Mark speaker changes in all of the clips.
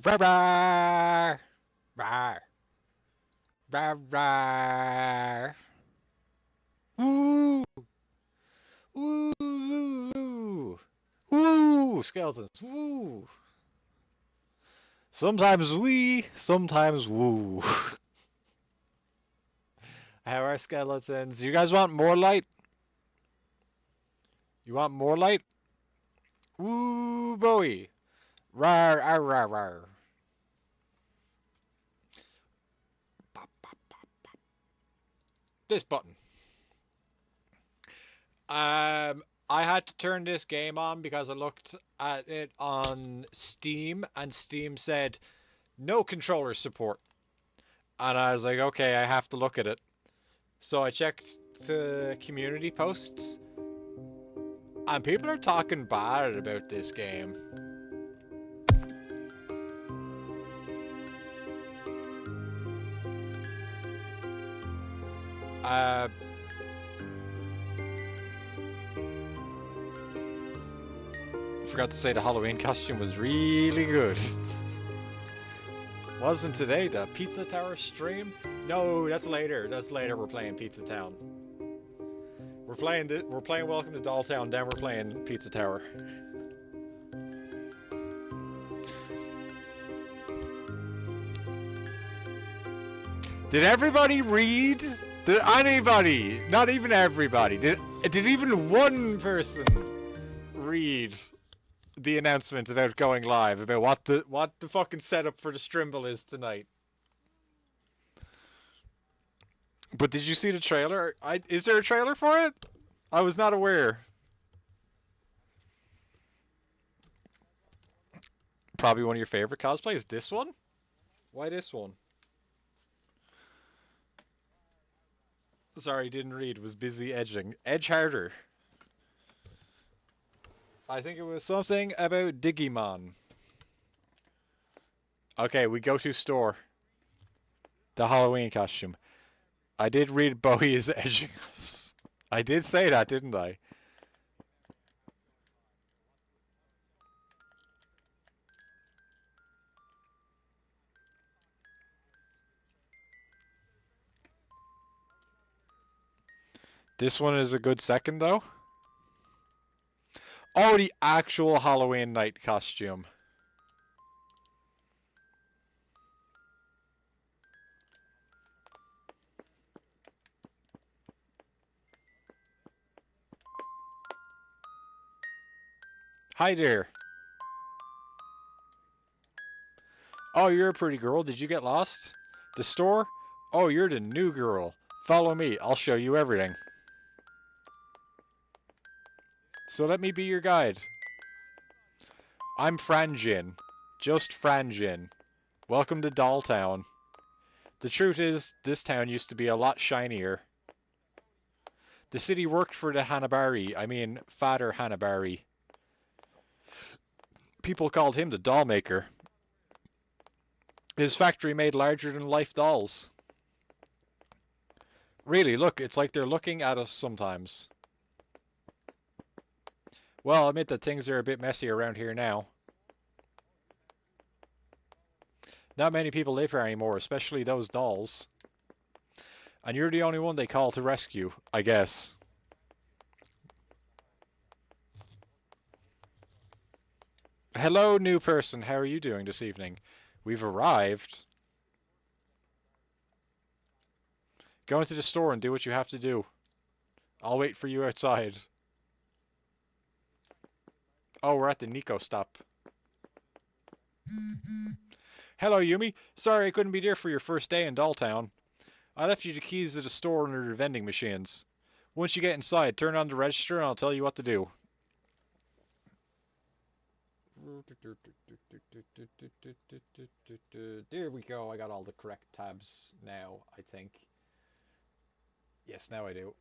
Speaker 1: Rar, rar, rar, rar, rar. Woo! Woo! Woo! Woo! Skeletons. Woo! Sometimes we, sometimes woo. How are skeletons? You guys want more light? You want more light? Woo, Bowie. Rar, rar, rar, rar. Pop, pop, pop, pop. This button. I had to turn this game on because I looked at it on Steam, and Steam said no controller support. And I was like, okay, I have to look at it. So I checked the community posts, and people are talking bad about this game. Forgot to say the Halloween costume was really good. Wasn't today the Pizza Tower stream? No, that's later. That's later. We're playing Pizza Town. We're playing Welcome to Dolltown. Then we're playing Pizza Tower. Did everybody read? Did anybody? Not even everybody. Did even one person read the announcement about going live, about what the fucking setup for the Strimble is tonight? But did you see the trailer? Is there a trailer for it? I was not aware. Probably one of your favorite cosplays. This one? Why this one? Sorry, didn't read. Was busy edging. Edge harder. I think it was something about Digimon. Okay, we go to store. The Halloween costume. I did read Bowie is edging us. I did say that, didn't I? This one is a good second, though. Oh, the actual Halloween night costume. Hi there. Oh, you're a pretty girl. Did you get lost? The store? Oh, you're the new girl. Follow me. I'll show you everything. So let me be your guide. I'm Franjin. Just Franjin. Welcome to Dolltown. The truth is, this town used to be a lot shinier. The city worked for the Hanabari. I mean, Father Hanabari. People called him the doll maker. His factory made larger-than-life dolls. Really, look, it's like they're looking at us sometimes. Well, I'll admit that things are a bit messy around here now. Not many people live here anymore, especially those dolls. And you're the only one they call to rescue, I guess. Hello, new person. How are you doing this evening? We've arrived. Go into the store and do what you have to do. I'll wait for you outside. Oh, we're at the Nico stop. Hello, Yumi. Sorry I couldn't be there for your first day in Dolltown. I left you the keys to the store under the vending machines. Once you get inside, turn on the register and I'll tell you what to do. There we go. I got all the correct tabs now, I think. Yes, now I do.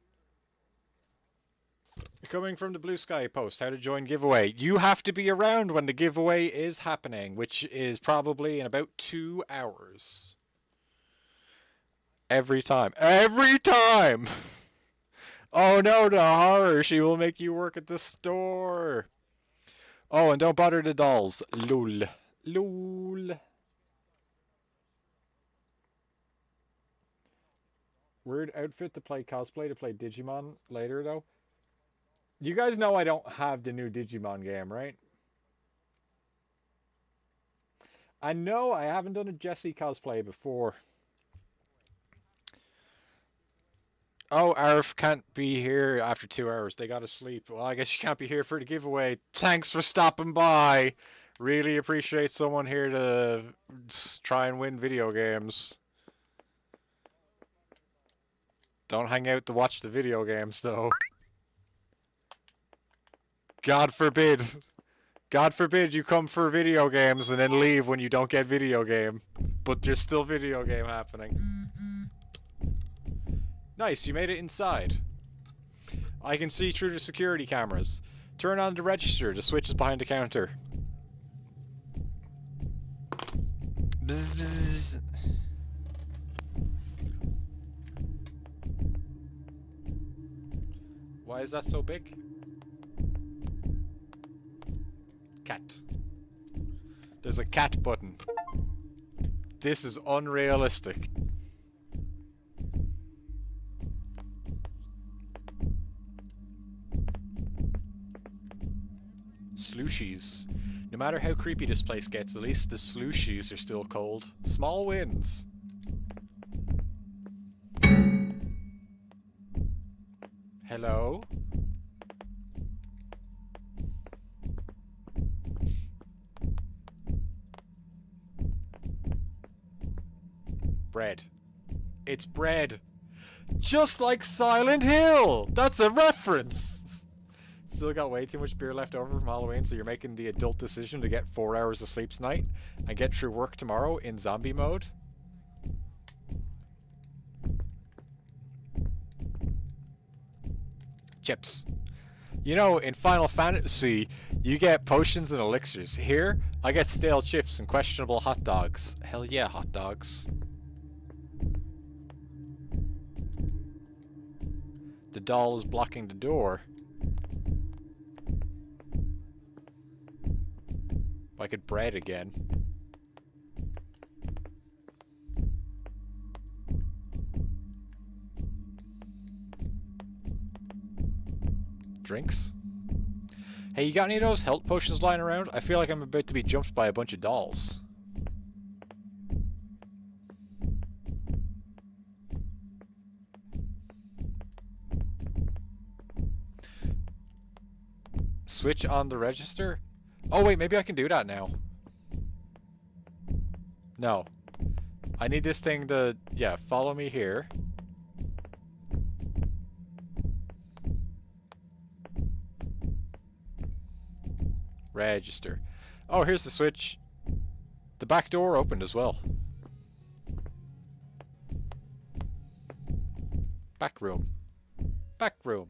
Speaker 1: Coming from the Blue Sky post, how to join giveaway. You have to be around when the giveaway is happening, which is probably in about 2 hours. Every time. Every time! Oh no, the horror. She will make you work at the store. Oh, and don't bother the dolls. Lol. LOL. Weird outfit to play cosplay to play Digimon later, though. You guys know I don't have the new Digimon game, right? I know I haven't done a Jessie cosplay before. Oh, Arf can't be here after 2 hours. They gotta sleep. Well, I guess you can't be here for the giveaway. Thanks for stopping by. Really appreciate someone here to try and win video games. Don't hang out to watch the video games, though. God forbid. God forbid you come for video games and then leave when you don't get video game. But there's still video game happening. Nice, you made it inside. I can see through the security cameras. Turn on the register. The switch is behind the counter. Bzz, bzz. Why is that so big? Cat. There's a cat button. This is unrealistic. Slushies. No matter how creepy this place gets, at least the slushies are still cold. Small wins. Hello? Bread. It's bread. Just like Silent Hill! That's a reference! Still got way too much beer left over from Halloween, so you're making the adult decision to get 4 hours of sleep tonight and get through work tomorrow in zombie mode? Chips. You know, in Final Fantasy, you get potions and elixirs. Here, I get stale chips and questionable hot dogs. Hell yeah, hot dogs. The doll is blocking the door. I could bread again. Drinks? Hey, you got any of those health potions lying around? I feel like I'm about to be jumped by a bunch of dolls. Switch on the register? Oh wait, maybe I can do that now. No. I need this thing to... yeah, follow me here. Register. Oh, here's the switch. The back door opened as well. Back room. Back room.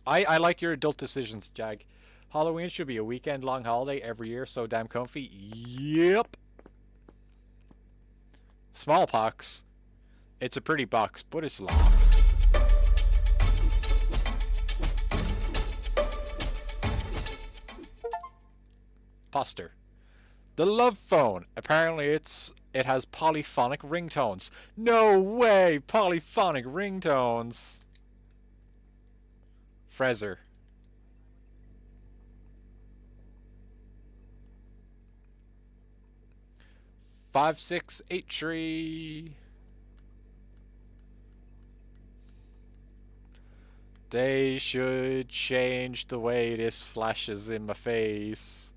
Speaker 1: I like your adult decisions, Jag. Halloween should be a weekend-long holiday every year, so damn comfy. Yep. Smallpox. It's a pretty box, but it's locked. Poster. The love phone. Apparently it has polyphonic ringtones. No way! Polyphonic ringtones. Fraser. 5683. They should change the way this flashes in my face.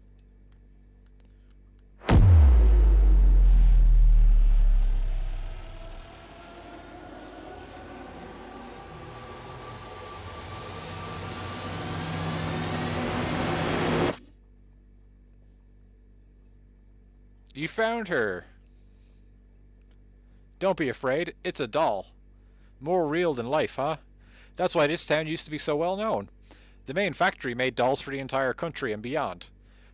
Speaker 1: You found her. Don't be afraid, it's a doll. More real than life, huh? That's why this town used to be so well known. The main factory made dolls for the entire country and beyond.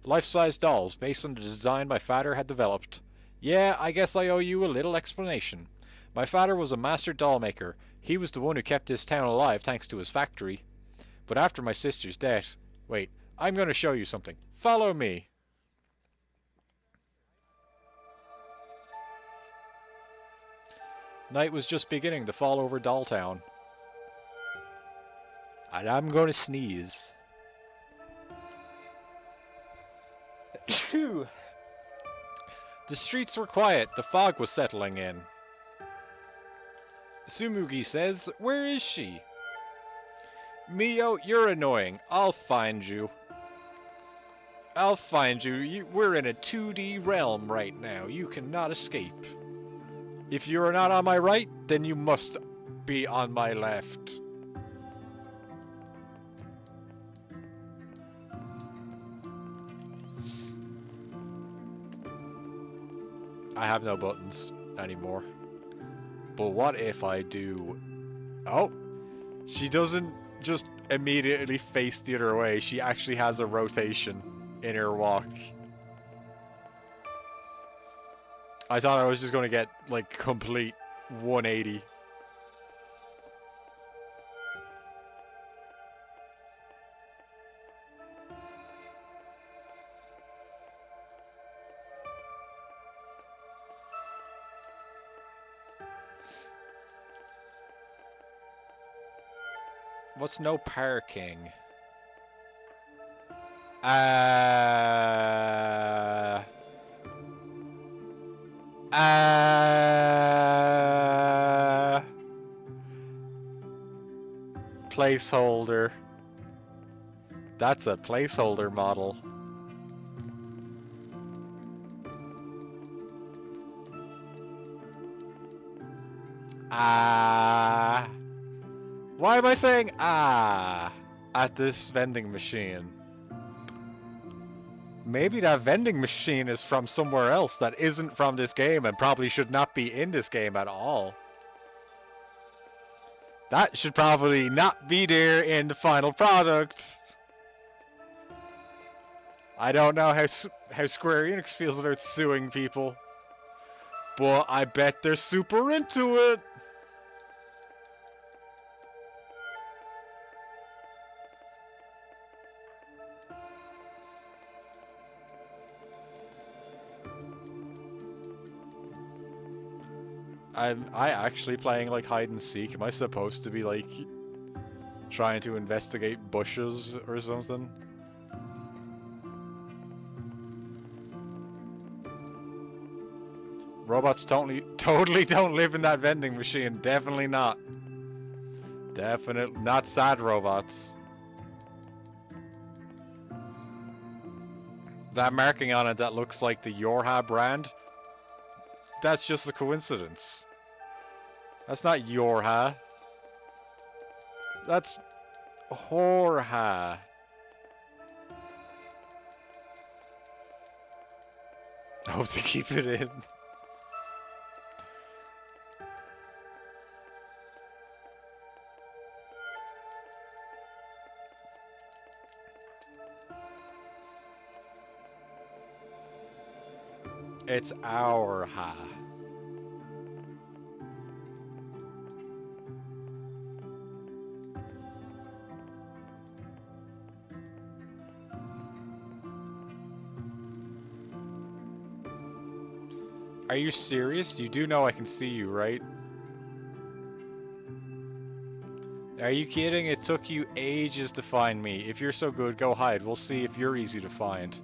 Speaker 1: Life-size dolls based on the design my father had developed. Yeah, I guess I owe you a little explanation. My father was a master doll maker. He was the one who kept this town alive thanks to his factory. But after my sister's death... Wait, I'm going to show you something. Follow me. Night was just beginning to fall over Dolltown. And I'm gonna sneeze. The streets were quiet, the fog was settling in. Sumugi says, "Where is she?" "Mio, you're annoying. I'll find you. I'll find you. We're in a 2D realm right now. You cannot escape. If you are not on my right, then you must be on my left." I have no buttons anymore. But what if I do... Oh! She doesn't just immediately face the other way. She actually has a rotation in her walk. I thought I was just going to get, like, complete 180. What's no parking? Placeholder. That's a placeholder model. Why am I saying at this vending machine? Maybe that vending machine is from somewhere else that isn't from this game and probably should not be in this game at all. That should probably not be there in the final product. I don't know how Square Enix feels about suing people, but I bet they're super into it. I actually playing like hide and seek? Am I supposed to be like trying to investigate bushes or something? Robots totally don't live in that vending machine. Definitely not. Definitely not sad robots. That marking on it that looks like the Yorha brand, that's just a coincidence. That's not Yorha. That's Horha. I hope to keep it in. It's our ha. Are you serious? You do know I can see you, right? Are you kidding? It took you ages to find me. If you're so good, go hide. We'll see if you're easy to find.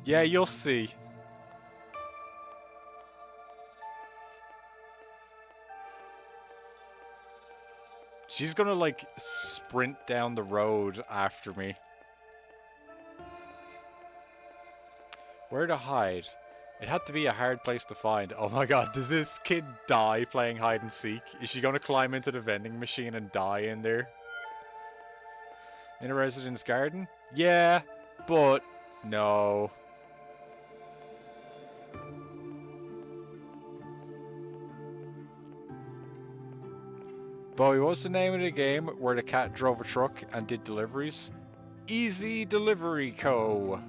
Speaker 1: Yeah, you'll see. She's gonna, like, sprint down the road after me. Where to hide? It had to be a hard place to find. Oh my god, does this kid die playing hide and seek? Is she gonna climb into the vending machine and die in there? In a resident's garden? Yeah, but no. Bowie, what's the name of the game where the cat drove a truck and did deliveries? Easy Delivery Co.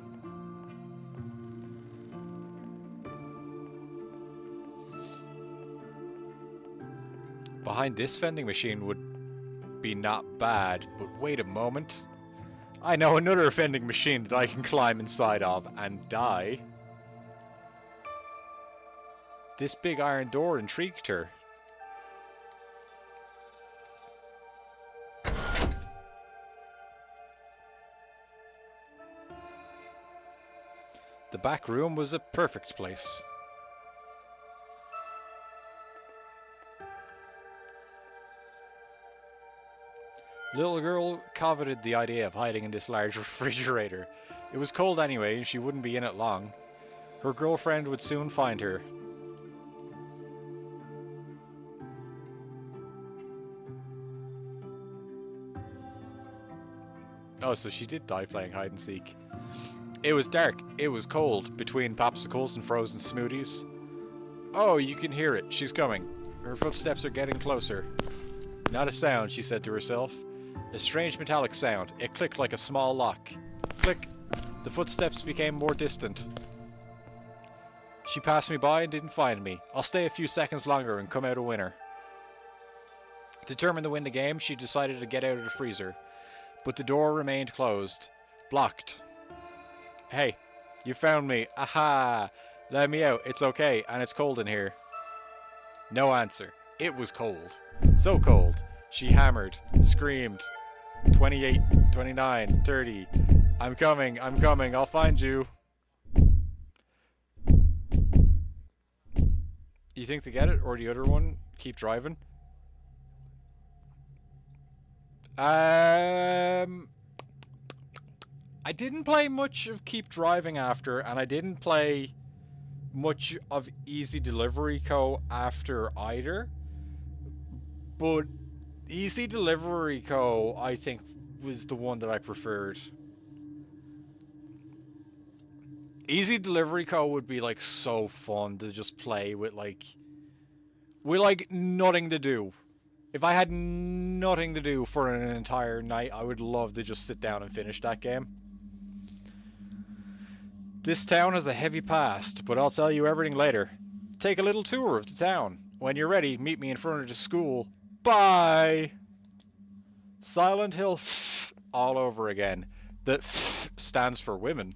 Speaker 1: Behind this vending machine would be not bad, but wait a moment. I know another vending machine that I can climb inside of and die. This big iron door intrigued her. The back room was a perfect place. Little girl coveted the idea of hiding in this large refrigerator. It was cold anyway, and she wouldn't be in it long. Her girlfriend would soon find her. Oh, so she did die playing hide and seek. It was dark. It was cold, between popsicles and frozen smoothies. Oh, you can hear it. She's coming. Her footsteps are getting closer. Not a sound, she said to herself. A strange metallic sound. It clicked like a small lock. Click. The footsteps became more distant. She passed me by and didn't find me. I'll stay a few seconds longer and come out a winner. Determined to win the game, she decided to get out of the freezer. But the door remained closed. Blocked. Hey, you found me. Aha! Let me out. It's okay, and it's cold in here. No answer. It was cold. So cold. She hammered. Screamed. 28, 29, 30. I'm coming. I'll find you. You think to get it, or the other one? Keep driving? I didn't play much of Keep Driving after, and I didn't play much of Easy Delivery Co. after either. But Easy Delivery Co. I think was the one that I preferred. Easy Delivery Co. would be like so fun to just play with like nothing to do. If I had nothing to do for an entire night, I would love to just sit down and finish that game. This town has a heavy past, but I'll tell you everything later. Take a little tour of the town. When you're ready, meet me in front of the school. Bye! Silent Hill all over again. The stands for women.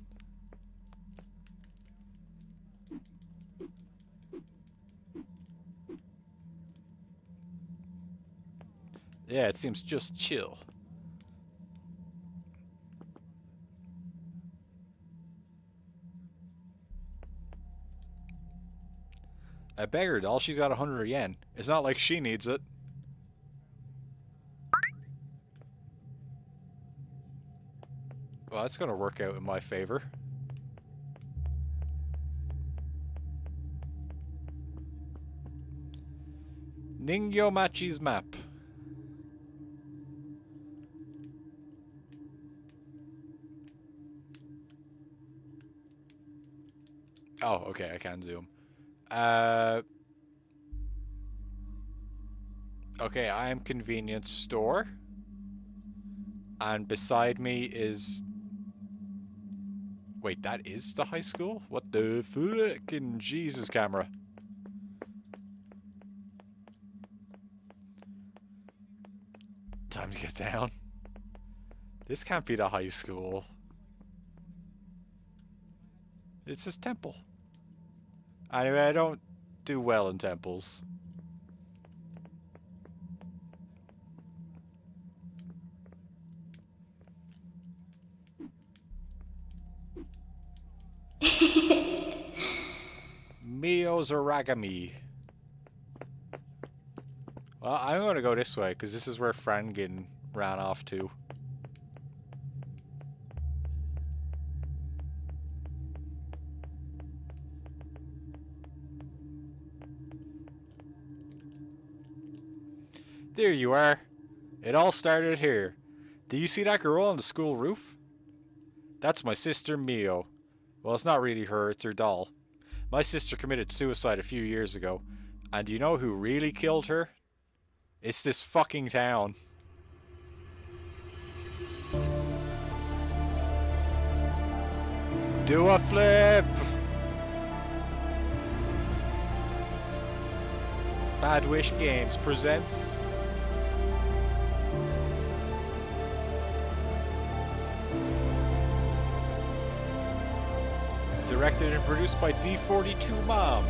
Speaker 1: Yeah, it seems just chill. I beggared all she got 100 yen. It's not like she needs it. Well, that's gonna work out in my favor. Ningyomachi's map. Oh, okay, I can zoom. Okay, I am convenience store. And beside me is... Wait, that is the high school? What the fucking Jesus, camera. Time to get down. This can't be the high school. It says temple. Anyway, I don't do well in temples. Mio Zaragami. Well, I'm gonna go this way, because this is where Frangin ran off to. There you are. It all started here. Do you see that girl on the school roof? That's my sister Mio. Well, it's not really her, it's her doll. My sister committed suicide a few years ago. And do you know who really killed her? It's this fucking town. Do a flip! Bad Wish Games presents... Directed and produced by D42 Mom.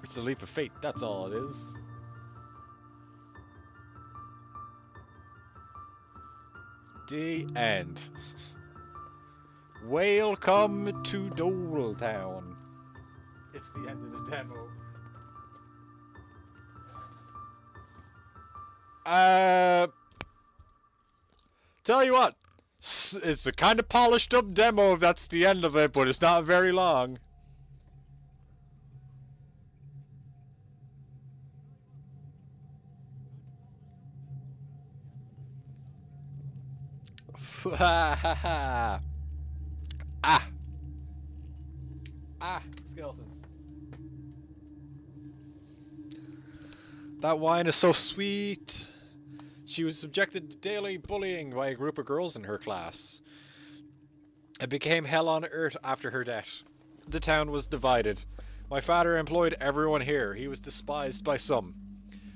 Speaker 1: It's a leap of fate, that's all it is. The end. Welcome to Dolltown. It's the end of the demo. Tell you what, it's a kind of polished up demo if that's the end of it, but it's not very long. Ah. Skeletons. That wine is so sweet. She was subjected to daily bullying by a group of girls in her class. It became hell on earth after her death. The town was divided. My father employed everyone here. He was despised by some.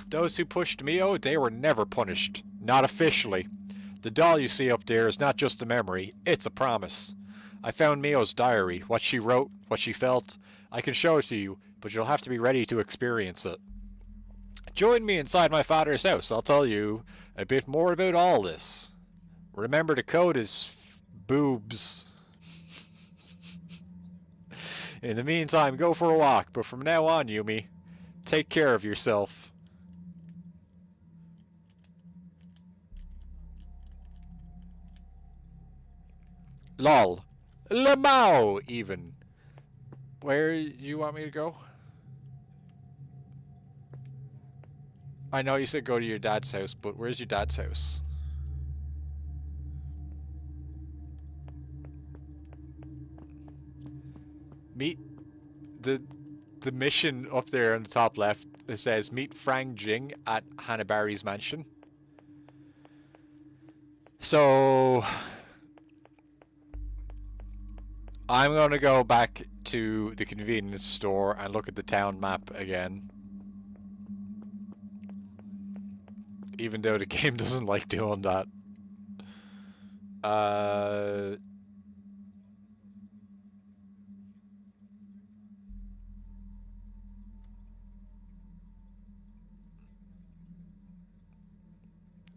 Speaker 1: Those who pushed Mio, they were never punished. Not officially. The doll you see up there is not just a memory, it's a promise. I found Mio's diary, what she wrote, what she felt. I can show it to you, but you'll have to be ready to experience it. Join me inside my father's house. I'll tell you a bit more about all this. Remember, the code is boobs. In the meantime, go for a walk, but from now on, Yumi, take care of yourself. Lol. Lamau, even. Where do you want me to go? I know you said go to your dad's house, but where's your dad's house? Meet the mission up there on the top left. It says meet Frank Jing at Hanabari's mansion. So I'm gonna go back to the convenience store and look at the town map again. Even though the game doesn't like doing that.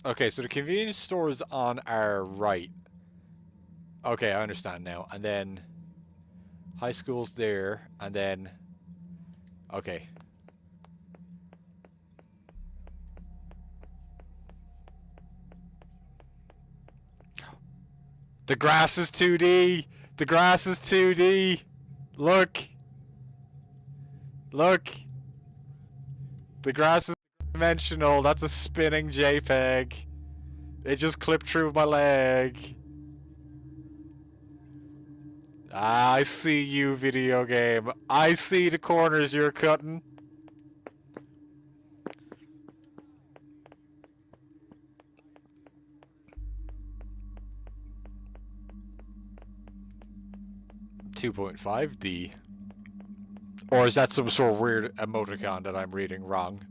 Speaker 1: Okay, so the convenience store is on our right. Okay, I understand now. And then high school's there, and then okay. The grass is 2D. The grass is 2D. Look. Look. The grass is dimensional. That's a spinning JPEG. It just clipped through my leg. Ah, I see you, video game. I see the corners you're cutting. .5D. Or is that some sort of weird emoticon that I'm reading wrong?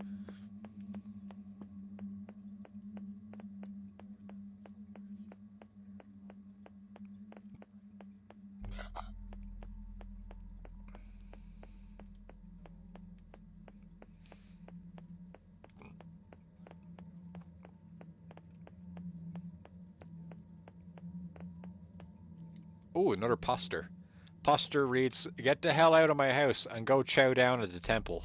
Speaker 1: Oh, another poster. Poster reads, "Get the hell out of my house and go chow down at the temple."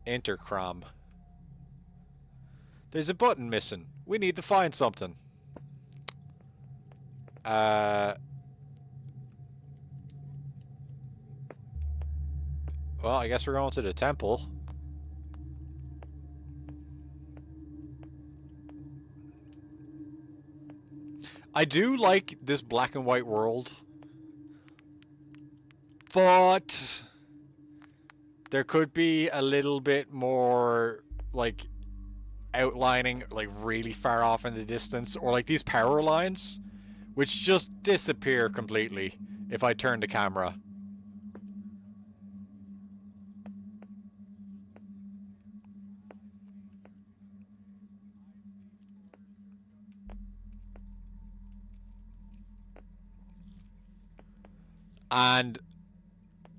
Speaker 1: Intercrom. There's a button missing. We need to find something. Well, I guess we're going to the temple. I do like this black and white world, but there could be a little bit more, like, outlining, like, really far off in the distance, or like these power lines, which just disappear completely if I turn the camera. And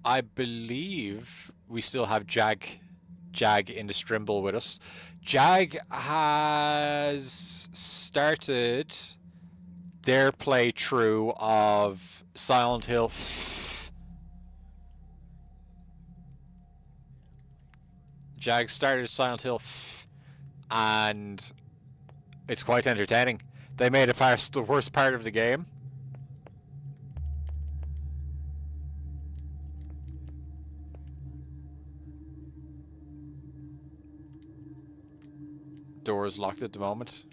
Speaker 1: I believe we still have Jag in the Strimble with us. Jag has started their playthrough of Silent Hill. Jag started Silent Hill, and it's quite entertaining. They made it past the worst part of the game. Door is locked at the moment.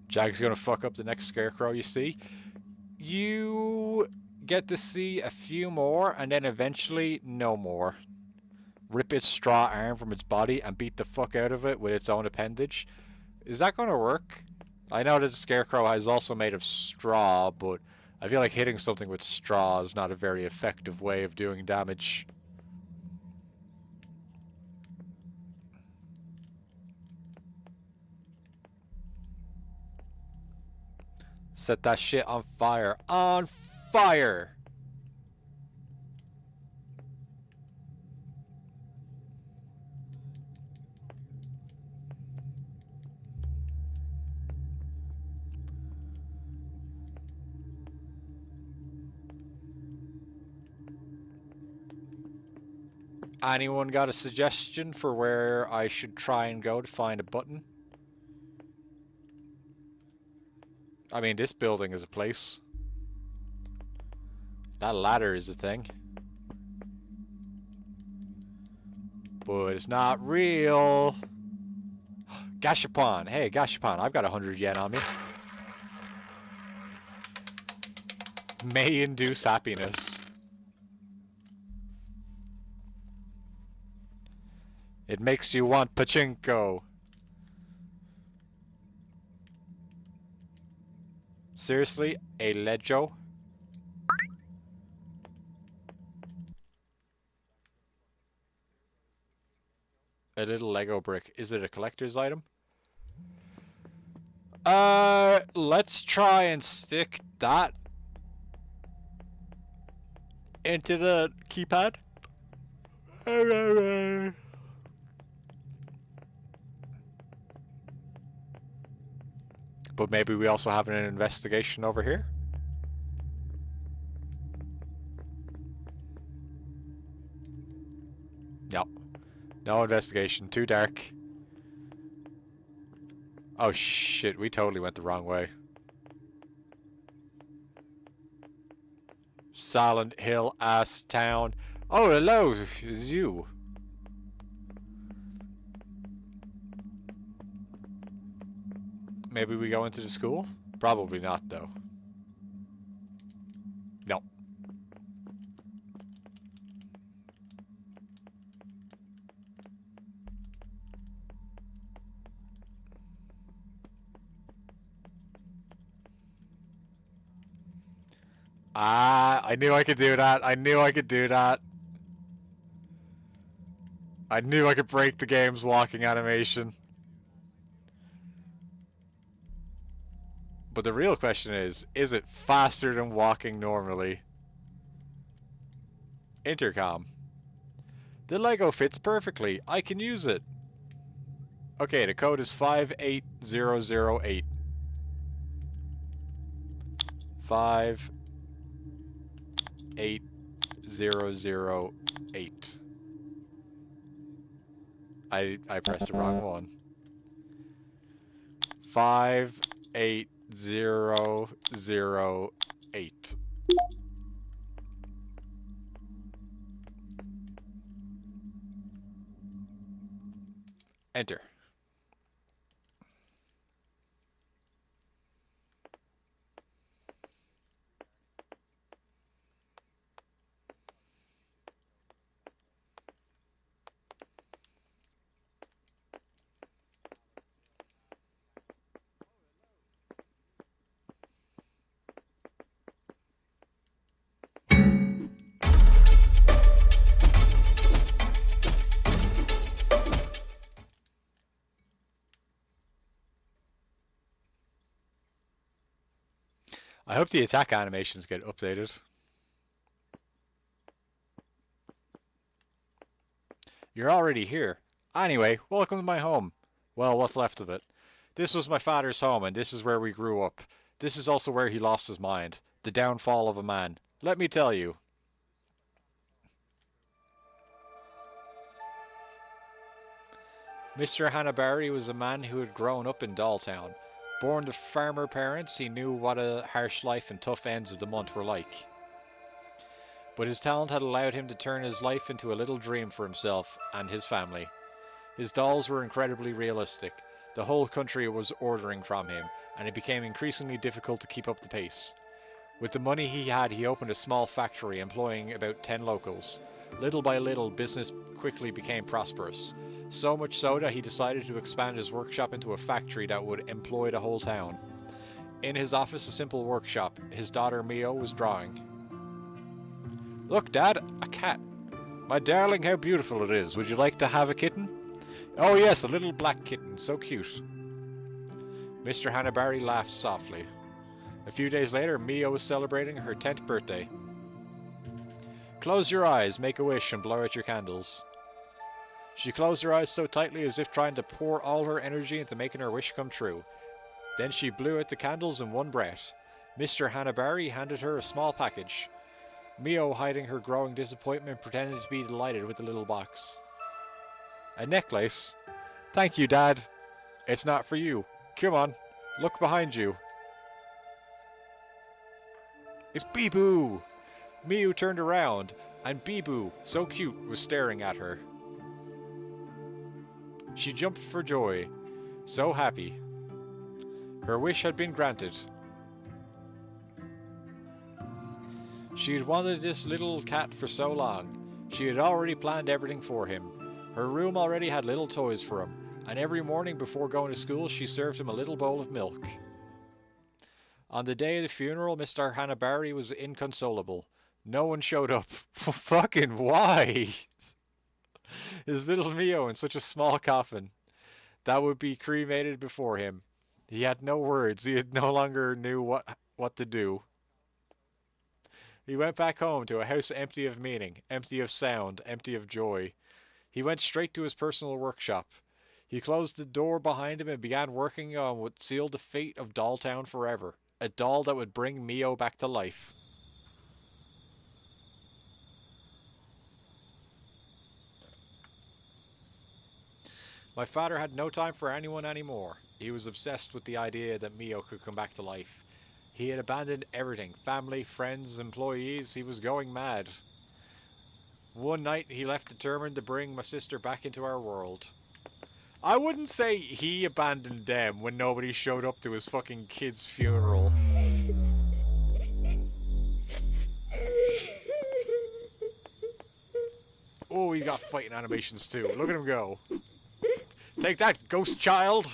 Speaker 1: Jag's gonna fuck up the next scarecrow you see. You get to see a few more, and then eventually no more. Rip its straw arm from its body and beat the fuck out of it with its own appendage. Is that gonna work? I know that the scarecrow is also made of straw, but I feel like hitting something with straw is not a very effective way of doing damage. Set that shit on fire. On fire! Anyone got a suggestion for where I should try and go to find a button? I mean, this building is a place. That ladder is a thing. But it's not real. Gashapon. Hey, Gashapon, I've got 100 yen on me. May induce happiness. It makes you want pachinko. Seriously? A Lejo? A little Lego brick. Is it a collector's item? Let's try and stick that into the keypad. But maybe we also have an investigation over here? No. No investigation. Too dark. Oh shit, we totally went the wrong way. Silent Hill ass town. Oh, hello, it's you. Maybe we go into the school? Probably not, though. No. Ah, I knew I could do that. I knew I could do that. I knew I could break the game's walking animation. But the real question is it faster than walking normally? Intercom. The Lego fits perfectly. I can use it. Okay, the code is 58008. 58008. I pressed the wrong one. 58008. Enter. I hope the attack animations get updated. You're already here. Anyway, welcome to my home. Well, what's left of it. This was my father's home, and this is where we grew up. This is also where he lost his mind. The downfall of a man. Let me tell you. Mr. Hannaberry was a man who had grown up in Dolltown. Born to farmer parents, he knew what a harsh life and tough ends of the month were like. But his talent had allowed him to turn his life into a little dream for himself and his family. His dolls were incredibly realistic. The whole country was ordering from him, and it became increasingly difficult to keep up the pace. With the money he had, he opened a small factory employing about 10 locals. Little by little, business quickly became prosperous. So much so that he decided to expand his workshop into a factory that would employ the whole town. In his office, a simple workshop, his daughter Mio was drawing. Look, Dad, a cat. My darling, how beautiful it is. Would you like to have a kitten? Oh yes, a little black kitten, so cute. Mr. Hannaberry laughed softly. A few days later, Mio was celebrating her 10th birthday. Close your eyes, make a wish, and blow out your candles. She closed her eyes so tightly as if trying to pour all her energy into making her wish come true. Then she blew out the candles in one breath. Mr. Hannaberry handed her a small package. Mio, hiding her growing disappointment, pretended to be delighted with the little box. A necklace? Thank you, Dad. It's not for you. Come on, look behind you. It's Bee-Boo! Mio turned around, and Bee-Boo, so cute, was staring at her. She jumped for joy, so happy. Her wish had been granted. She had wanted this little cat for so long. She had already planned everything for him. Her room already had little toys for him, and every morning before going to school she served him a little bowl of milk. On the day of the funeral, Mr. Hannaberry was inconsolable. No one showed up. Fucking why? His little Mio in such a small coffin that would be cremated before him. He had no words. He had no longer knew what to do. He went back home to a house empty of meaning, empty of sound, empty of joy. He went straight to his personal workshop. He closed the door behind him and began working on what sealed the fate of Dolltown forever. A doll that would bring Mio back to life. My father had no time for anyone anymore. He was obsessed with the idea that Mio could come back to life. He had abandoned everything, family, friends, employees. He was going mad. One night he left determined to bring my sister back into our world. I wouldn't say he abandoned them when nobody showed up to his fucking kid's funeral. Oh, he's got fighting animations too. Look at him go. Take that, ghost child!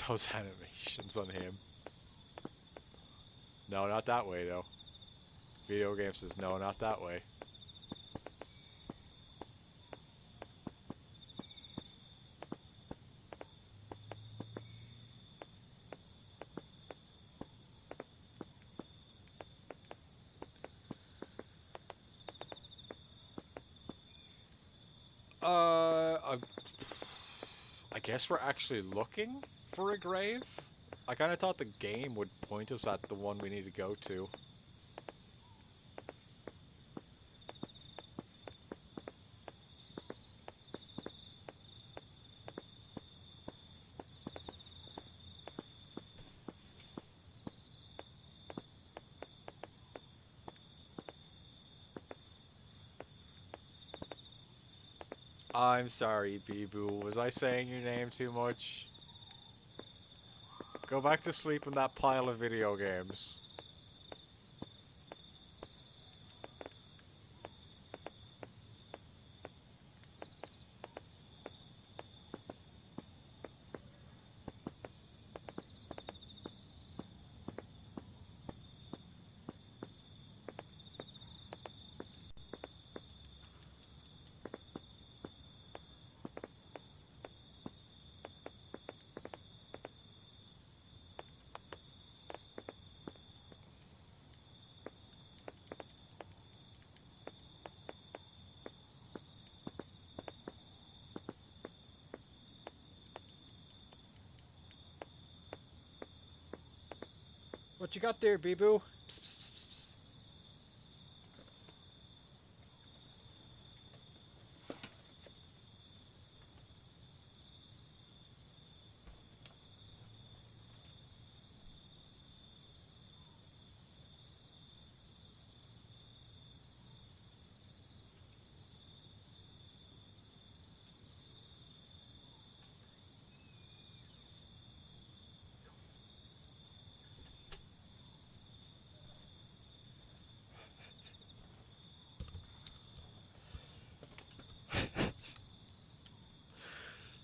Speaker 1: Those animations on him. No, not that way though. Video game says no, not that way. I guess we're actually looking for a grave? I kind of thought the game would point us at the one we need to go to. I'm sorry, Bee-Boo. Was I saying your name too much? Go back to sleep in that pile of video games. What you got there, Bee-Boo? Psst, psst, psst, psst.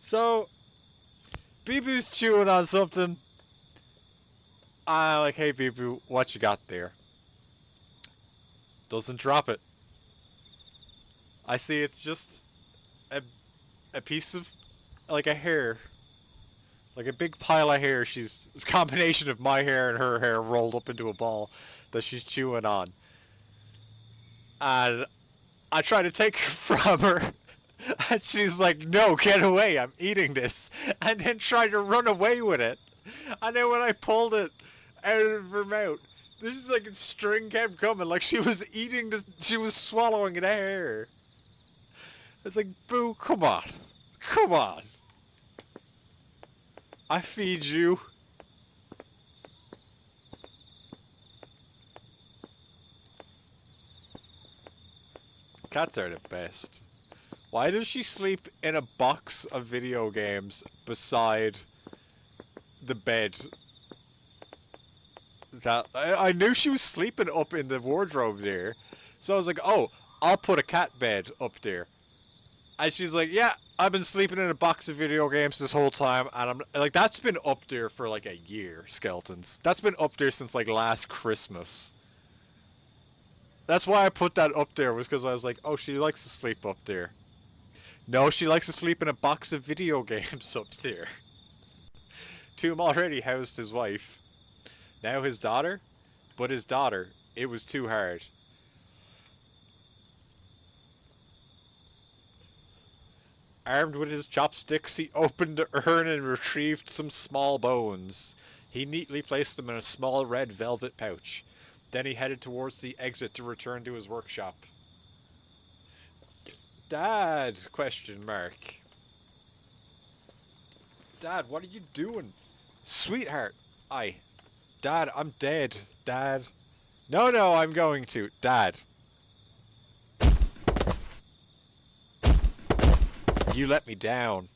Speaker 1: So, Bee-Boo's chewing on something. I'm like, hey Bee-Boo, what you got there? Doesn't drop it. I see it's just a piece of, like a hair. Like a big pile of hair. She's a combination of my hair and her hair rolled up into a ball that she's chewing on. And I try to take it from her. And she's like, no, get away, I'm eating this. And then tried to run away with it. And then when I pulled it out of her mouth, this is like a string kept coming. Like she was eating this, she was swallowing an hair. It's like, Boo, come on. Come on. I feed you. Cats are the best. Why does she sleep in a box of video games beside the bed? That I knew she was sleeping up in the wardrobe there. So I was like, oh, I'll put a cat bed up there. And she's like, yeah, I've been sleeping in a box of video games this whole time. And I'm like, that's been up there for like a year, Skeletons. That's been up there since like last Christmas. That's why I put that up there, was because I was like, oh, she likes to sleep up there. No, she likes to sleep in a box of video games up there. Tomb already housed his wife. Now his daughter? But his daughter, it was too hard. Armed with his chopsticks, he opened the urn and retrieved some small bones. He neatly placed them in a small red velvet pouch. Then he headed towards the exit to return to his workshop. Dad? Question mark. Dad, what are you doing? Sweetheart. Aye. Dad, I'm dead. Dad. No, no, I'm going to. Dad. You let me down.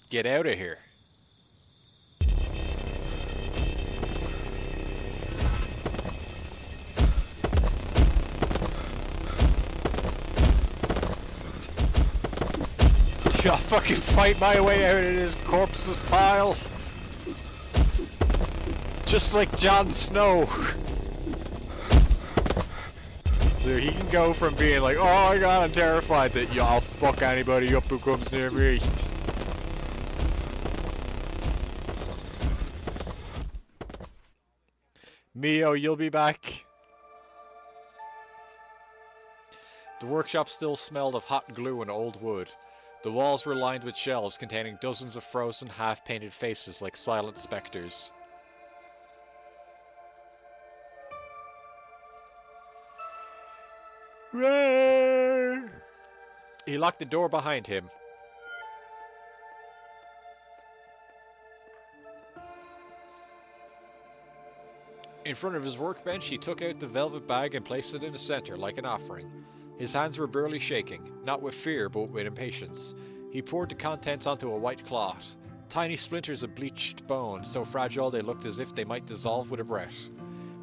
Speaker 1: Get out of here. I'll fucking fight my way out of this corpse's pile. Just like Jon Snow. So he can go from being like, oh my god, I'm terrified, that I'll fuck anybody up who comes near me. Mio, you'll be back. The workshop still smelled of hot glue and old wood. The walls were lined with shelves containing dozens of frozen, half-painted faces like silent specters. Ray! He locked the door behind him. In front of his workbench, he took out the velvet bag and placed it in the center like an offering. His hands were barely shaking, not with fear but with impatience. He poured the contents onto a white cloth. Tiny splinters of bleached bone, so fragile they looked as if they might dissolve with a breath.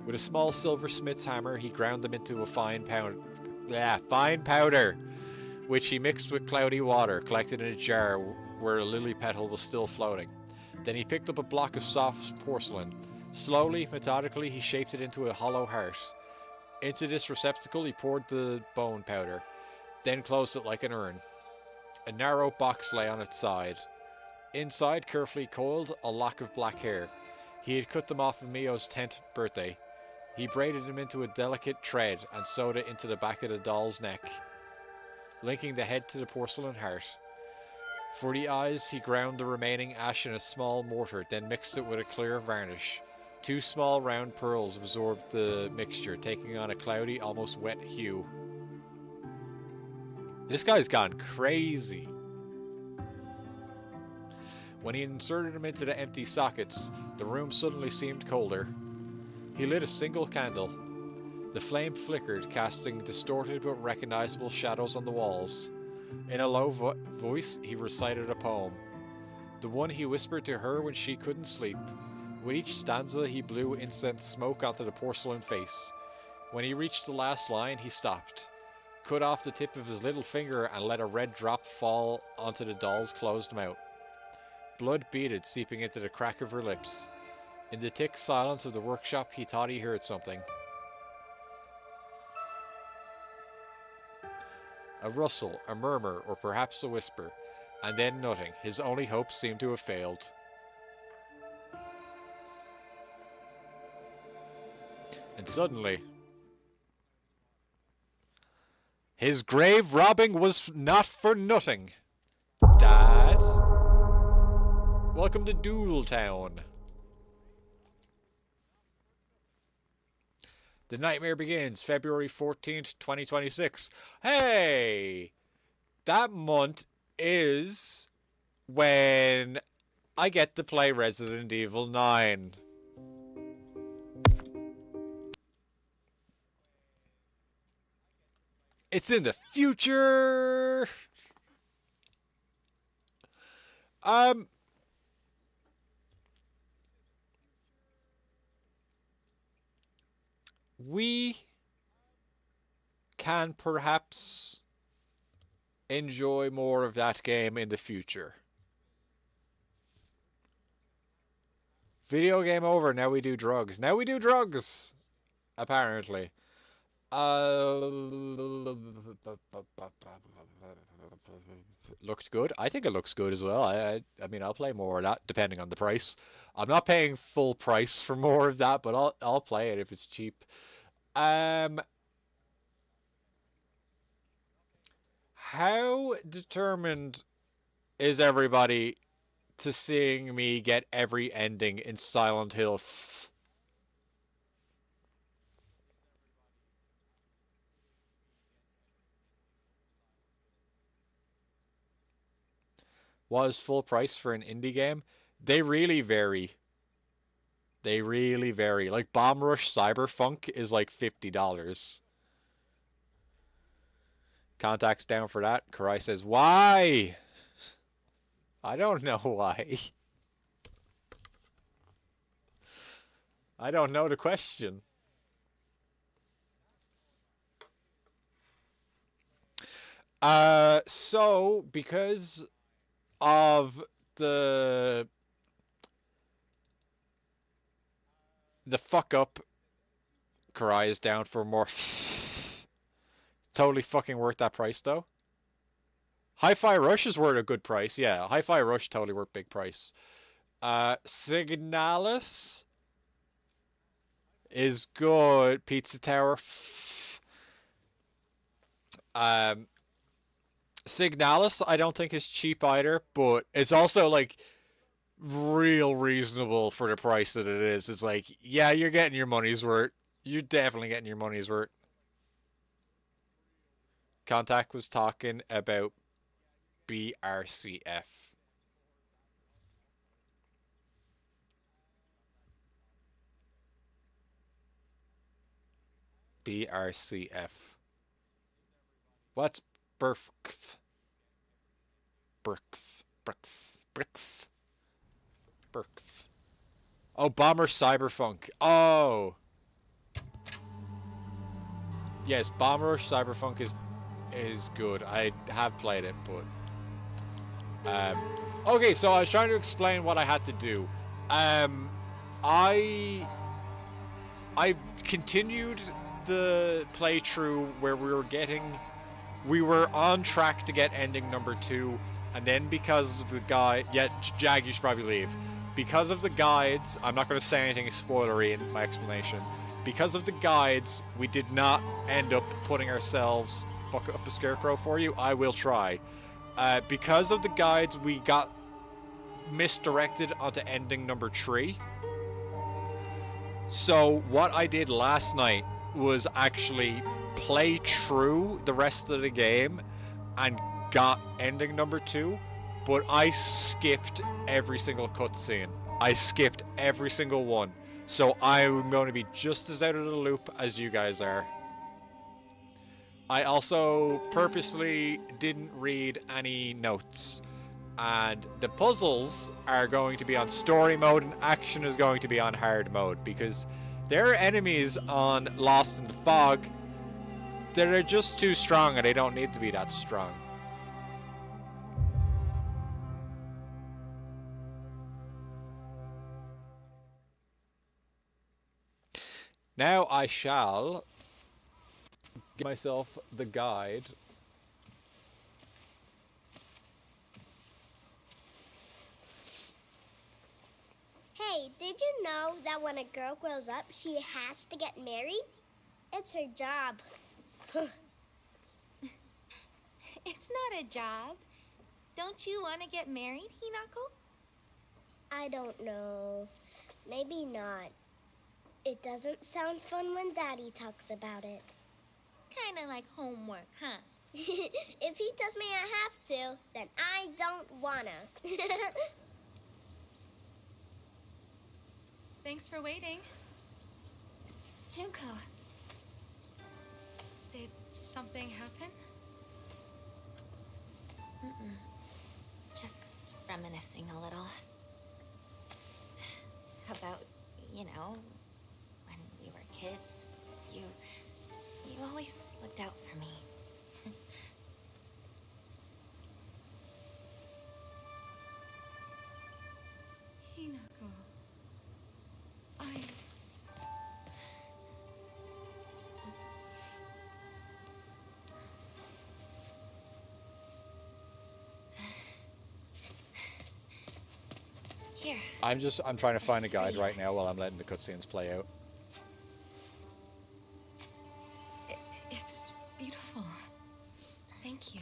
Speaker 1: With a small silversmith's hammer, he ground them into a fine powder, which he mixed with cloudy water, collected in a jar where a lily petal was still floating. Then he picked up a block of soft porcelain. Slowly, methodically, he shaped it into a hollow heart. Into this receptacle, he poured the bone powder, then closed it like an urn. A narrow box lay on its side. Inside, carefully coiled, a lock of black hair. He had cut them off of Mio's 10th birthday. He braided them into a delicate thread and sewed it into the back of the doll's neck, linking the head to the porcelain heart. For the eyes, he ground the remaining ash in a small mortar, then mixed it with a clear varnish. 2 small round pearls absorbed the mixture, taking on a cloudy, almost wet hue. This guy's gone crazy. When he inserted them into the empty sockets, the room suddenly seemed colder. He lit a single candle. The flame flickered, casting distorted but recognizable shadows on the walls. In a low voice, he recited a poem. The one he whispered to her when she couldn't sleep. With each stanza, he blew incense smoke onto the porcelain face. When he reached the last line, he stopped, cut off the tip of his little finger, and let a red drop fall onto the doll's closed mouth. Blood beaded, seeping into the crack of her lips. In the thick silence of the workshop, he thought he heard something. A rustle, a murmur, or perhaps a whisper, and then nothing. His only hope seemed to have failed. And suddenly, his grave robbing was not for nothing. Dad? Welcome to Dolltown. The nightmare begins February 14th, 2026. Hey! That month is when I get to play Resident Evil 9. It's in the future! We can perhaps enjoy more of that game in the future. Video game over, now we do drugs. Now we do drugs! Apparently. Looked good. I think it looks good as well. I mean, I'll play more of that depending on the price. I'm not paying full price for more of that, but I'll play it if it's cheap. How determined is everybody to seeing me get every ending in Silent Hill? Was full price for an indie game? They really vary. They really vary. Like Bomb Rush Cyberpunk is like $50. Contact's down for that. Karai says, why? I don't know why. I don't know the question. So, because of the fuck up, Karai is down for more. Totally fucking worth that price, though. Hi-Fi Rush is worth a good price. Yeah, Hi-Fi Rush totally worth big price. Signalis is good. Pizza Tower. Signalis I don't think is cheap either, but it's also like real reasonable for the price that it is. It's like, yeah, you're getting your money's worth. You're definitely getting your money's worth. Contact was talking about BRCF. BRCF. What's BRCF? Brickf. Brickf. Brickf. Brickf. Oh, Bomber Cyberfunk. Oh. Yes, Bomber Cyberfunk is good. I have played it, but okay, so I was trying to explain what I had to do. I continued the playthrough where we were on track to get ending number 2, and then because of the guide, yeah, Jag, you should probably leave. Because of the guides, I'm not going to say anything spoilery in my explanation. Because of the guides, we did not end up putting ourselves... Fuck up a scarecrow for you? I will try. Because of the guides, we got misdirected onto ending number 3. So what I did last night was actually play through the rest of the game and got ending number 2, but I skipped every single cutscene. I skipped every single one. So I'm going to be just as out of the loop as you guys are. I also purposely didn't read any notes. And the puzzles are going to be on story mode and action is going to be on hard mode, because there are enemies on Lost in the Fog that are just too strong and they don't need to be that strong. Now I shall give myself the guide.
Speaker 2: Hey, did you know that when a girl grows up, she has to get married? It's her job.
Speaker 3: It's not a job. Don't you want to get married, Hinako?
Speaker 2: I don't know. Maybe not. It doesn't sound fun when Daddy talks about it.
Speaker 3: Kind of like homework, huh?
Speaker 2: If he tells me I have to, then I don't wanna.
Speaker 3: Thanks for waiting. Junko. Did something happen?
Speaker 4: Just reminiscing a little. About, you know, when we were kids, you always looked out for me.
Speaker 3: Hinako.
Speaker 4: Here.
Speaker 1: I'm trying to find a guide right now while I'm letting the cutscenes play out.
Speaker 3: It's beautiful. Thank you.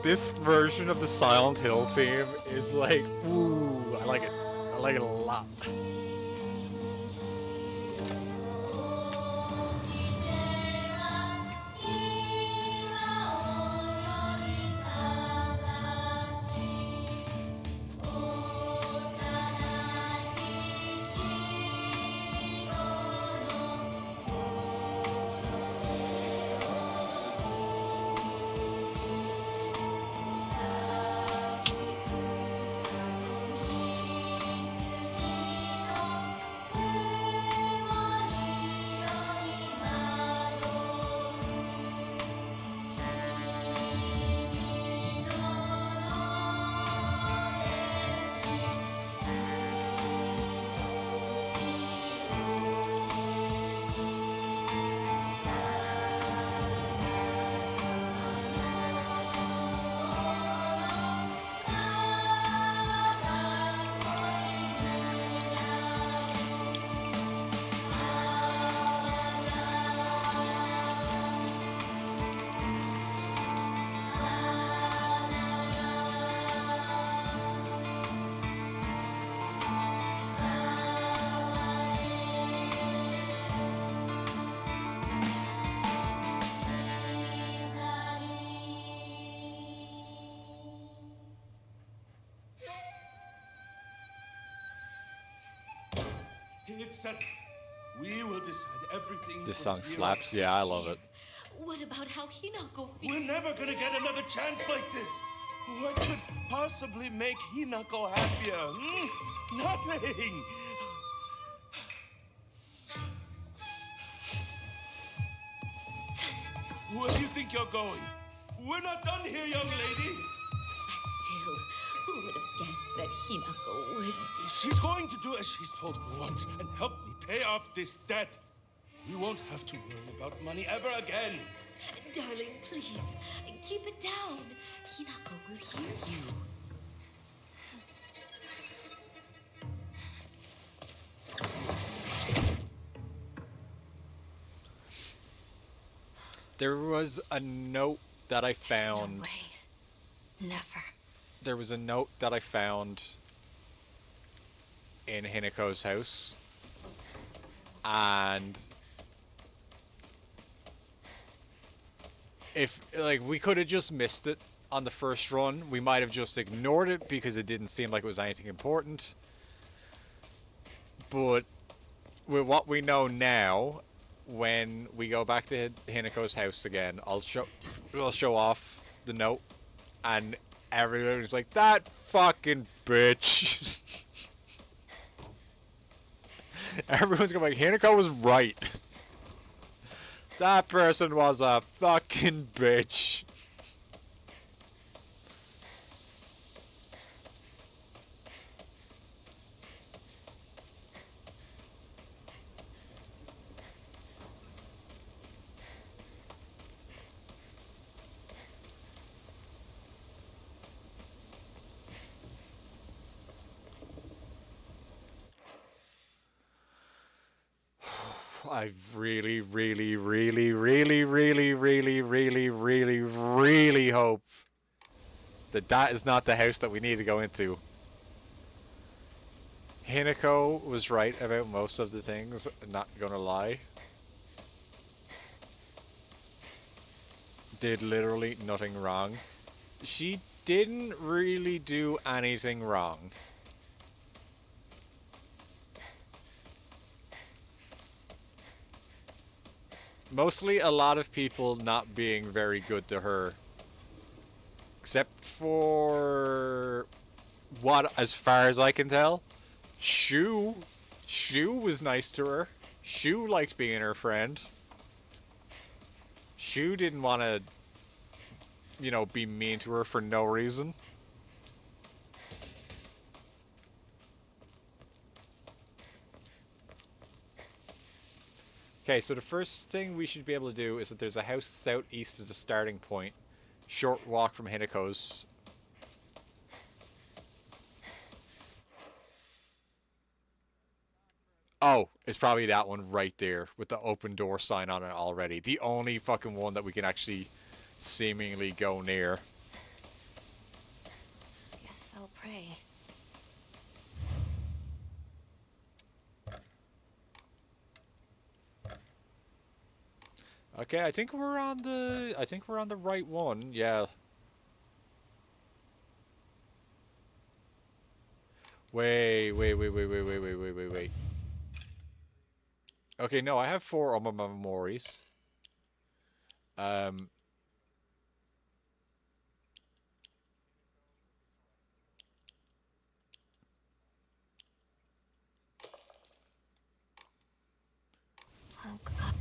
Speaker 1: This version of the Silent Hill theme is like, ooh, I like it. I like it a lot.
Speaker 5: it's settled. We will decide everything.
Speaker 1: This
Speaker 5: from
Speaker 1: song
Speaker 5: here
Speaker 1: slaps.
Speaker 5: on.
Speaker 1: Yeah, I love it.
Speaker 3: What about how Hinako feels?
Speaker 5: We're never gonna get another chance like this. What could possibly make Hinako happier? Nothing. Where do you think you're going? We're not done here, young lady.
Speaker 3: But still, who would have guessed that Hinako would...
Speaker 5: She's going to do as she's told for once and help me pay off this debt. We won't have to worry about money ever again.
Speaker 3: Darling, please, keep it down. Hinako will hear you.
Speaker 1: There was a note that I found.
Speaker 4: No way. Never.
Speaker 1: There was a note that I found in Hinako's house. And if, like, we could have just missed it on the first run. We might have just ignored it because it didn't seem like it was anything important. But with what we know now, when we go back to Hinako's house again, I'll show off the note, and everyone's like, "That fucking bitch." Everyone's gonna be like, Hinako was right. That person was a fucking bitch. I really, really, really, really, really, really, really, really, really hope that that is not the house that we need to go into. Hinako was right about most of the things, not gonna lie. Did literally nothing wrong. She didn't really do anything wrong. Mostly a lot of people not being very good to her. Except for what, as far as I can tell, Shu was nice to her. Shu liked being her friend. Shu didn't want to, you know, be mean to her for no reason. Okay, so the first thing we should be able to do is that there's a house southeast of the starting point. Short walk from Hinako's. Oh, it's probably that one right there with the open door sign on it already. The only fucking one that we can actually seemingly go near.
Speaker 4: Guess I'll pray.
Speaker 1: Okay, I think we're on the right one. Yeah. Wait. Okay, no, I have 4 on my memories.
Speaker 4: Oh God.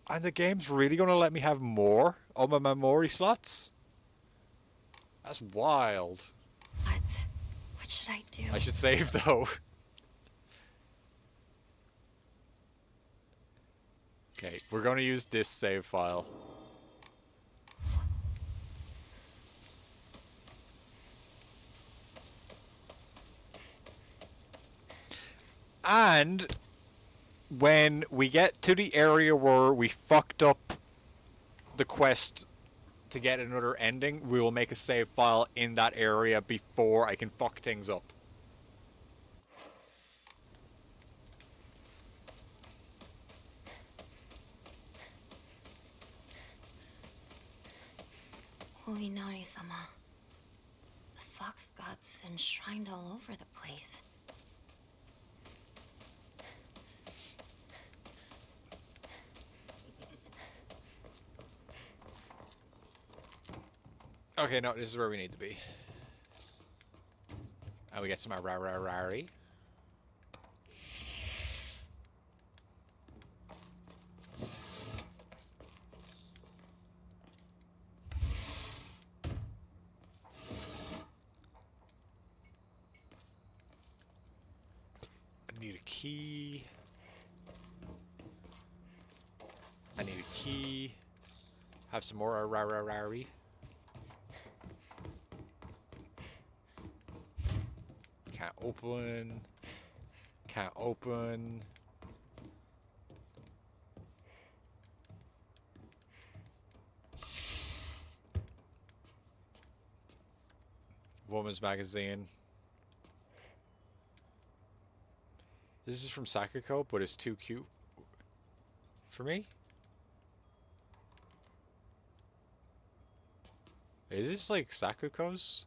Speaker 1: And the game's really gonna let me have more on my memory slots? That's wild.
Speaker 4: What should I do?
Speaker 1: I should save though. Okay, we're gonna use this save file. And when we get to the area where we fucked up the quest to get another ending, we will make a save file in that area before I can fuck things up.
Speaker 4: Uinari-sama. The fox gods enshrined all over the place.
Speaker 1: Okay, no, this is where we need to be. And we get some rari. I need a key. I need a key. Have some more rari. Can't open. Can't open. Woman's magazine. This is from Sakuko, but it's too cute for me. Is this like Sakuko's?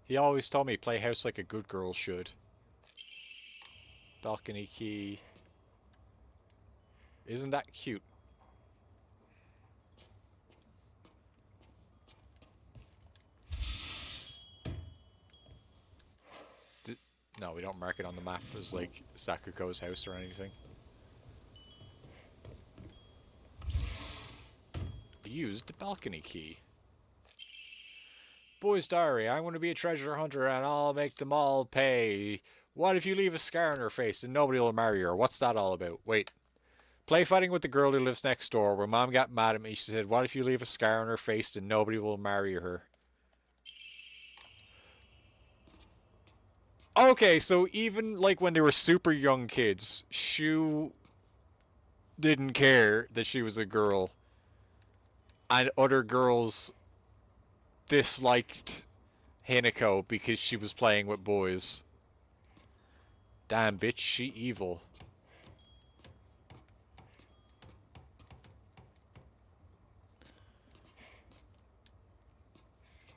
Speaker 1: He always told me play house like a good girl should. Balcony key. Isn't that cute? No, we don't mark it on the map as like Sakuko's house or anything. Use the balcony key. Boy's diary. I want to be a treasure hunter and I'll make them all pay. What if you leave a scar on her face and nobody will marry her? What's that all about? Wait. Play fighting with the girl who lives next door. When Mom got mad at me, she said, what if you leave a scar on her face and nobody will marry her? Okay, so even like when they were super young kids, Shu didn't care that she was a girl. And other girls disliked Hinako because she was playing with boys. Damn bitch, she evil.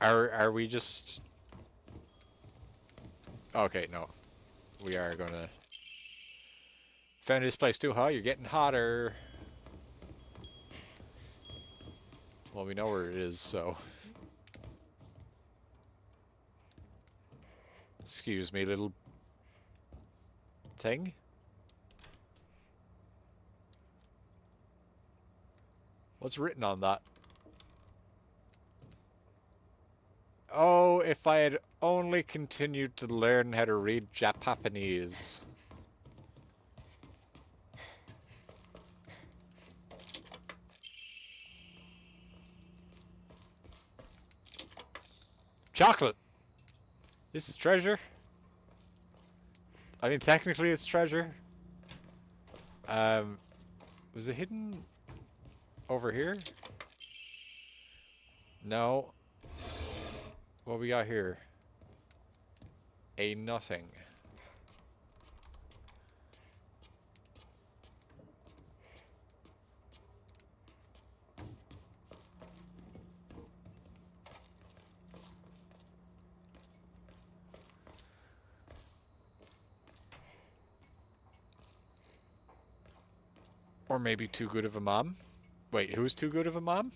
Speaker 1: Are we just... Okay, no. We are gonna... Found this place too hot, you're getting hotter. Well, we know where it is, so... Excuse me, little... thing? What's written on that? Oh, if I had only continued to learn how to read Japanese. Chocolate! This is treasure. I mean, technically it's treasure. Was it hidden over here? No. What we got here? A nothing. Or maybe too good of a mom? Wait, who's too good of a mom?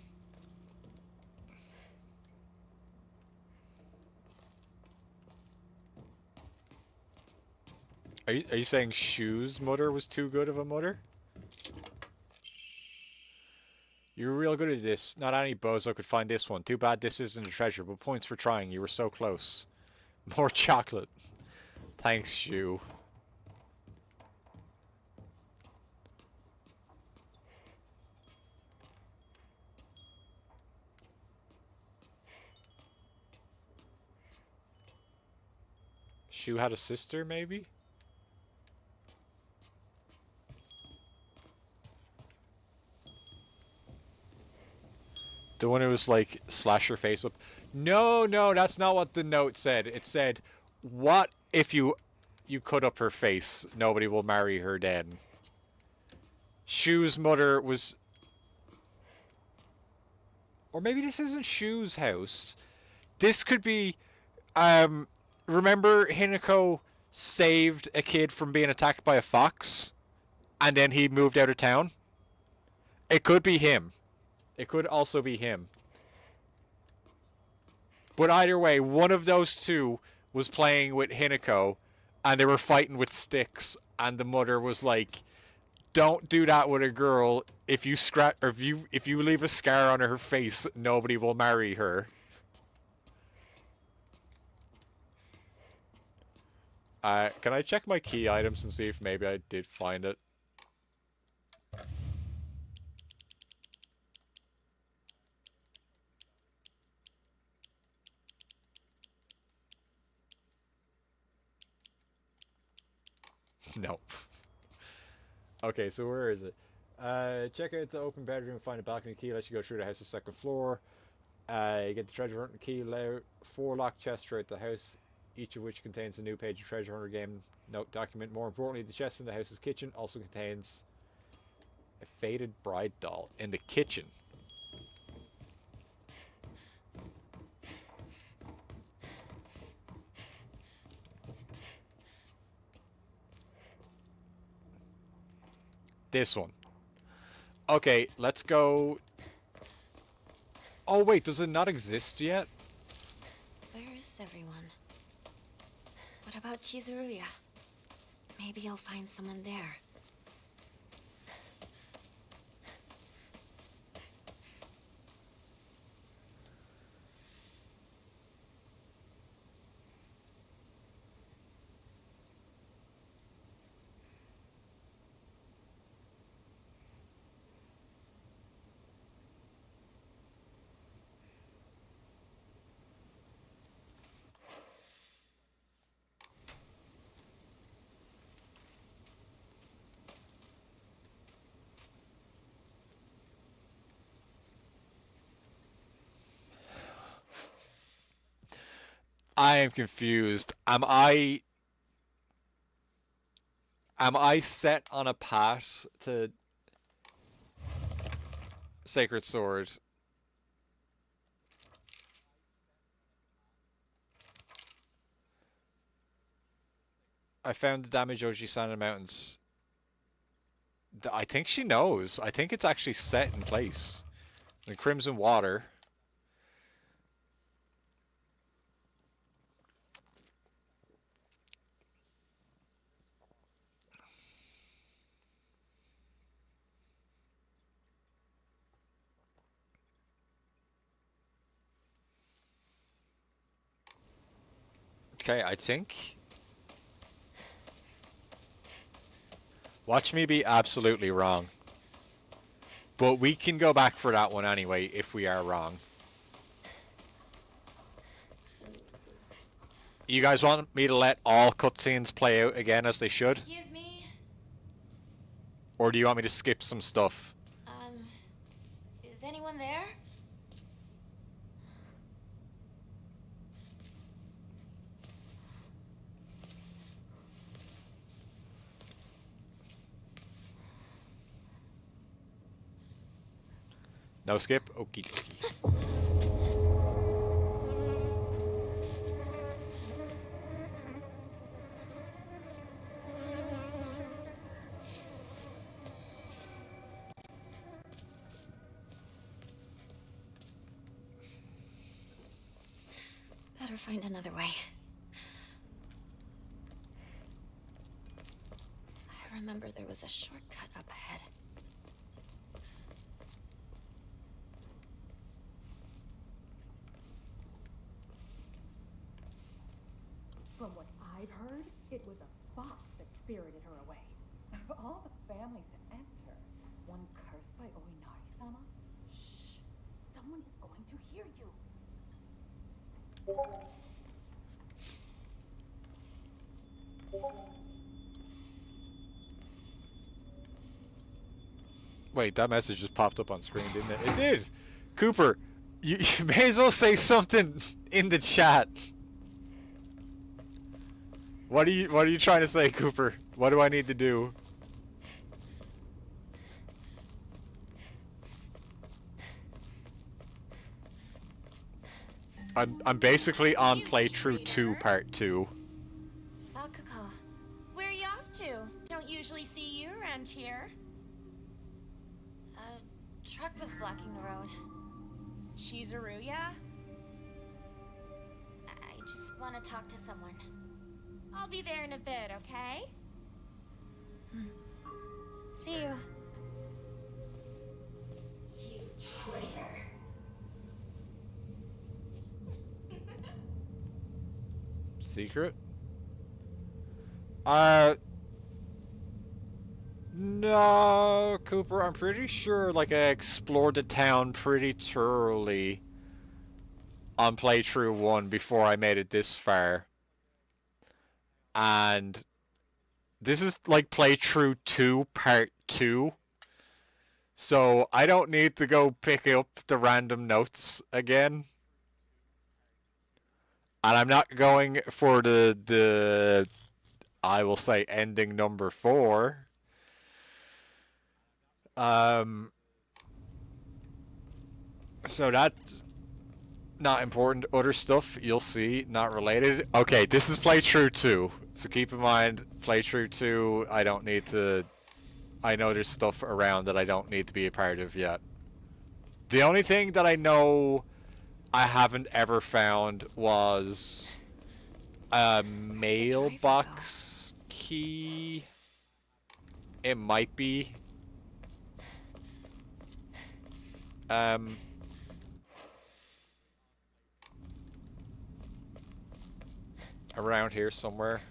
Speaker 1: Are you saying Shu's mother was too good of a mother? You're real good at this. Not any bozo could find this one. Too bad this isn't a treasure, but points for trying. You were so close. More chocolate. Thanks, Shu. Shu had a sister, maybe? The one who was like, slash her face up. No, no, that's not what the note said. It said, what if you cut up her face? Nobody will marry her then. Shu's mother was... Or maybe this isn't Shu's house. This could be... Remember Hinako saved a kid from being attacked by a fox? And then he moved out of town? It could be him. It could also be him. But either way, one of those two was playing with Hinako, and they were fighting with sticks, and the mother was like, "Don't do that with a girl. If you scratch, or if you leave a scar on her face, nobody will marry her." Can I check my key items and see if maybe I did find it? Nope. Okay, so where is it? Check out the open bedroom, find a balcony key, let you go through the house's second floor. You get the treasure hunter key, lay 4 locked chests throughout the house, each of which contains a new page of treasure hunter game note document. More importantly, the chest in the house's kitchen also contains a faded bride doll in the kitchen. This one. Okay, let's go. Oh wait, does it not exist yet?
Speaker 4: Where is everyone? What about Chizuruya? Maybe I'll find someone there.
Speaker 1: I am confused. Am I set on a path to Sacred Sword? I found the damage Oji-san in the mountains. I think she knows. I think it's actually set in place. The Crimson Water. Okay, I think... Watch me be absolutely wrong. But we can go back for that one anyway, if we are wrong. You guys want me to let all cutscenes play out again as they should?
Speaker 4: Excuse me?
Speaker 1: Or do you want me to skip some stuff?
Speaker 4: Is anyone there?
Speaker 1: No skip? Okie dokie.
Speaker 4: Better find another way. I remember there was a shortcut up ahead.
Speaker 6: From what I've heard, it was a fox that spirited her away. Of all the families to enter, one cursed by Oinari-sama? Shh! Someone is going to hear you.
Speaker 1: Wait, that message just popped up on screen, didn't it? It did! Cooper, you may as well say something in the chat. What are you trying to say, Cooper? What do I need to do? I'm basically on playthrough 2, part 2.
Speaker 4: Sakuko.
Speaker 3: Where are you off to? Don't usually see you around here.
Speaker 4: A truck was blocking the road.
Speaker 3: Chizuruya?
Speaker 4: want to talk to someone.
Speaker 3: I'll be there in a bit, okay?
Speaker 4: See you.
Speaker 3: You traitor.
Speaker 1: Secret? No, Cooper, I'm pretty sure, like, I explored the town pretty thoroughly on playthrough 1 before I made it this far. And this is, like, playthrough 2, part 2. So, I don't need to go pick up the random notes again. And I'm not going for the I will say ending number 4. So that's not important. Other stuff you'll see, not related. Okay, this is playthrough 2. So keep in mind, playthrough 2, I don't need to... I know there's stuff around that I don't need to be a part of yet. The only thing that I know I haven't ever found was a mailbox key. It might be. Around here somewhere.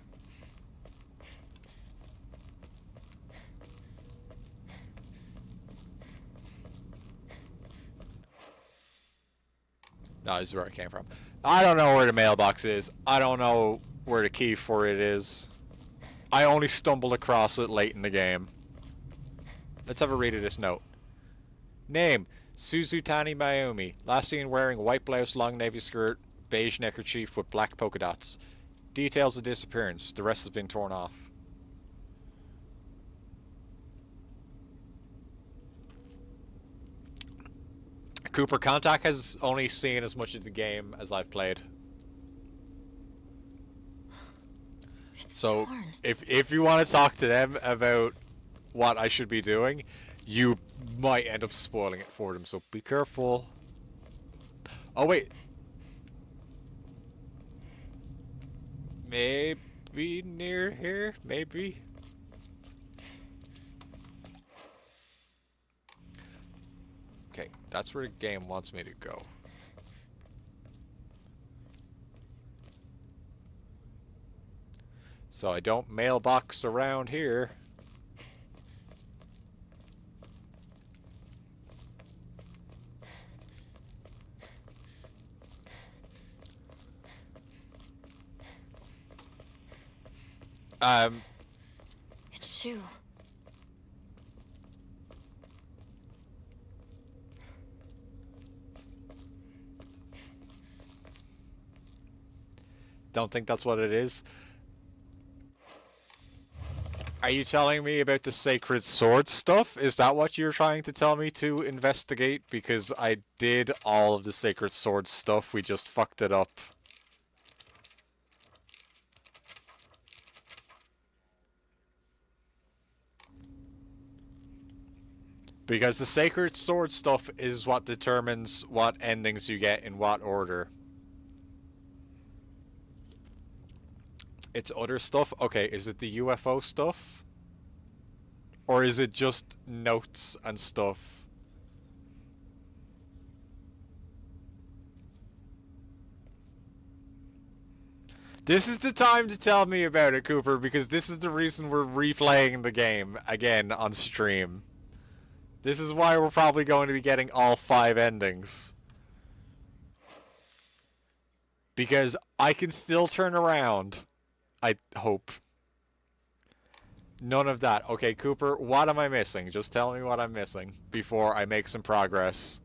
Speaker 1: No, this is where I came from. I don't know where the mailbox is. I don't know where the key for it is. I only stumbled across it late in the game. Let's have a read of this note. Name: Suzutani Mayumi. Last seen wearing white blouse, long navy skirt, beige neckerchief with black polka dots. Details of disappearance. The rest has been torn off. Cooper, Contact has only seen as much of the game as I've played. So, if you want to talk to them about what I should be doing, you might end up spoiling it for them, so be careful. Oh, wait. Maybe near here? Maybe? Okay, that's where the game wants me to go. So I don't mailbox around here.
Speaker 4: It's Shu.
Speaker 1: Don't think that's what it is. Are you telling me about the sacred sword stuff? Is that what you're trying to tell me to investigate? Because I did all of the sacred sword stuff, we just fucked it up. Because the sacred sword stuff is what determines what endings you get in what order. It's other stuff? Okay, is it the UFO stuff? Or is it just notes and stuff? This is the time to tell me about it, Cooper, because this is the reason we're replaying the game again on stream. This is why we're probably going to be getting all 5 endings. Because I can still turn around. I hope. None of that. Okay, Cooper, what am I missing? Just tell me what I'm missing before I make some progress.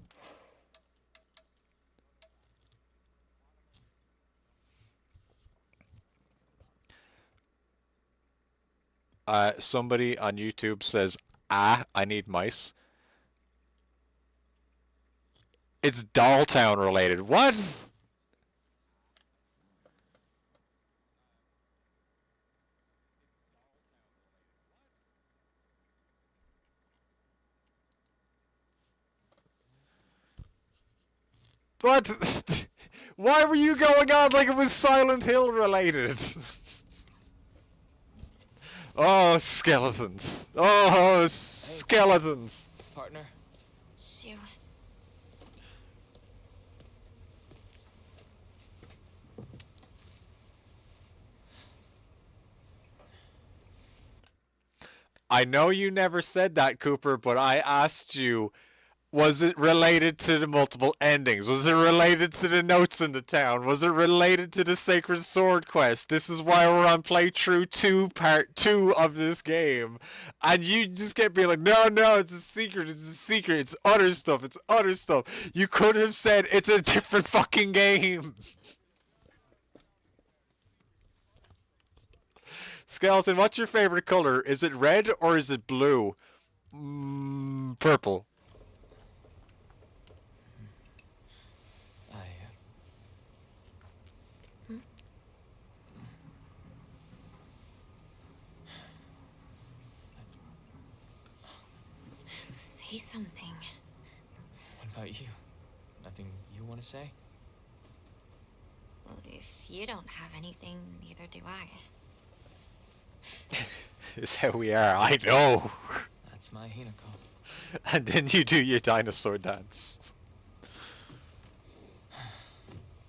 Speaker 1: Somebody on YouTube says, I need mice. It's Dolltown related. What? What? Why were you going on like it was Silent Hill related? Oh, skeletons. Oh, skeletons.
Speaker 7: Partner?
Speaker 4: Shoo.
Speaker 1: I know you never said that, Cooper, but I asked you, was it related to the multiple endings? Was it related to the notes in the town? Was it related to the Sacred Sword quest? This is why we're on playthrough 2, part 2 of this game. And you just kept being like, no, it's a secret, it's other stuff, You could have said it's a different fucking game. Skeleton, what's your favorite color? Is it red or is it blue? Purple.
Speaker 4: Say something.
Speaker 7: What about you? Nothing you want to say?
Speaker 4: Well, if you don't have anything, neither do I.
Speaker 1: Is how we are, I know.
Speaker 7: That's my Hinako.
Speaker 1: And then you do your dinosaur dance.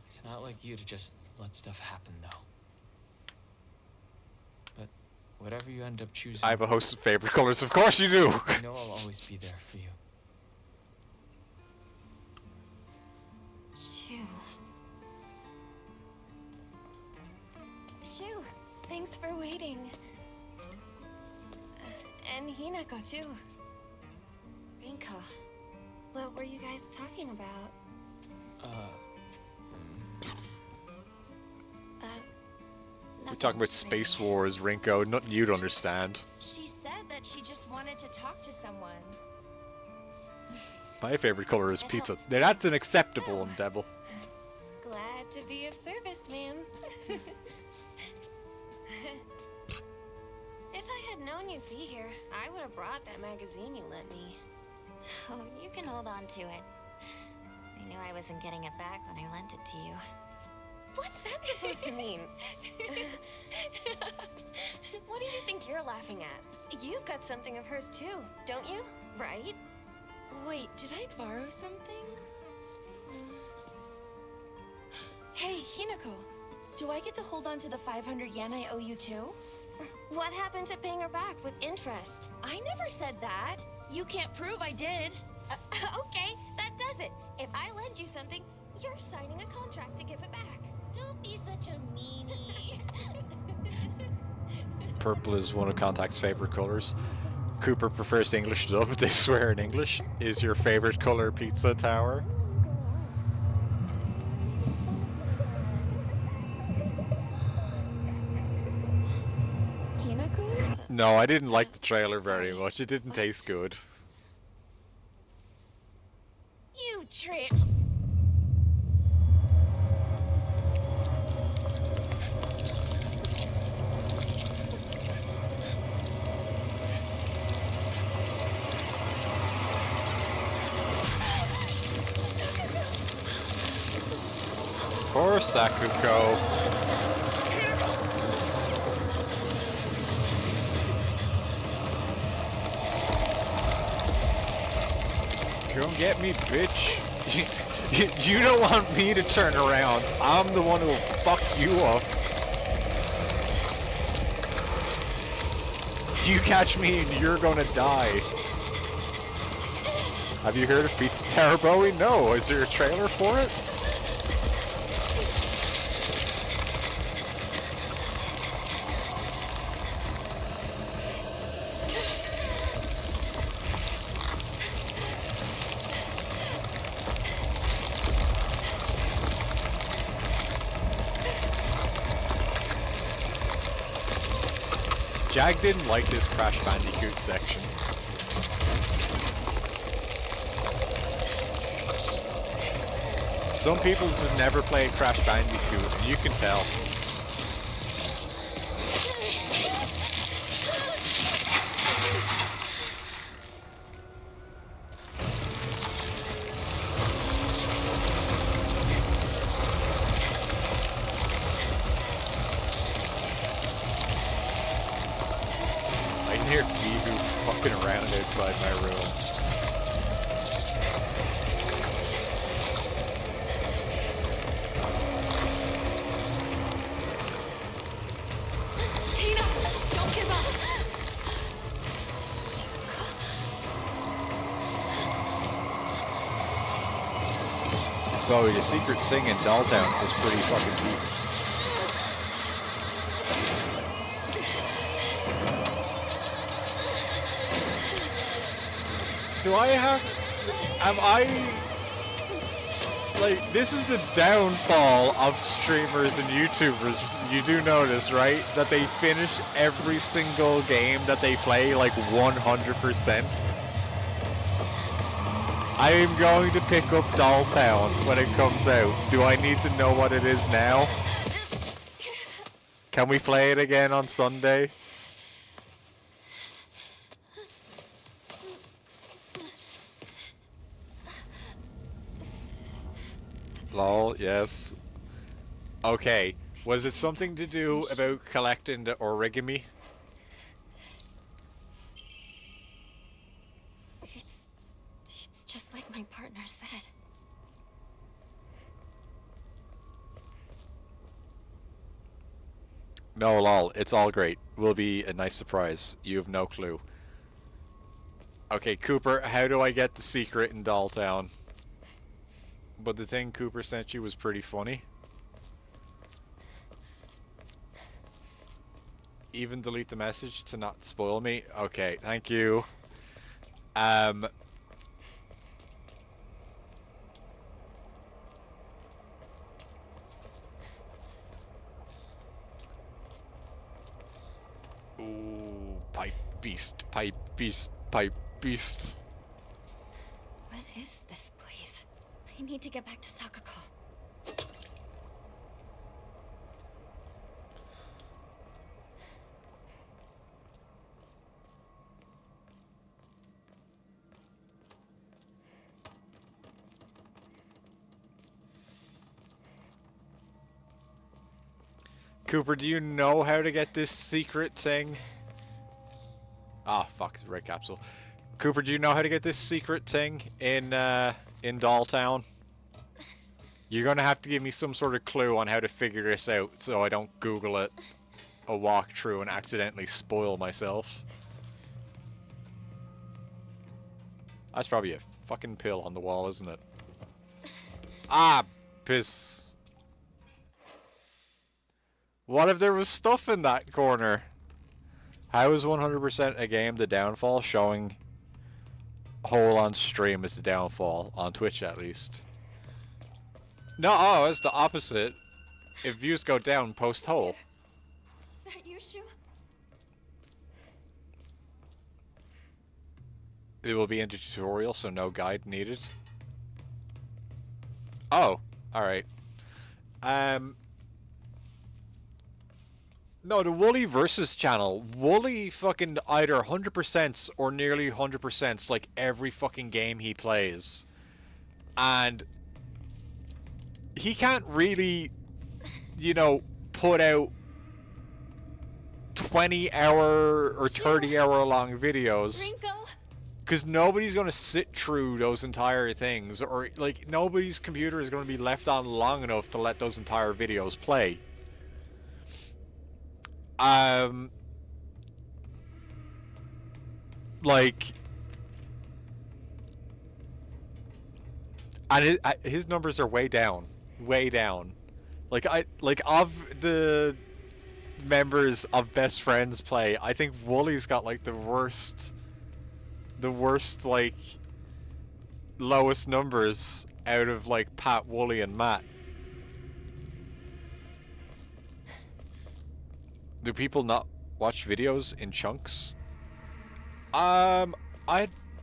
Speaker 7: It's not like you to just let stuff happen, though. But whatever you end up choosing...
Speaker 1: I have a host of favorite colors, of course you do!
Speaker 7: I know I'll always be there for you.
Speaker 4: Shoo.
Speaker 3: Shoo, thanks for waiting. And Hinako, too.
Speaker 4: Rinko, what were you guys talking about?
Speaker 1: We're talking about Space Wars, Rinko, nothing you'd understand.
Speaker 8: She said that she just wanted to talk to someone.
Speaker 1: My favorite color is pizza. Now that's an acceptable one, Devil.
Speaker 3: Glad to be of service, ma'am.
Speaker 4: If I had known you'd be here, I would have brought that magazine you lent me. Oh, you can hold on to it. I knew I wasn't getting it back when I lent it to you.
Speaker 3: What's that supposed to mean? What do you think you're laughing at? You've got something of hers too, don't you? Right?
Speaker 8: Wait, did I borrow something? Hey, Hinako, do I get to hold on to the 500 yen I owe you too?
Speaker 3: What happened to paying her back with interest?
Speaker 8: I never said that. You can't prove I did.
Speaker 3: Okay, that does it. If I lend you something, you're signing a contract to give it back.
Speaker 8: Don't be such a meanie.
Speaker 1: Purple is one of Contact's favorite colors. Cooper prefers English dub, they swear in English. Is your favorite color Pizza Tower?
Speaker 8: Hinako?
Speaker 1: No, I didn't like the trailer very much. It didn't taste good.
Speaker 8: You trick.
Speaker 1: Poor Sakuko. Come get me, bitch. You don't want me to turn around. I'm the one who will fuck you up. You catch me and you're gonna die. Have you heard of Pizza Tower, Bowie? No. Is there a trailer for it? Jag didn't like this Crash Bandicoot section. Some people just never play Crash Bandicoot, and you can tell. can hear Figu fucking around outside my room.
Speaker 8: Hina, don't give up.
Speaker 1: Bowie, the secret thing in Dolltown is pretty fucking deep. Am I, like, this is the downfall of streamers and YouTubers, you do notice, right? That they finish every single game that they play, like, 100%. I am going to pick up Dolltown when it comes out. Do I need to know what it is now? Can we play it again on Sunday? Lol, yes. Okay, was it something to do about collecting the origami?
Speaker 4: It's just like my partner said.
Speaker 1: No, lol, it's all great. Will be a nice surprise. You have no clue. Okay, Cooper, how do I get the secret in Dolltown? But the thing Cooper sent you was pretty funny. Even delete the message to not spoil me? Okay, thank you. Ooh, pipe beast, pipe beast, pipe beast.
Speaker 4: What is this place? I need to get back to Sakako.
Speaker 1: Cooper, do you know how to get this secret thing? Ah, fuck, it's a red capsule. Cooper, do you know how to get this secret thing in Dolltown? You're gonna have to give me some sort of clue on how to figure this out so I don't Google it a walkthrough and accidentally spoil myself. That's probably a fucking pill on the wall, isn't it? Ah, piss. What if there was stuff in that corner? How is 100% a game the downfall? Showing hole on stream is the downfall, on Twitch at least. No, oh, it's the opposite. If views go down, post hole.
Speaker 4: Is that your shoe?
Speaker 1: It will be in the tutorial, so no guide needed. Oh, alright. No, the Wooly Versus channel. Wooly fucking either 100% or nearly 100% like every fucking game he plays. And he can't really, you know, put out 20-hour or 30-hour long videos. Because nobody's going to sit through those entire things. Or, like, nobody's computer is going to be left on long enough to let those entire videos play. Like, and his numbers are way down, Like of the members of Best Friends Play, I think Wooly's got like the worst like lowest numbers out of like Pat, Wooly, and Matt. Do people not watch videos in chunks? I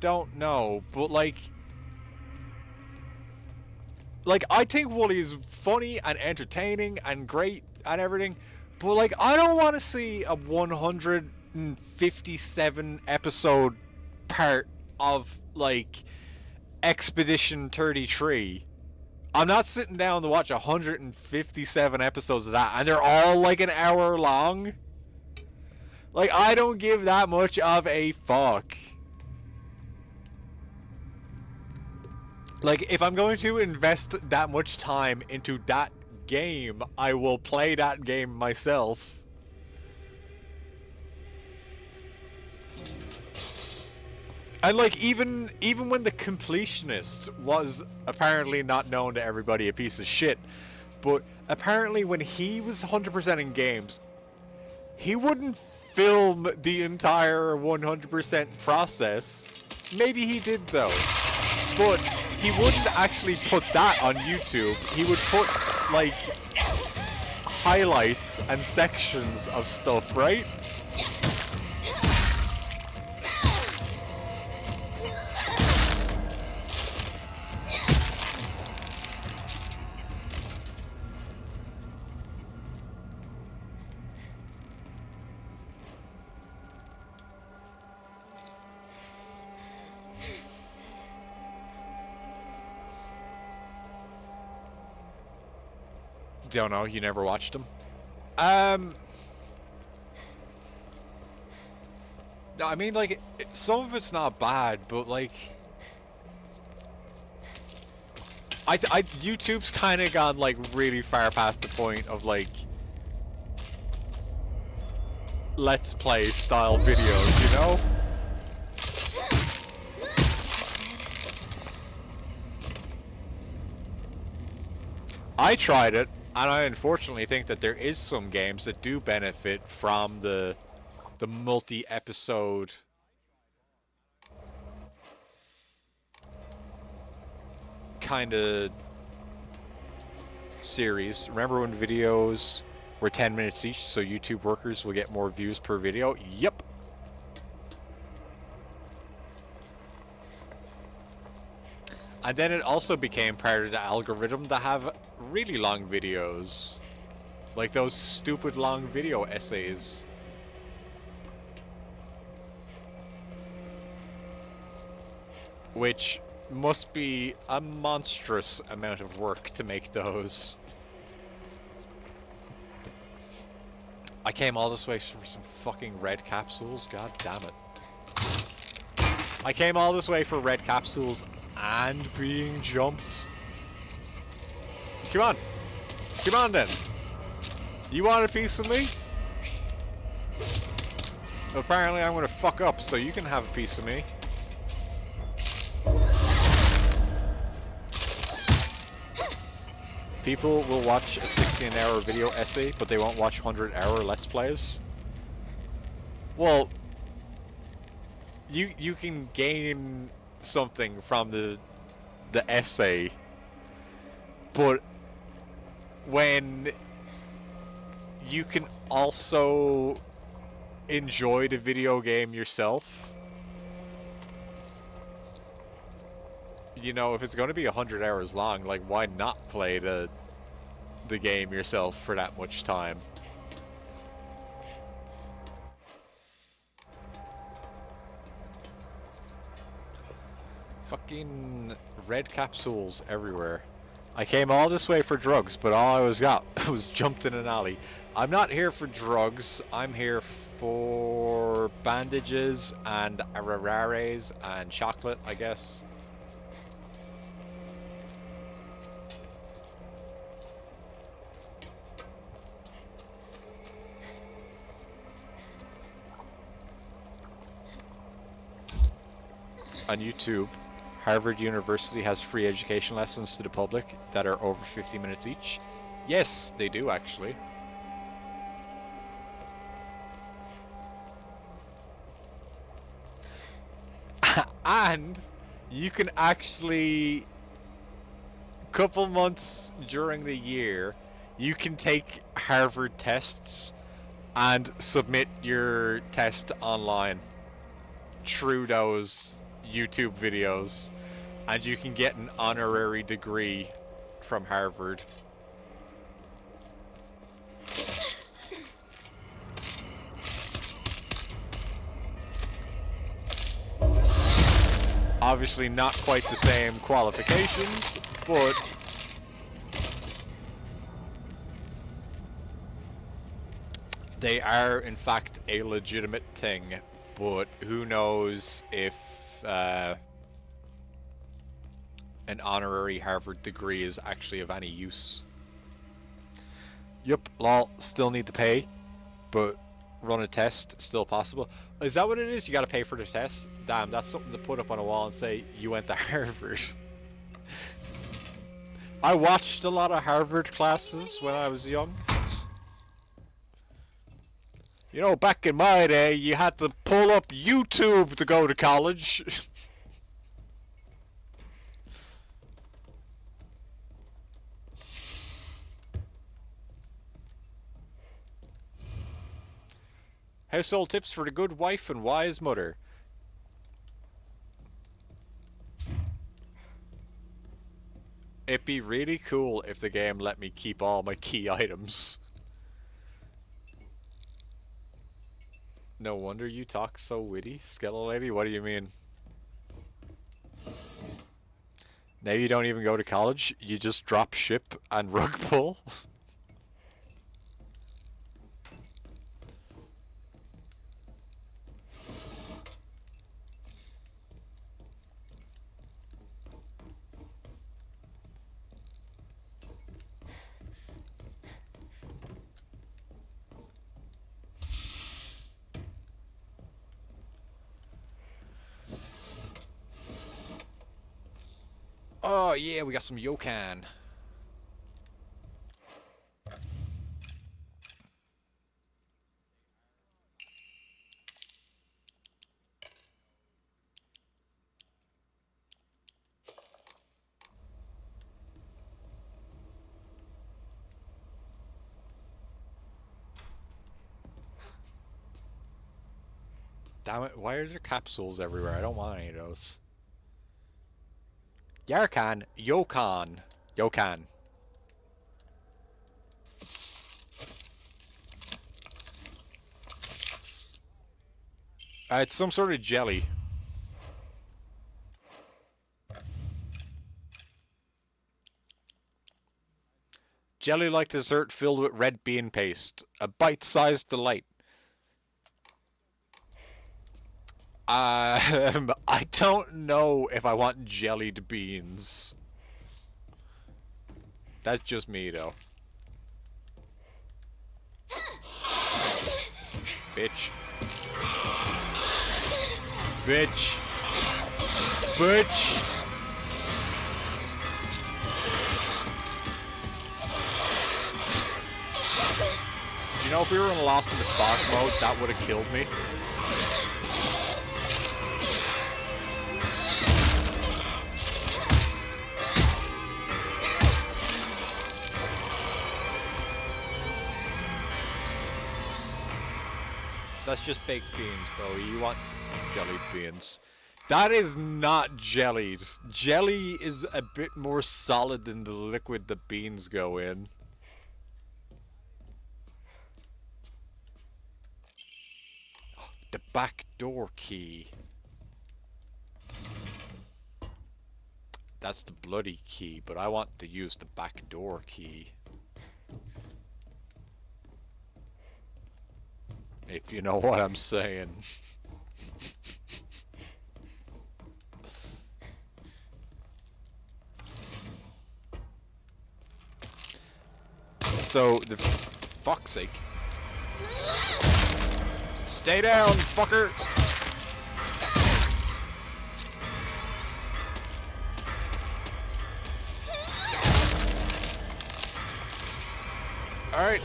Speaker 1: don't know, but like I think Wooly's funny and entertaining and great and everything, but like I don't want to see a 157 episode part of like Expedition 33. I'm not sitting down to watch 157 episodes of that, and they're all like an hour long. Like, I don't give that much of a fuck. Like, if I'm going to invest that much time into that game, I will play that game myself. And like, even when the completionist was apparently not known to everybody a piece of shit, but apparently when he was 100% in games, he wouldn't film the entire 100% process. Maybe he did though, but he wouldn't actually put that on YouTube. He would put like highlights and sections of stuff, right? Don't know, you never watched them. No, I mean, like, some of it's not bad, but like, YouTube's kind of gone like really far past the point of like let's play style videos, you know? I tried it, and I unfortunately think that there is some games that do benefit from the multi-episode kind of series. Remember when videos were 10 minutes each, so YouTube workers will get more views per video? Yep. And then it also became part of the algorithm to have really long videos. Like those stupid long video essays. Which must be a monstrous amount of work to make those. I came all this way for some fucking red capsules, god damn it. I came all this way for red capsules and being jumped. Come on. Come on then. You want a piece of me? Apparently I'm gonna fuck up, so you can have a piece of me. People will watch a 16-hour video essay, but they won't watch 100-hour Let's Plays. Well, you can gain something from the essay, but when you can also enjoy the video game yourself, you know, if it's going to be 100 hours long, like, why not play the game yourself for that much time? Fucking red capsules everywhere. I came all this way for drugs, but all I was got was jumped in an alley. I'm not here for drugs. I'm here for bandages and ararares and chocolate, I guess. On YouTube, Harvard University has free education lessons to the public that are over 50 minutes each. Yes, they do actually. And you can actually, couple months during the year, you can take Harvard tests and submit your test online through those YouTube videos, and you can get an honorary degree from Harvard. Obviously not quite the same qualifications, but They are, in fact, a legitimate thing, but who knows if an honorary Harvard degree is actually of any use. Yup, lol, still need to pay, but run a test, still possible. Is that what it is? You gotta pay for the test? Damn, that's something to put up on a wall and say, you went to Harvard. I watched a lot of Harvard classes when I was young. You know, back in my day, you had to pull up YouTube to go to college. Household tips for the good wife and wise mother. It'd be really cool if the game let me keep all my key items. No wonder you talk so witty, Skeleton Lady. What do you mean? Maybe you don't even go to college, you just drop ship and rug pull? Oh yeah, we got some yokan. Damn it, why are there capsules everywhere? I don't want any of those. Yarkan, Yokan. Yokan. It's some sort of jelly. Jelly-like dessert filled with red bean paste. A bite-sized delight. I don't know if I want jellied beans. That's just me, though. Bitch. Bitch. Bitch. Do you know if we were in Lost in the Fog mode, that would have killed me? That's just baked beans, bro. You want jellied beans. That is not jellied. Jelly is a bit more solid than the liquid the beans go in. The back door key. That's the bloody key, but I want to use the back door key. If you know what I'm saying. So, the fuck's sake. Stay down, fucker! Alright.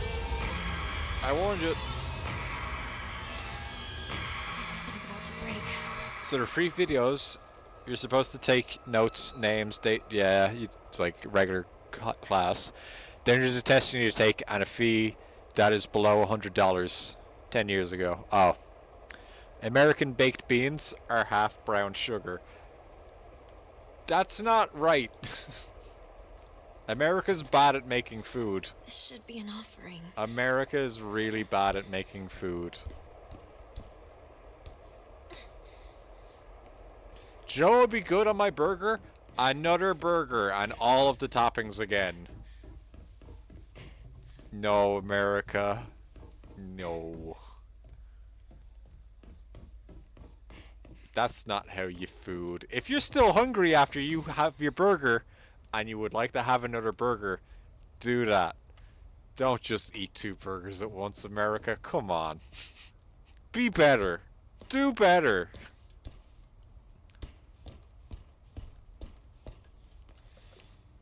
Speaker 1: I warned you. So they're free videos. You're supposed to take notes, names, date. Yeah, it's like regular class. Then there's a test you need to take and a fee that is below $100. 10 years ago. Oh. American baked beans are half brown sugar. That's not right. America's bad at making food.
Speaker 4: This should be an offering.
Speaker 1: America is really bad at making food. Do you know what would be good on my burger? Another burger and all of the toppings again. No, America. No. That's not how you food. If you're still hungry after you have your burger and you would like to have another burger, do that. Don't just eat 2 burgers at once, America. Come on. Be better. Do better.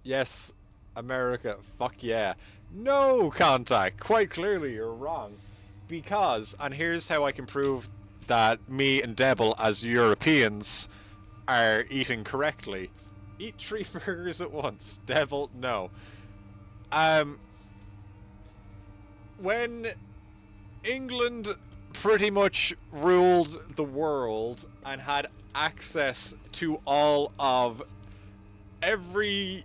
Speaker 1: Yes, America. Fuck yeah. No, Contact. Quite clearly you're wrong. Because, and here's how I can prove that me and Devil as Europeans are eating correctly. Eat 3 burgers at once. Devil, no. When England pretty much ruled the world and had access to all of every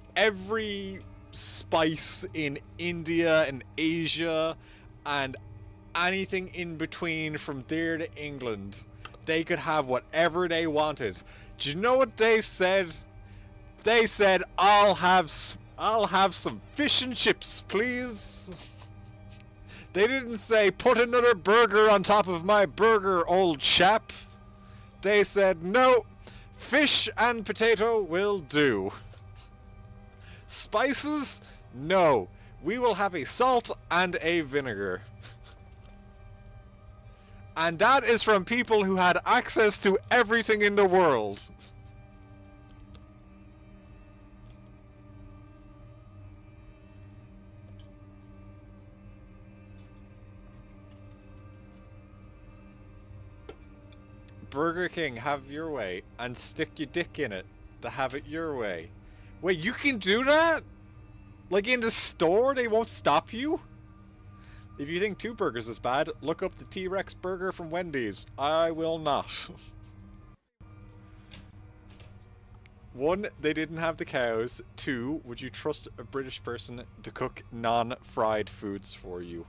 Speaker 1: spice in India and Asia and anything in between from there to England, they could have whatever they wanted. Do you know what they said? They said, I'll have some fish and chips, please. They didn't say, put another burger on top of my burger, old chap. They said, no, fish and potato will do. Spices? No. We will have a salt and a vinegar. And that is from people who had access to everything in the world. Burger King, have your way, and stick your dick in it to have it your way. Wait, you can do that? Like in the store, they won't stop you? If you think 2 burgers is bad, look up the T-Rex burger from Wendy's. I will not. 1, they didn't have the cows. 2, would you trust a British person to cook non-fried foods for you?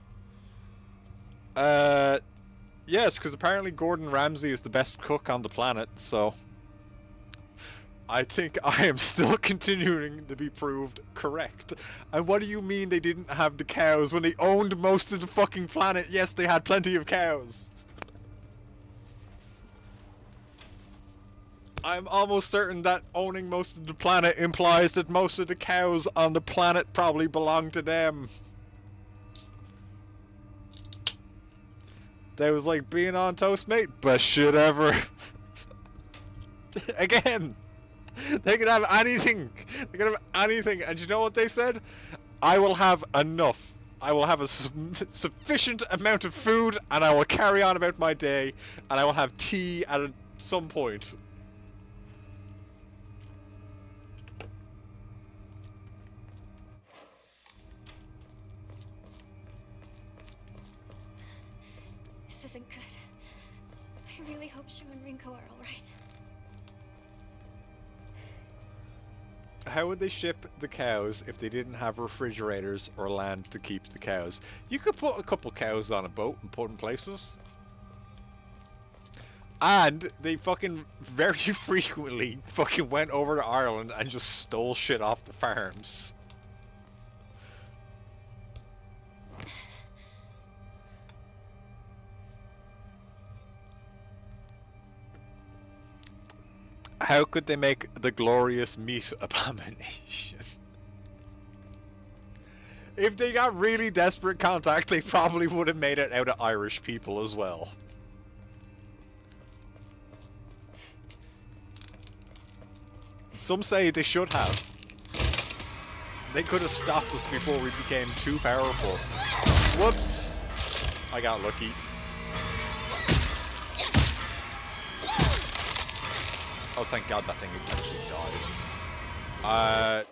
Speaker 1: Yes, because apparently Gordon Ramsay is the best cook on the planet, so I think I am still continuing to be proved correct. And what do you mean they didn't have the cows when they owned most of the fucking planet? Yes, they had plenty of cows. I'm almost certain that owning most of the planet implies that most of the cows on the planet probably belong to them. They was like, being on toast, mate, best shit ever. Again, they could have anything. They could have anything. And you know what they said? I will have enough. I will have a sufficient amount of food, and I will carry on about my day, and I will have tea at some point.
Speaker 4: This isn't good. I really hope Shu and Rinko are alright.
Speaker 1: How would they ship the cows if they didn't have refrigerators or land to keep the cows? You could put a couple cows on a boat and put in places. And they fucking very frequently fucking went over to Ireland and just stole shit off the farms. How could they make the glorious meat abomination? If they got really desperate contact, they probably would have made it out of Irish people as well. Some say they should have. They could have stopped us before we became too powerful. Whoops! I got lucky. Oh, thank God that thing actually died.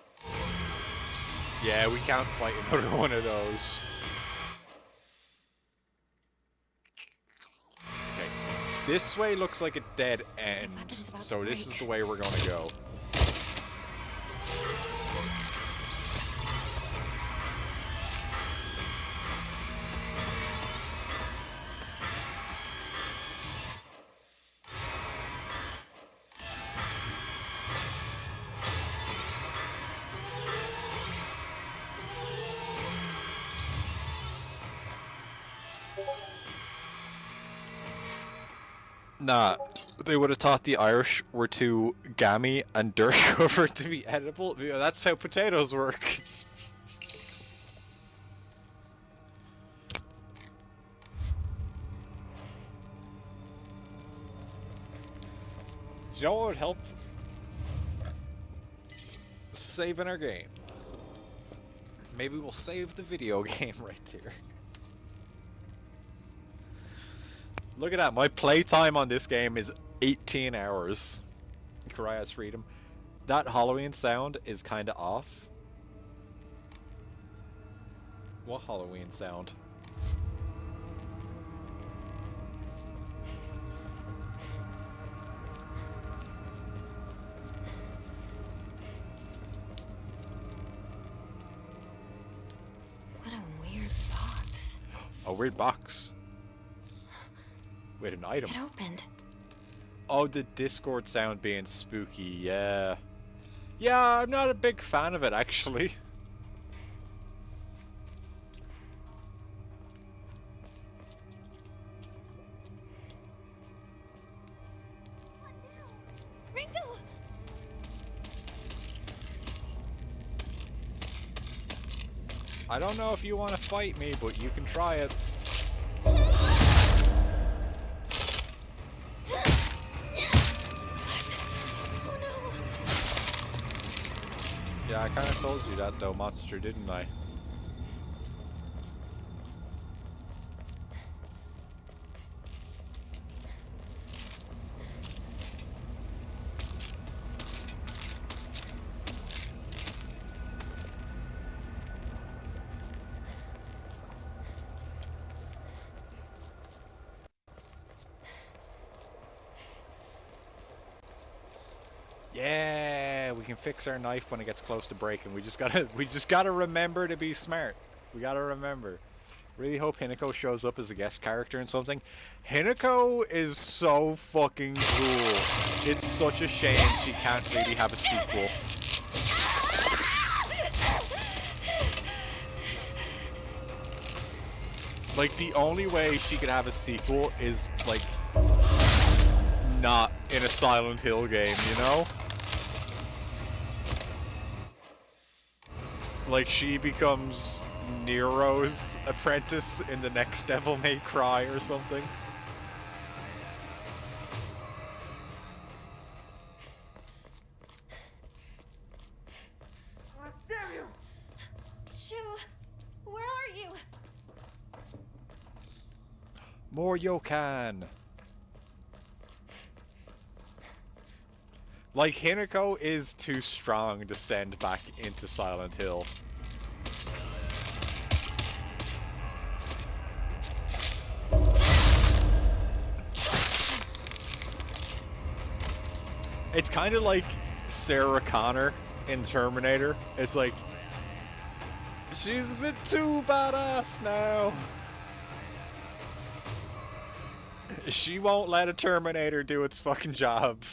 Speaker 1: Yeah, we can't fight another one of those. Okay, this way looks like a dead end, so this is the way we're gonna go. Nah, they would have thought the Irish were too gammy and dirt covered to be edible. You know, that's how potatoes work. You know what would help? Saving our game. Maybe we'll save the video game right there. Look at that, my playtime on this game is 18 hours. Karaya's Freedom. That Halloween sound is kinda off. What Halloween sound?
Speaker 4: What a weird box.
Speaker 1: A weird box. Wait, an item.
Speaker 4: It opened.
Speaker 1: Oh, the Discord sound being spooky, yeah. Yeah, I'm not a big fan of it, actually.
Speaker 3: Ringo!
Speaker 1: I don't know if you want to fight me, but you can try it. Yeah, I kind of told you that though, monster, didn't I? Yeah, we can fix our knife when it gets close to breaking. We just gotta remember to be smart. We gotta remember. Really hope Hinako shows up as a guest character in something. Hinako is so fucking cool. It's such a shame she can't really have a sequel. Like, the only way she could have a sequel is, like, not in a Silent Hill game, you know? Like, she becomes Nero's apprentice in the next Devil May Cry or something.
Speaker 5: Damn you!
Speaker 3: Shu, where are you?
Speaker 1: More Yokan! Like, Hinako is too strong to send back into Silent Hill. It's kind of like Sarah Connor in Terminator. It's like, she's a bit too badass now. She won't let a Terminator do its fucking job.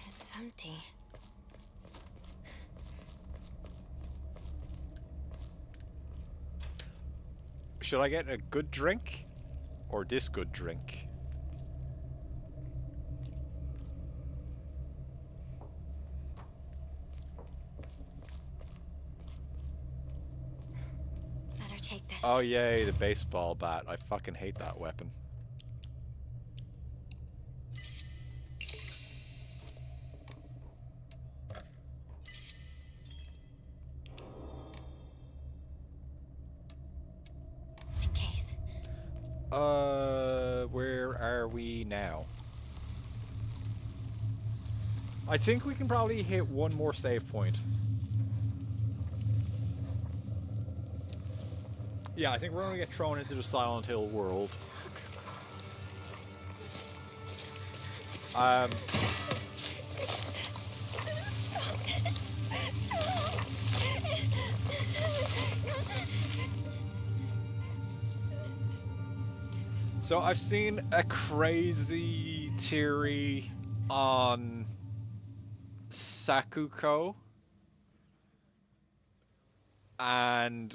Speaker 4: It's empty.
Speaker 1: Should I get a good drink? Or this good drink?
Speaker 4: Better take this.
Speaker 1: Oh yay, the baseball bat. I fucking hate that weapon.
Speaker 4: Case.
Speaker 1: Where are we now? I think we can probably hit one more save point. Yeah, I think we're gonna get thrown into the Silent Hill world. So I've seen a crazy theory on Sakuko, and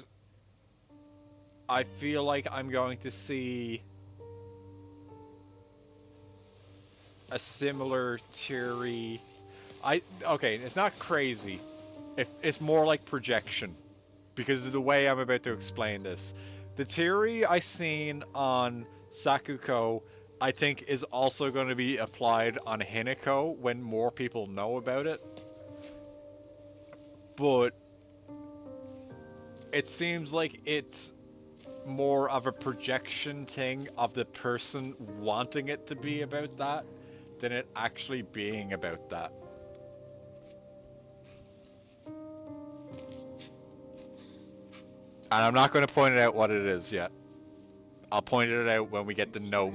Speaker 1: I feel like I'm going to see a similar theory. Okay, it's not crazy. It's more like projection, because of the way I'm about to explain this. The theory I seen on Sakuko, I think, is also going to be applied on Hinako when more people know about it. But it seems like it's more of a projection thing of the person wanting it to be about that than it actually being about that. And I'm not going to point it out what it is yet. I'll point it out when we get the note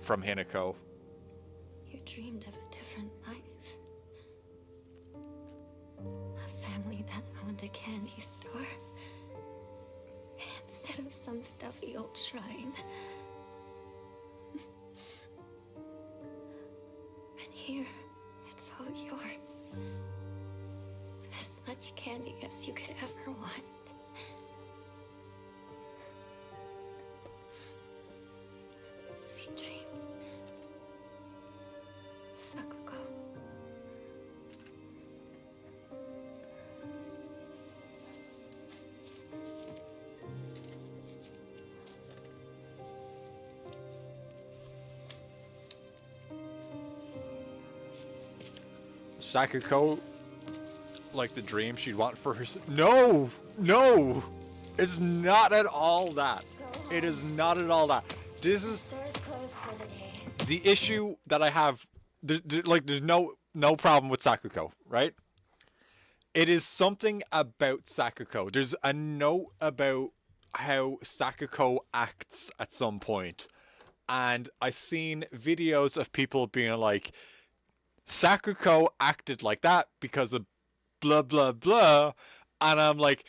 Speaker 1: from Hinako.
Speaker 4: You dreamed of a different life. A family that owned a candy store. Instead of some stuffy old shrine. And here, it's all yours. As much candy as you could ever want. Sweet dreams. Sakuko.
Speaker 1: Sakuko, like the dream she'd want for herself. No! No! It's not at all that. It is not at all that. This is
Speaker 4: Store's closed for the day.
Speaker 1: the issue that I have. Like, there's no problem with Sakuko, right? It is something about Sakuko. There's a note about how Sakuko acts at some point. And I've seen videos of people being like, Sakuko acted like that because of blah blah blah, and I'm like,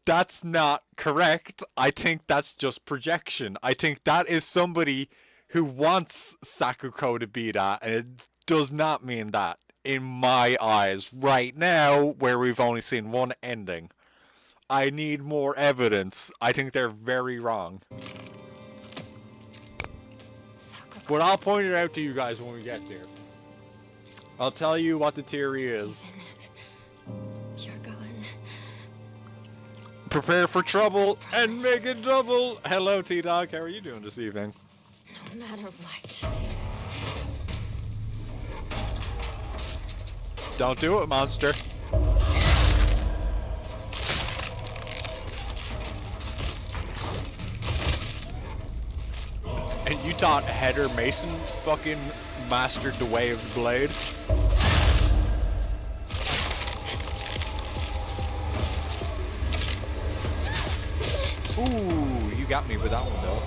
Speaker 1: that's not correct. I think that's just projection. I think that is somebody who wants Sakuko to be that, and it does not mean that in my eyes right now, where we've only seen one ending. I need more evidence. I think they're very wrong. But I'll point it out to you guys when we get there. I'll tell you what the theory is.
Speaker 4: You're gone.
Speaker 1: Prepare for trouble and make it double. Hello, T-Dog. How are you doing this evening?
Speaker 4: No matter what.
Speaker 1: Don't do it, monster. And you thought Heather Mason fucking mastered the way of the blade? Ooh, you got me with that one though.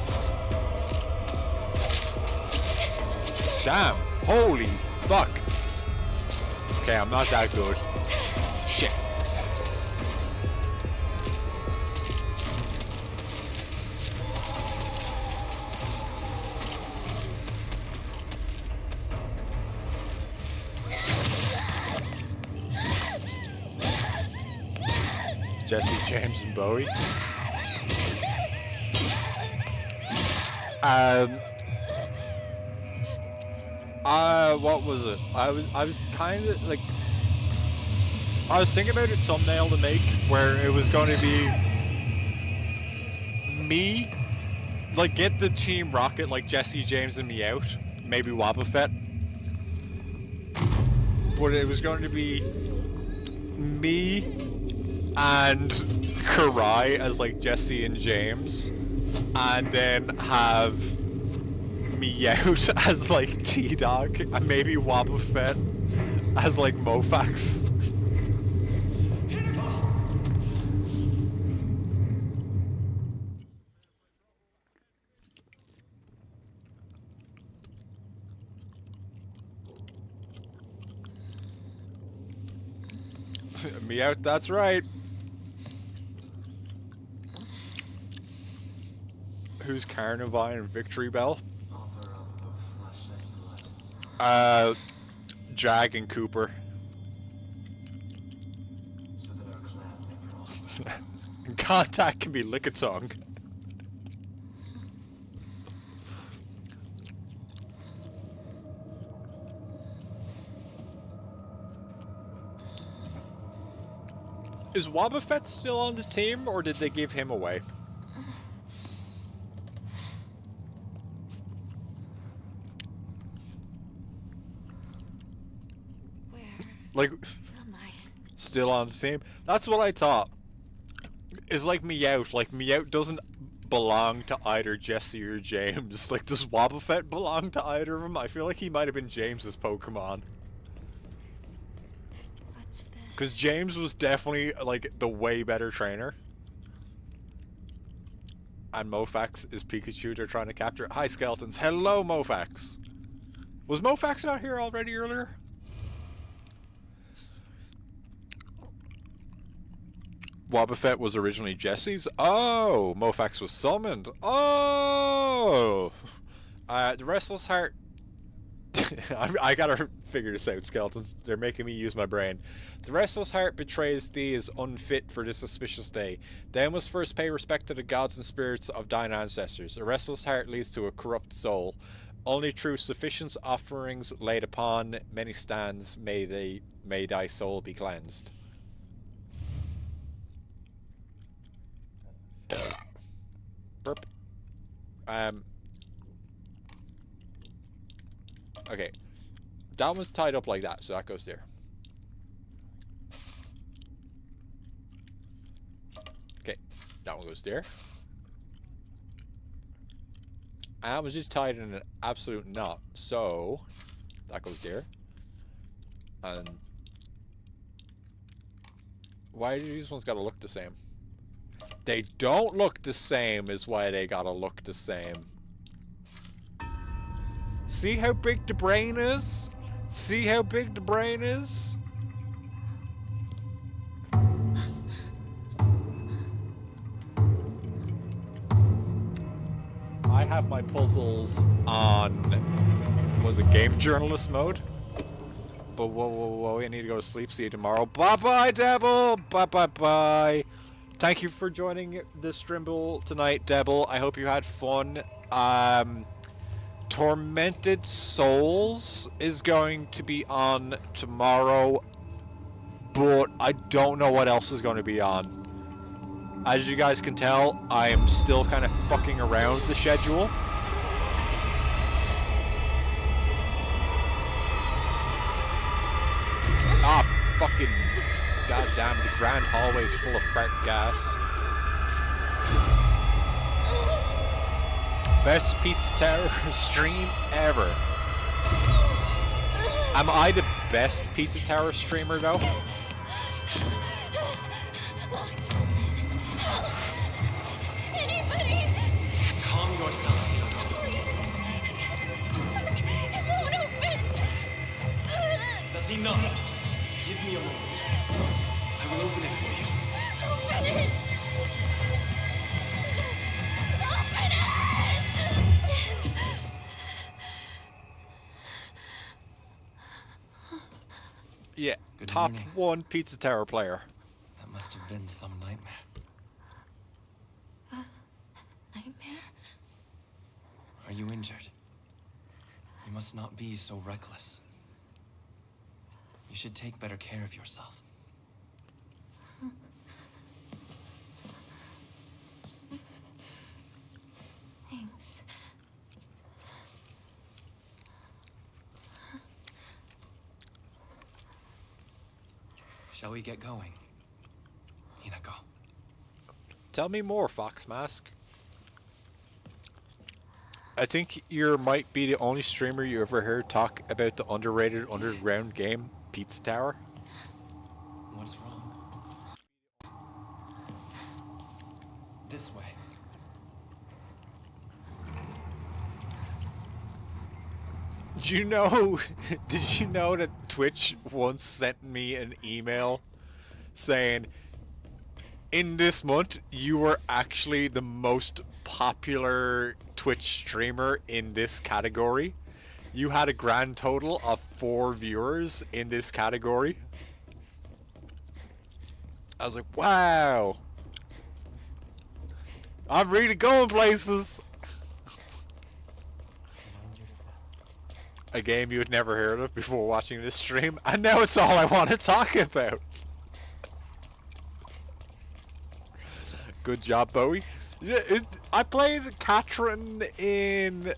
Speaker 1: Damn, holy fuck. Okay, I'm not that good. Shit. Jesse, James, and Bowie. What was it? I was kind of like, I was thinking about a thumbnail to make where it was going to be me, like, get the Team Rocket, like Jesse, James, and me out, maybe Wobbuffet, but it was going to be me and Karai as like Jesse and James, and then have me out as like T-Dog, and maybe Wobbuffet as like Mofax. Me out, that's right. Who's Carnivine and Victory Bell?
Speaker 7: Author of Flesh and Blood.
Speaker 1: Jag and Cooper.
Speaker 7: So that our clan may prosper.
Speaker 1: Contact can be Lickitung. Is Wobbuffet still on the team, or did they give him away?
Speaker 4: Where
Speaker 1: Like,
Speaker 4: am I?
Speaker 1: still on the team? That's what I thought. It's like Meowth. Like, Meowth doesn't belong to either Jesse or James. Like, does Wobbuffet belong to either of them? I feel like he might have been James's Pokemon.
Speaker 4: What's this?
Speaker 1: Because James was definitely, like, the way better trainer. And Mofax is Pikachu they're trying to capture. Hi, Skeletons. Hello, Mofax. Was Mofax not here already earlier? Wobbuffet was originally Jesse's. Oh, Mofax was summoned. Oh, the Restless Heart. I gotta figure this out, Skeletons. They're making me use my brain. The Restless Heart betrays thee as unfit for this auspicious day. Thou must first pay respect to the gods and spirits of thine ancestors. A restless heart leads to a corrupt soul. Only through sufficient offerings laid upon many stands may thy soul be cleansed. Burp. Okay. That one's tied up like that, so that goes there. Okay. That one goes there. And that was just tied in an absolute knot, so that goes there. And why do these ones gotta look the same? They don't look the same is why they gotta look the same. See how big the brain is? See how big the brain is? I have my puzzles on, was it game journalist mode? But whoa, I need to go to sleep. See you tomorrow. Bye-bye, Devil! Bye-bye-bye. Thank you for joining the Strimble tonight, Devil. I hope you had fun. Tormented Souls is going to be on tomorrow, but I don't know what else is going to be on. As you guys can tell, I am still kind of fucking around the schedule. Ah, fucking goddamn, the grand hallway's full of fart gas. Best Pizza Tower stream ever. Am I the best Pizza Tower streamer though?
Speaker 3: Anybody!
Speaker 7: Calm yourself.
Speaker 3: It won't open!
Speaker 7: That's enough. Give me a moment. I will open it for you.
Speaker 3: Open it! Open it!
Speaker 1: Yeah,
Speaker 7: Good
Speaker 1: top
Speaker 7: morning.
Speaker 1: 1 Pizza Tower player.
Speaker 7: That must have been some nightmare.
Speaker 4: Nightmare?
Speaker 7: Are you injured? You must not be so reckless. You should take better care of yourself.
Speaker 4: Thanks.
Speaker 7: Shall we get going? Hinako.
Speaker 1: Tell me more, Fox Mask. I think you might be the only streamer you ever heard talk about the underrated underground game, Pizza Tower.
Speaker 7: What's wrong? This way.
Speaker 1: Did you know, did you know that Twitch once sent me an email saying, in this month, you were actually the most popular Twitch streamer in this category. You had a grand total of 4 viewers in this category. I was like, wow. I'm really going places. A game you had never heard of before watching this stream, and now it's all I want to talk about. Good job, Bowie. I played Katrin in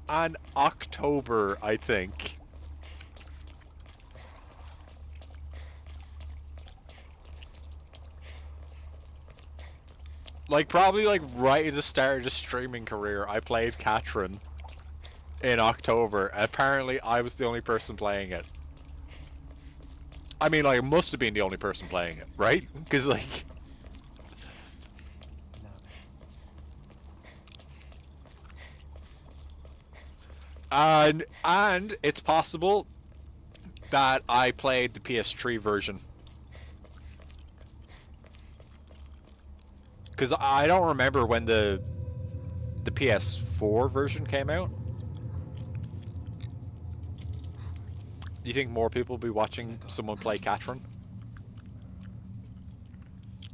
Speaker 1: October, I think. Like, probably like right at the start of the streaming career, I played Katrin in October. Apparently, I was the only person playing it. I mean, like, I must have been the only person playing it, right? Because, like... And it's possible that I played the PS3 version. Because I don't remember when the PS4 version came out. Do you think more people will be watching someone play Katrin?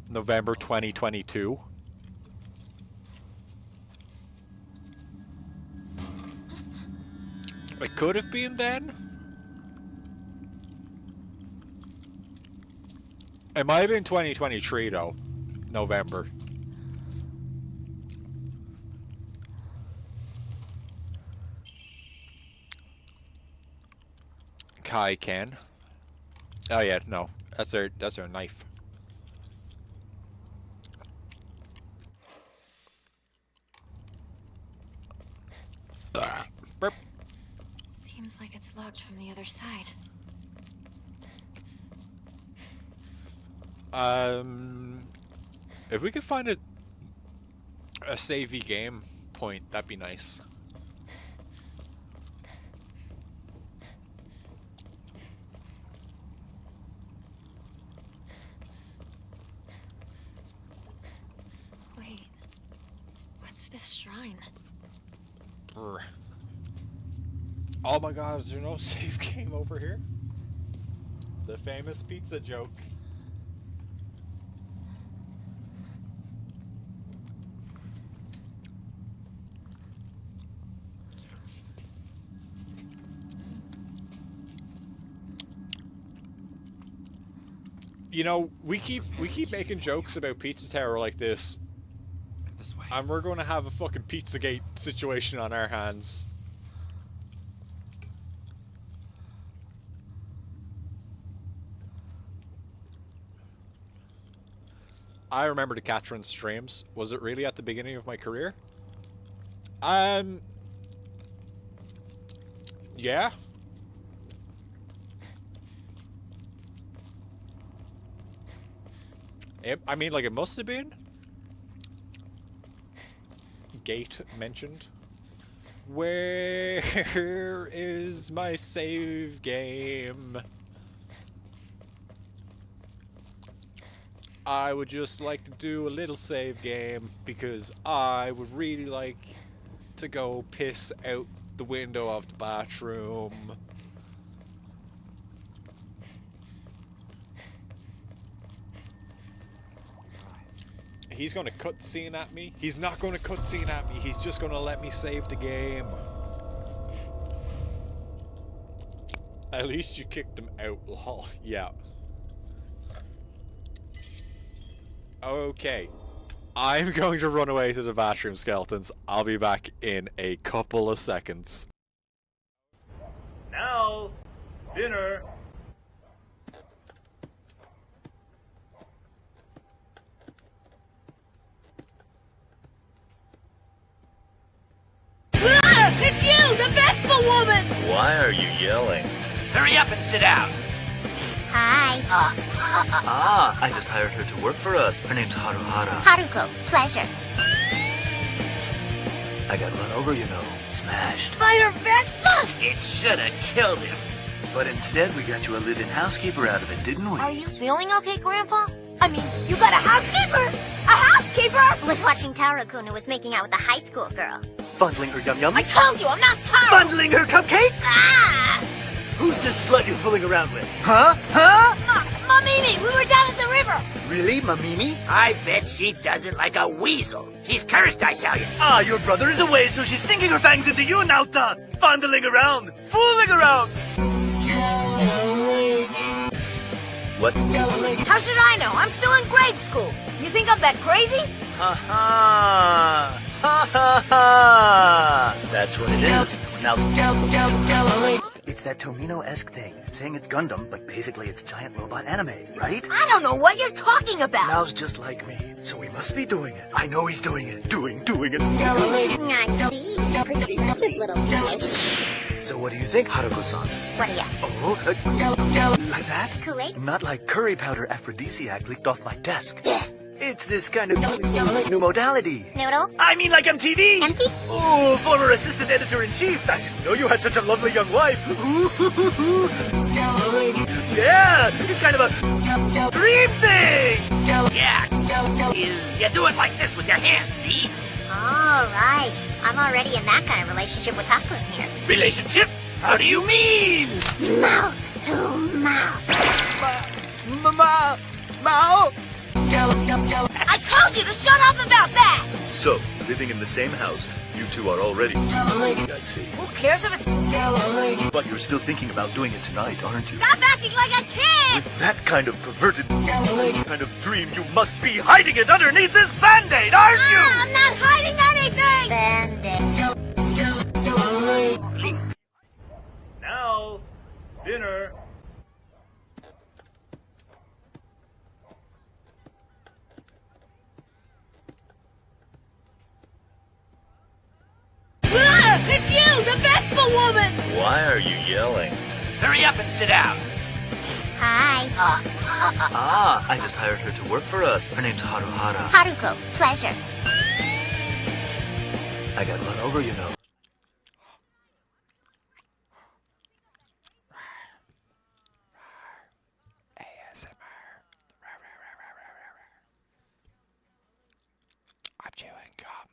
Speaker 1: November 2022. It could have been then. It might have been 2023 though. November. Kai can. Oh yeah, no. That's their knife. Burp.
Speaker 4: Seems like it's locked from the other side.
Speaker 1: If we could find a savey game point, that'd be nice.
Speaker 4: Wait, what's this shrine?
Speaker 1: Brr. Oh my god, is there no save game over here? The famous pizza joke. You know, we keep making jokes about Pizza Tower like this.
Speaker 7: This way.
Speaker 1: And we're going to have a fucking Pizzagate situation on our hands. I remember the Katrin streams. Was it really at the beginning of my career? Yeah. I mean, like, it must have been. Gate mentioned. Where is my save game? I would just like to do a little save game because I would really like to go piss out the window of the bathroom. He's gonna cutscene at me. He's not gonna cutscene at me. He's just gonna let me save the game. At least you kicked him out, lol. Yeah. Okay. I'm going to run away to the bathroom, skeletons. I'll be back in a couple of seconds.
Speaker 9: Now, dinner.
Speaker 10: It's you, the Vespa woman!
Speaker 9: Why are you yelling?
Speaker 10: Hurry up and sit down.
Speaker 11: Hi.
Speaker 9: I just hired her to work for us. Her name's Haruhara.
Speaker 11: Haruko, pleasure.
Speaker 9: I got run over, you know. Smashed.
Speaker 10: By her Vespa!
Speaker 9: It should have killed him. But instead, we got you a live-in housekeeper out of it, didn't we?
Speaker 11: Are you feeling okay, Grandpa? I
Speaker 10: I mean, you got a housekeeper! A housekeeper!
Speaker 11: Was watching Taro-kun who was making out with a high school girl.
Speaker 9: Fondling her yum-yums?
Speaker 10: I told you, I'm not Taro!
Speaker 9: Fondling her cupcakes?
Speaker 11: Ah!
Speaker 9: Who's this slut you're fooling around with? Huh? Huh?
Speaker 10: Mamimi, we were down at the river!
Speaker 9: Really, Mamimi?
Speaker 10: I bet she does it like a weasel. She's cursed, I tell you.
Speaker 9: Ah, your brother is away, so she's sinking her fangs into you now, fondling around, fooling around. What?
Speaker 10: How should I know? I'm still in grade school. You think I'm that crazy?
Speaker 9: Ha ha! Ha ha ha! That's what it is. Now, it's that Tomino-esque thing, saying it's Gundam, but basically it's giant robot anime, right?
Speaker 10: I don't know what you're talking about.
Speaker 9: Nao's just like me, so he must be doing it. I know he's doing it. Doing it.
Speaker 11: I see. Progressive little snake.
Speaker 9: So what do you think, Haruko-san?
Speaker 11: What are ya?
Speaker 9: Oh, like that?
Speaker 11: Kool-Aid?
Speaker 9: Not like curry powder aphrodisiac leaked off my desk. It's this kind of new modality.
Speaker 11: Noodle?
Speaker 9: I mean like MTV!
Speaker 11: Empty?
Speaker 9: Oh, former assistant editor-in-chief. I didn't know you had such a lovely young wife. Ooh. Yeah, it's kind of a dream thing!
Speaker 10: Yeah, you do it like this with your hands, see?
Speaker 11: All right. I'm already in that kind of relationship with Takun here.
Speaker 10: Relationship? How do you mean?
Speaker 11: Mouth to mouth.
Speaker 9: Mao?
Speaker 10: I told you to shut up about that!
Speaker 9: So, living in the same house, you two are already... I see.
Speaker 10: Who cares if it's...
Speaker 9: But you're still thinking about doing it tonight, aren't you?
Speaker 10: Stop acting like a kid!
Speaker 9: With that kind of perverted kind of dream, you must be hiding it underneath this Band-Aid, aren't you?
Speaker 10: I'm not hiding anything!
Speaker 11: Bandit.
Speaker 9: Now, dinner.
Speaker 10: It's you, the Vespa woman!
Speaker 9: Why are you yelling?
Speaker 10: Hurry up and sit down.
Speaker 11: Hi.
Speaker 9: Ah, I just hired her to work for us. Her name's Haruhara.
Speaker 11: Haruko. Pleasure.
Speaker 9: I got run over, you know.
Speaker 1: I'm chewing gum.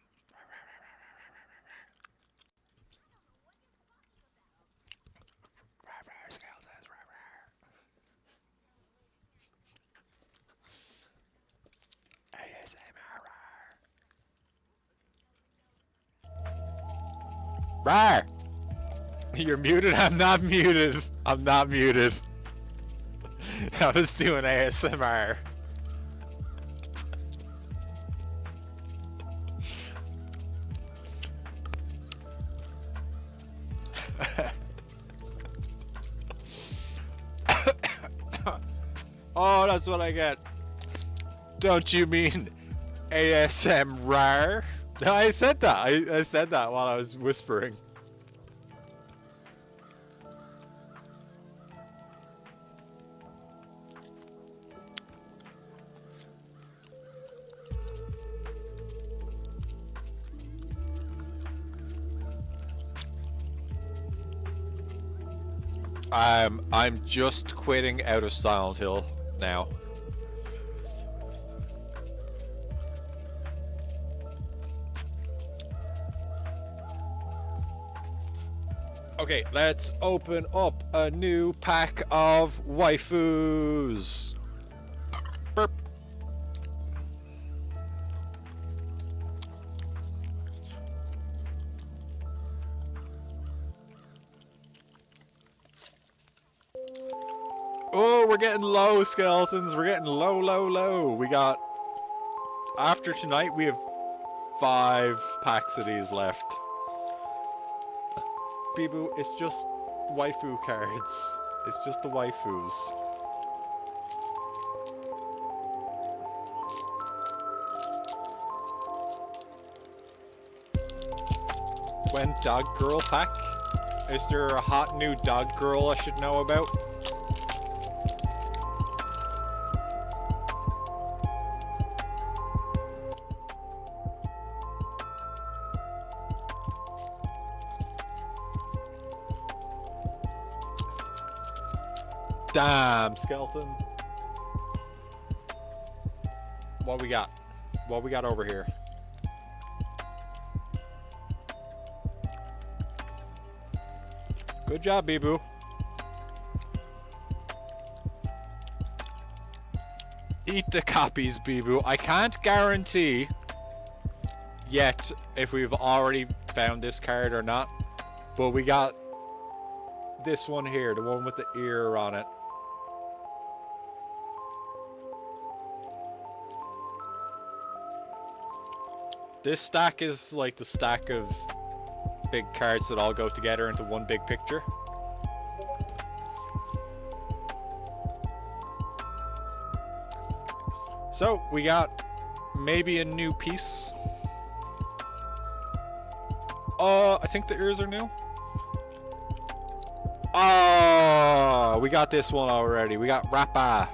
Speaker 1: Rawr. You're muted? I'm not muted. I'm not muted. I was doing ASMR. Oh, that's what I get. Don't you mean ASMR? I said that. I said that while I was whispering. I'm just quitting out of Silent Hill now. Okay, let's open up a new pack of waifus. Burp. Oh, we're getting low, skeletons. We're getting low, low, low. We got... After tonight, we have 5 packs of these left. Bibu, it's just waifu cards. It's just the waifus. When dog girl pack? Is there a hot new dog girl I should know about? Damn, skeleton. What we got? What we got over here? Good job, Bee-Boo. Eat the copies, Bee-Boo. I can't guarantee yet if we've already found this card or not, but we got this one here, the one with the ear on it. This stack is like the stack of big cards that all go together into one big picture. So, we got maybe a new piece. I think the ears are new. Oh, we got this one already. We got Rappa.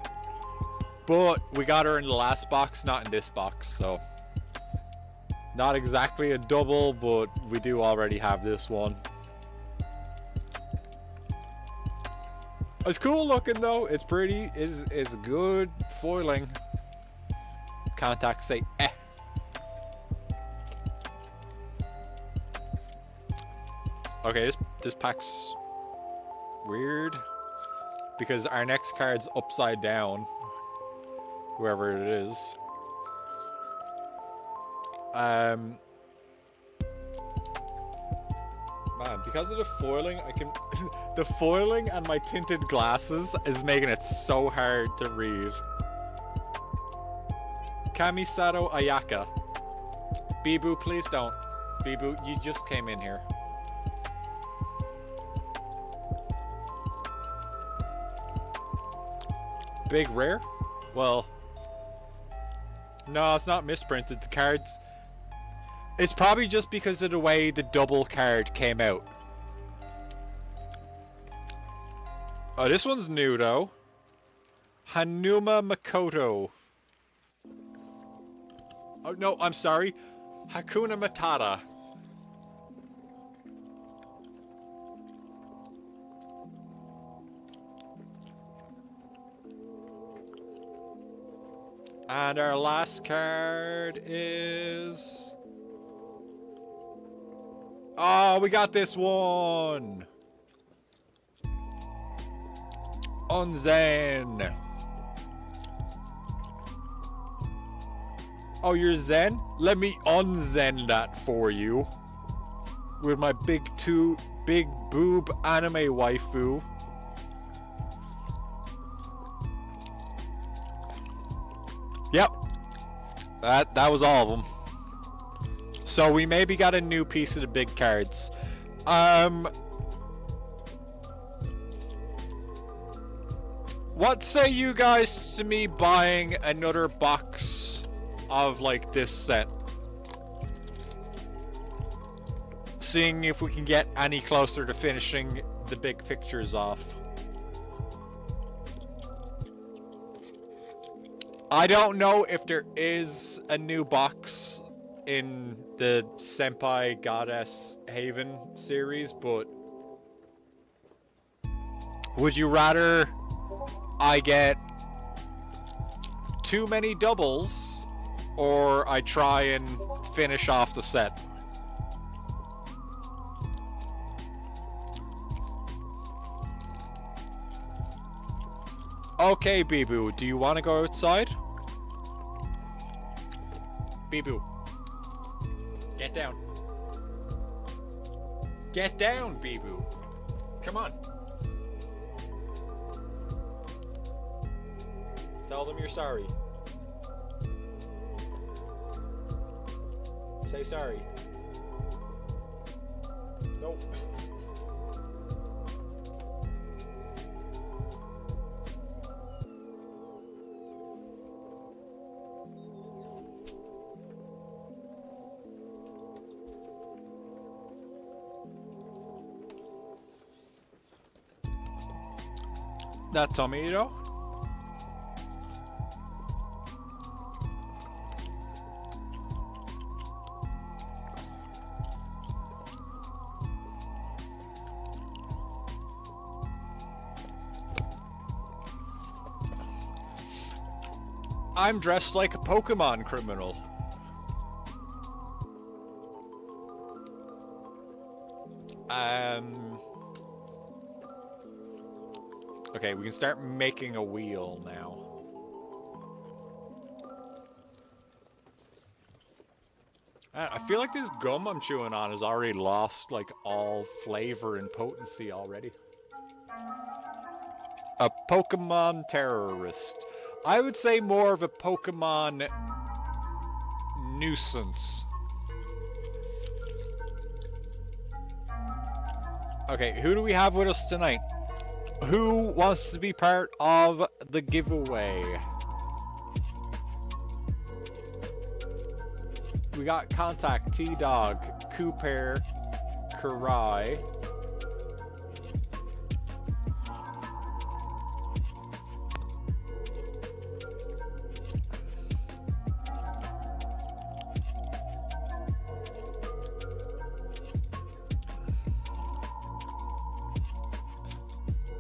Speaker 1: But we got her in the last box, not in this box, so... Not exactly a double, but we do already have this one. It's cool looking though. It's pretty. It's good foiling. Contact say eh. Okay, this pack's weird because our next card's upside down. Whoever it is. Man, because of the foiling, I can... the foiling and my tinted glasses is making it so hard to read. Kamisato Ayaka. Bee-Boo, please don't. Bee-Boo, you just came in here. Big rare? Well... No, it's not misprinted. The cards... It's probably just because of the way the double card came out. Oh, this one's new though. Hanuma Makoto. Oh no, I'm sorry. Hakuna Matata. And our last card is... Oh, we got this one! Onzen! Oh, you're Zen? Let me onzen that for you. With my big boob anime waifu. Yep. That was all of them. So we maybe got a new piece of the big cards. What say you guys to me buying another box of like this set? Seeing if we can get any closer to finishing the big pictures off. I don't know if there is a new box in the Senpai Goddess Haven series, but would you rather I get too many doubles or I try and finish off the set? Okay, Bee-Boo, do you want to go outside? Bee-Boo. Get down. Get down, Bee-Boo. Come on. Tell them you're sorry. Say sorry. Nope. That tomato. I'm dressed like a Pokemon criminal. Okay, we can start making a wheel now. I feel like this gum I'm chewing on has already lost, like, all flavor and potency already. A Pokemon terrorist. I would say more of a Pokemon nuisance. Okay, who do we have with us tonight? Who wants to be part of the giveaway? We got Contact, T-Dog, Cooper, Karai.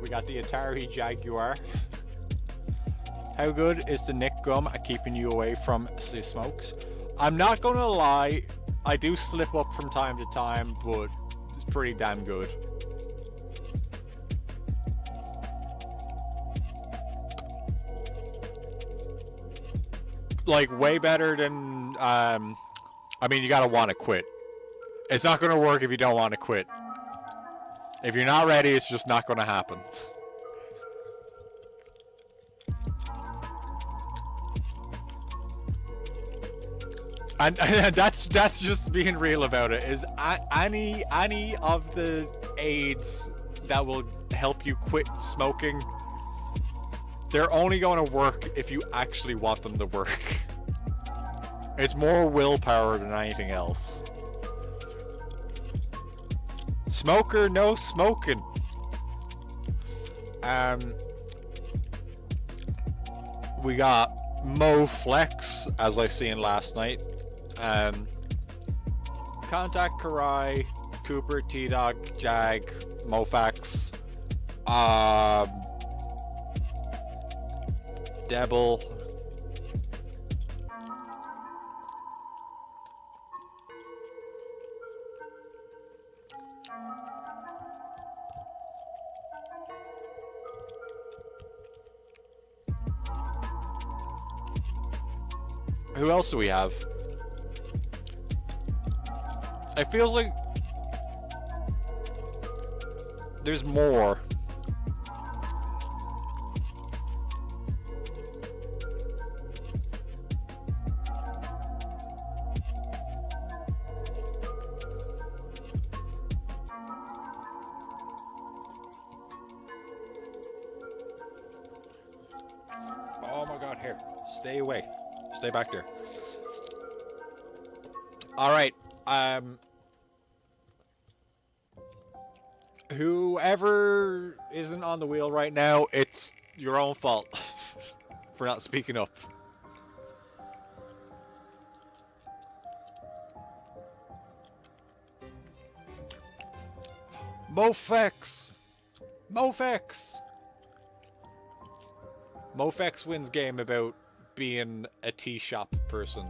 Speaker 1: We got the Atari Jaguar. How good is the Nick gum at keeping you away from the smokes? I'm not gonna lie, I do slip up from time to time, but it's pretty damn good. Like, way better than, I mean, you gotta want to quit. It's not gonna work if you don't want to quit. If you're not ready, it's just not gonna happen. And that's just being real about it. Is any of the aids that will help you quit smoking, they're only going to work if you actually want them to work. It's more willpower than anything else. Smoker, no smoking. We got Mo Flex, as I seen last night. Contact Karai, Cooper, T-Dog, Jag, Mofax, Devil. Who else do we have? It feels like there's more. Oh my god, here. Stay away. Stay back there. Alright, whoever isn't on the wheel right now, it's your own fault for not speaking up. Mofex! Mofex! Mofex wins game about being a tea shop person.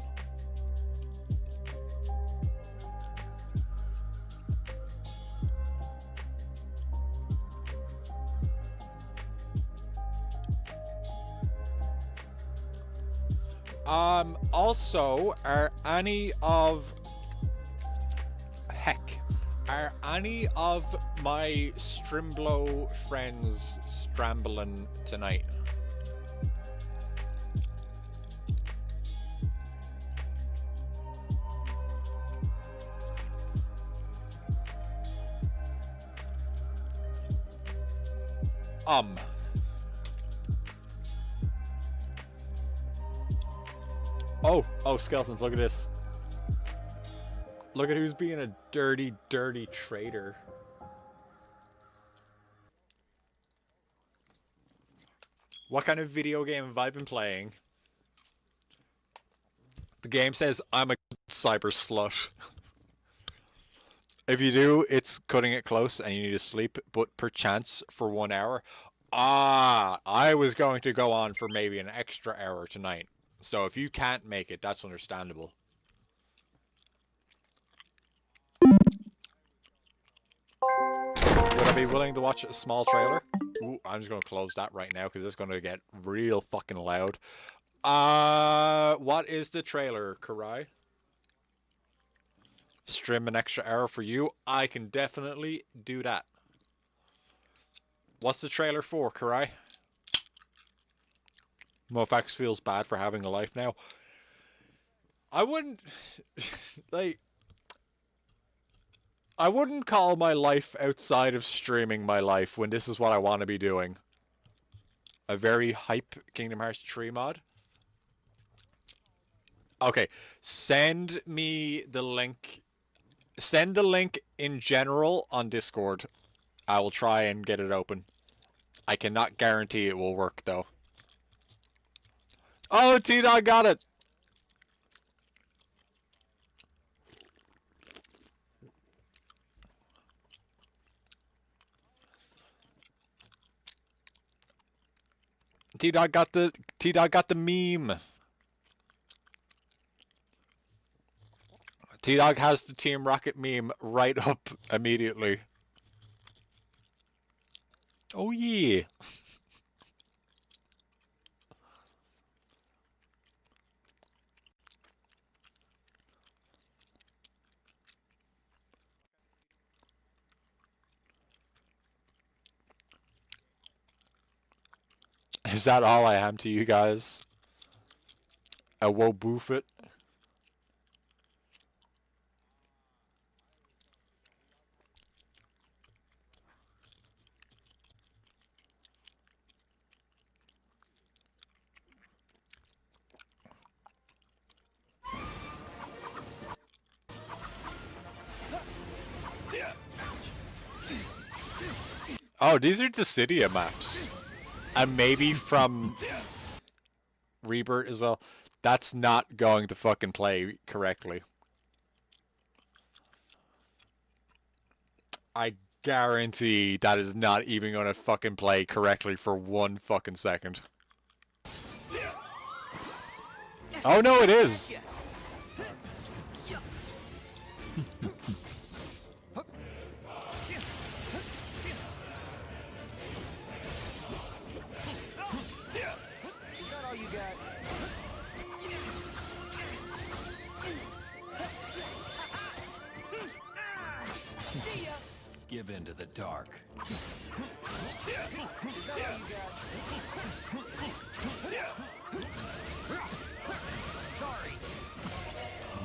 Speaker 1: Also, are any of my Strimblo friends strambling tonight? Oh, skeletons, look at this. Look at who's being a dirty, dirty traitor. What kind of video game have I been playing? The game says I'm a cyber slut. If you do, it's cutting it close and you need to sleep, but perchance for 1 hour. I was going to go on for maybe an extra hour tonight. So if you can't make it, that's understandable. Would I be willing to watch a small trailer? Ooh, I'm just going to close that right now because it's going to get real fucking loud. What is the trailer, Karai? Stream an extra hour for you? I can definitely do that. What's the trailer for, Karai? Mofax feels bad for having a life now. I wouldn't... like... I wouldn't call my life outside of streaming my life when this is what I want to be doing. A very hype Kingdom Hearts 3 mod. Okay, send me the link. Send the link in general on Discord. I will try and get it open. I cannot guarantee it will work though. Oh, T-Dog got it! T-Dog got the meme. T-Dog has the Team Rocket meme right up immediately. Oh yeah. Is that all I am to you guys? A woe boof it. Oh, these are Dissidia maps. And maybe from Rebirth as well. That's not going to fucking play correctly. I guarantee that is not even going to fucking play correctly for 1 fucking second. Oh no, it is!
Speaker 12: Give in to the dark. Sorry.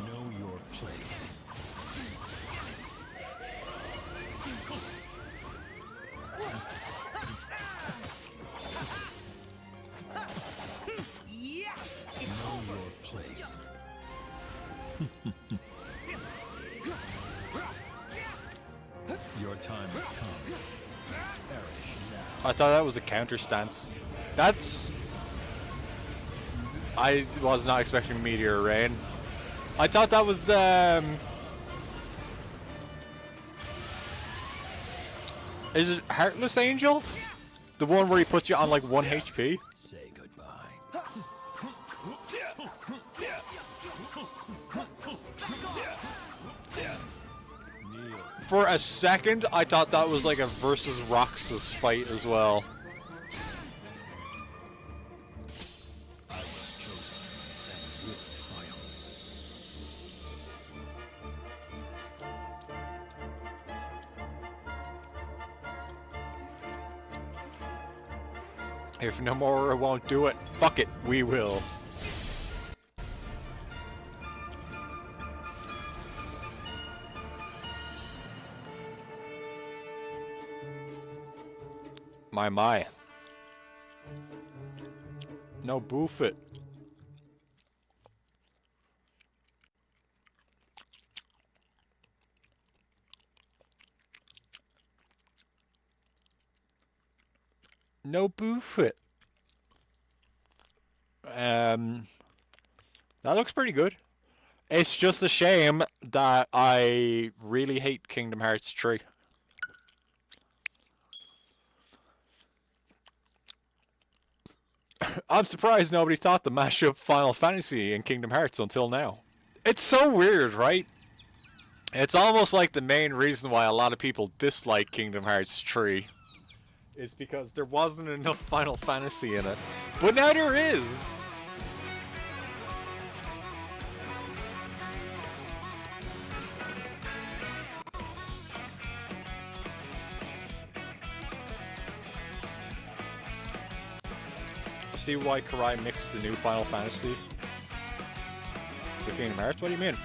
Speaker 12: Know your place. Know your place. Your time has come. Perish now.
Speaker 1: I thought that was a counter stance. That's... I was not expecting Meteor Rain. I thought that was, Is it Heartless Angel? The one where he puts you on like 1 HP?
Speaker 12: Say goodbye.
Speaker 1: For a second, I thought that was like a versus Roxas fight as well.
Speaker 12: I was chosen and will triumph.
Speaker 1: If no more won't do it, fuck it, we will. My. No, boof it. No, boof it. That looks pretty good. It's just a shame that I really hate Kingdom Hearts 3. I'm surprised nobody thought to mash up Final Fantasy and Kingdom Hearts until now. It's so weird, right? It's almost like the main reason why a lot of people dislike Kingdom Hearts 3 is because there wasn't enough Final Fantasy in it. But now there is! See why Karai mixed the new Final Fantasy with Kingdom Hearts? What do you mean?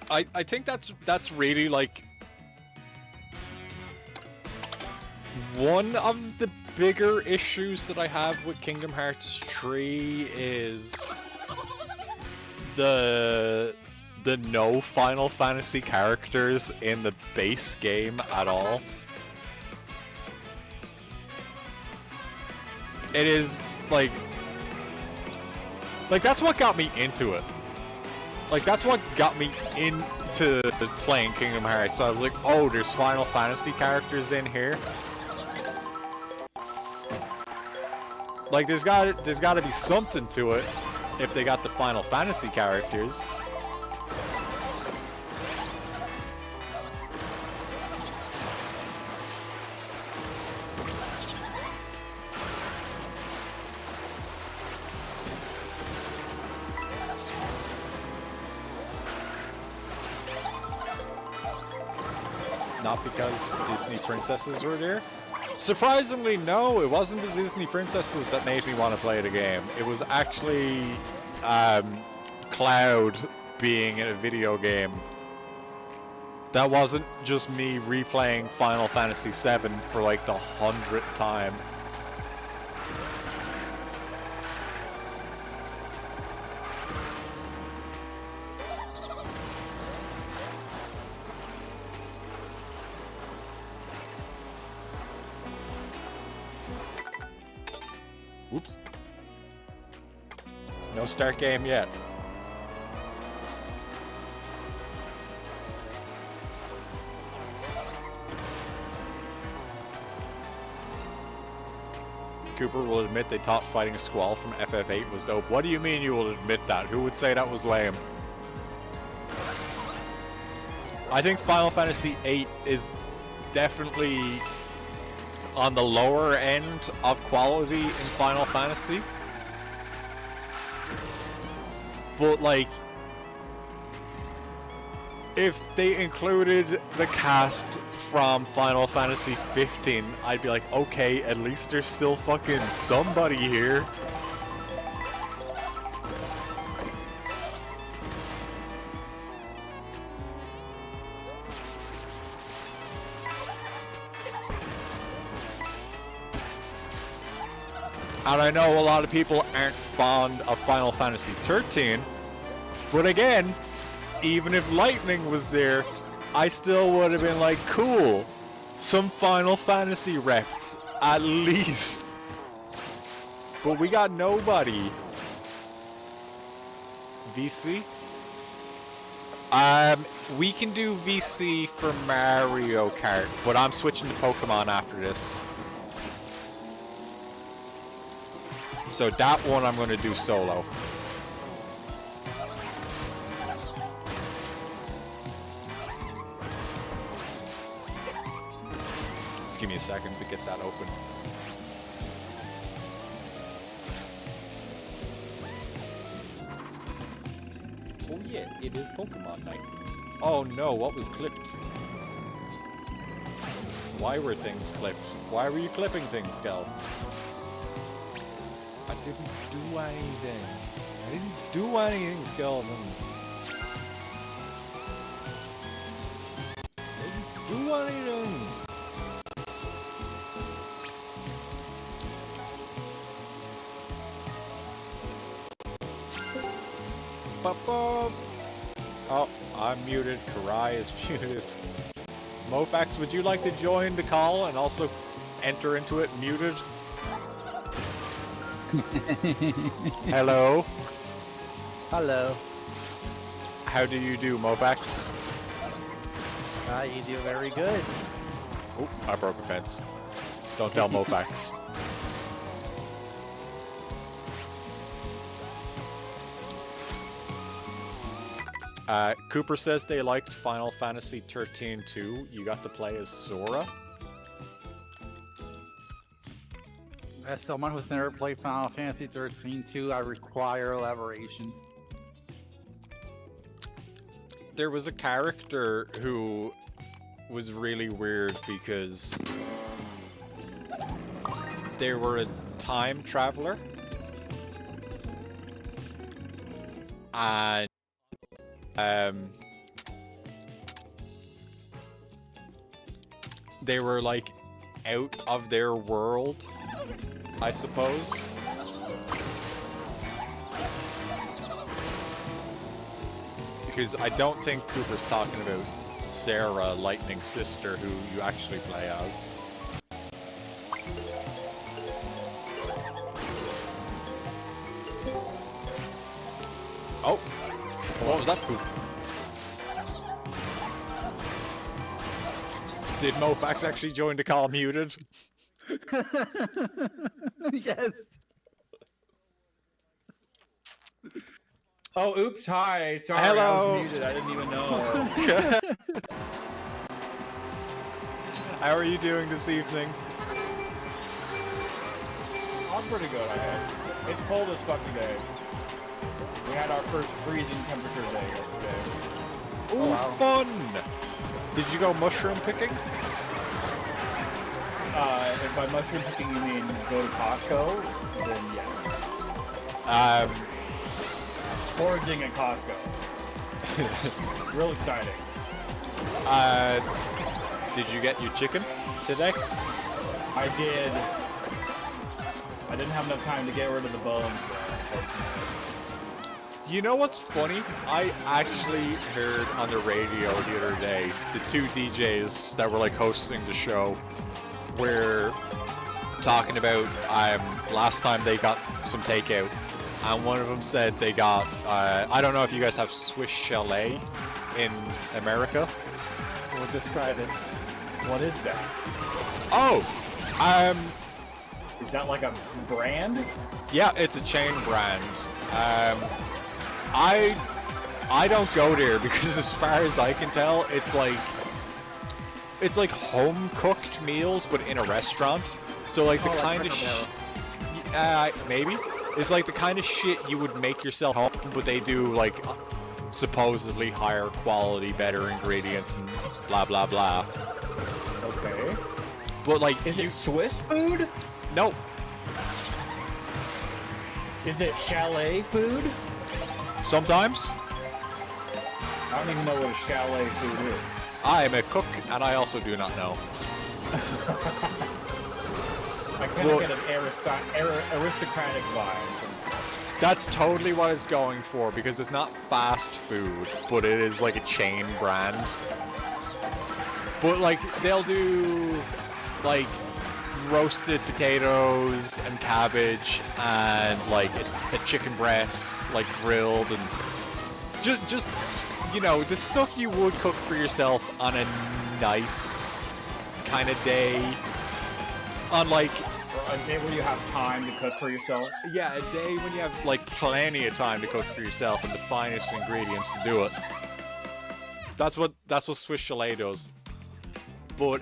Speaker 1: I think that's really like one of the bigger issues that I have with Kingdom Hearts 3 is the no Final Fantasy characters in the base game at all. It is like that's what got me into it. Like that's what got me into playing Kingdom Hearts. So I was like, oh, there's Final Fantasy characters in here. Like there's gotta be something to it if they got the Final Fantasy characters. Not because the Disney princesses were there. Surprisingly, no, it wasn't the Disney princesses that made me want to play the game. It was actually Cloud being in a video game. That wasn't just me replaying Final Fantasy VII for like the 100th time. Oops. No start game yet. Cooper will admit they thought fighting a Squall from FF8 was dope. What do you mean you will admit that? Who would say that was lame? I think Final Fantasy VIII is definitely on the lower end of quality in Final Fantasy. But like, if they included the cast from Final Fantasy 15, I'd be like, okay, at least there's still fucking somebody here. And I know a lot of people aren't fond of Final Fantasy 13, but again, even if Lightning was there, I still would have been like, cool, some Final Fantasy reps, at least. But we got nobody. VC? We can do VC for Mario Kart, but I'm switching to Pokemon after this. So that one I'm going to do solo. Just give me a second to get that open. Oh yeah, it is Pokemon night. Oh no, what was clipped? Why were things clipped? Why were you clipping things, Skells? I didn't do anything. I didn't do anything, Skeletons. I didn't do anything. Ba-ba. Oh, I'm muted. Karai is muted. Mofax, would you like to join the call and also enter into it muted? Hello.
Speaker 13: Hello.
Speaker 1: How do you do, Mofax?
Speaker 13: You do very good.
Speaker 1: Oh, I broke a fence. Don't tell Mofax. Cooper says they liked Final Fantasy 13 too. You got to play as Sora.
Speaker 13: As someone who's never played Final Fantasy 13 2, I require elaboration.
Speaker 1: There was a character who was really weird because they were a time traveler. And they were like out of their world, I suppose. Because I don't think Cooper's talking about Sarah, Lightning's sister, who you actually play as. Oh! What was that poop? Did Mofax actually join the call muted?
Speaker 13: Yes.
Speaker 14: Oh, oops, hi. Sorry,
Speaker 1: Hello.
Speaker 14: I was muted. I didn't even know.
Speaker 1: How are you doing this evening?
Speaker 14: I'm pretty good, I guess. It's cold as fuck today. We had our first freezing temperature day yesterday.
Speaker 1: Ooh,
Speaker 14: Oh, wow.
Speaker 1: fun! Did you go mushroom picking?
Speaker 14: If by mushroom picking you mean go to Costco, then yes. Foraging at Costco. Real exciting.
Speaker 1: Did you get your chicken today?
Speaker 14: I did. I didn't have enough time to get rid of the bones, though.
Speaker 1: You know what's funny? I actually heard on the radio the other day, the two DJs that were like hosting the show were talking about last time they got some takeout, and one of them said they got, I don't know if you guys have Swiss Chalet in America.
Speaker 13: We'll describe it.
Speaker 14: What is that?
Speaker 1: Oh!
Speaker 14: Is that like a brand?
Speaker 1: Yeah, it's a chain brand. I don't go there because as far as I can tell, it's like home cooked meals but in a restaurant. So like the kind of maybe it's like the kind of shit you would make yourself home, but they do like supposedly higher quality, better ingredients and blah blah blah.
Speaker 14: Okay.
Speaker 1: But like,
Speaker 14: is it Swiss food?
Speaker 1: No.
Speaker 14: Is it chalet food?
Speaker 1: Sometimes.
Speaker 14: I don't even know what a chalet food is.
Speaker 1: I am a cook, and I also do not know.
Speaker 14: I kind of get an aristocratic vibe.
Speaker 1: That's totally what it's going for, because it's not fast food, but it is like a chain brand. But like, they'll do like roasted potatoes and cabbage and like a chicken breast, like grilled, and just you know, the stuff you would cook for yourself on a nice kind of day. On like
Speaker 14: a day where you have time to cook for yourself.
Speaker 1: Yeah, a day when you have like plenty of time to cook for yourself and the finest ingredients to do it. That's what Swiss Chalet does. But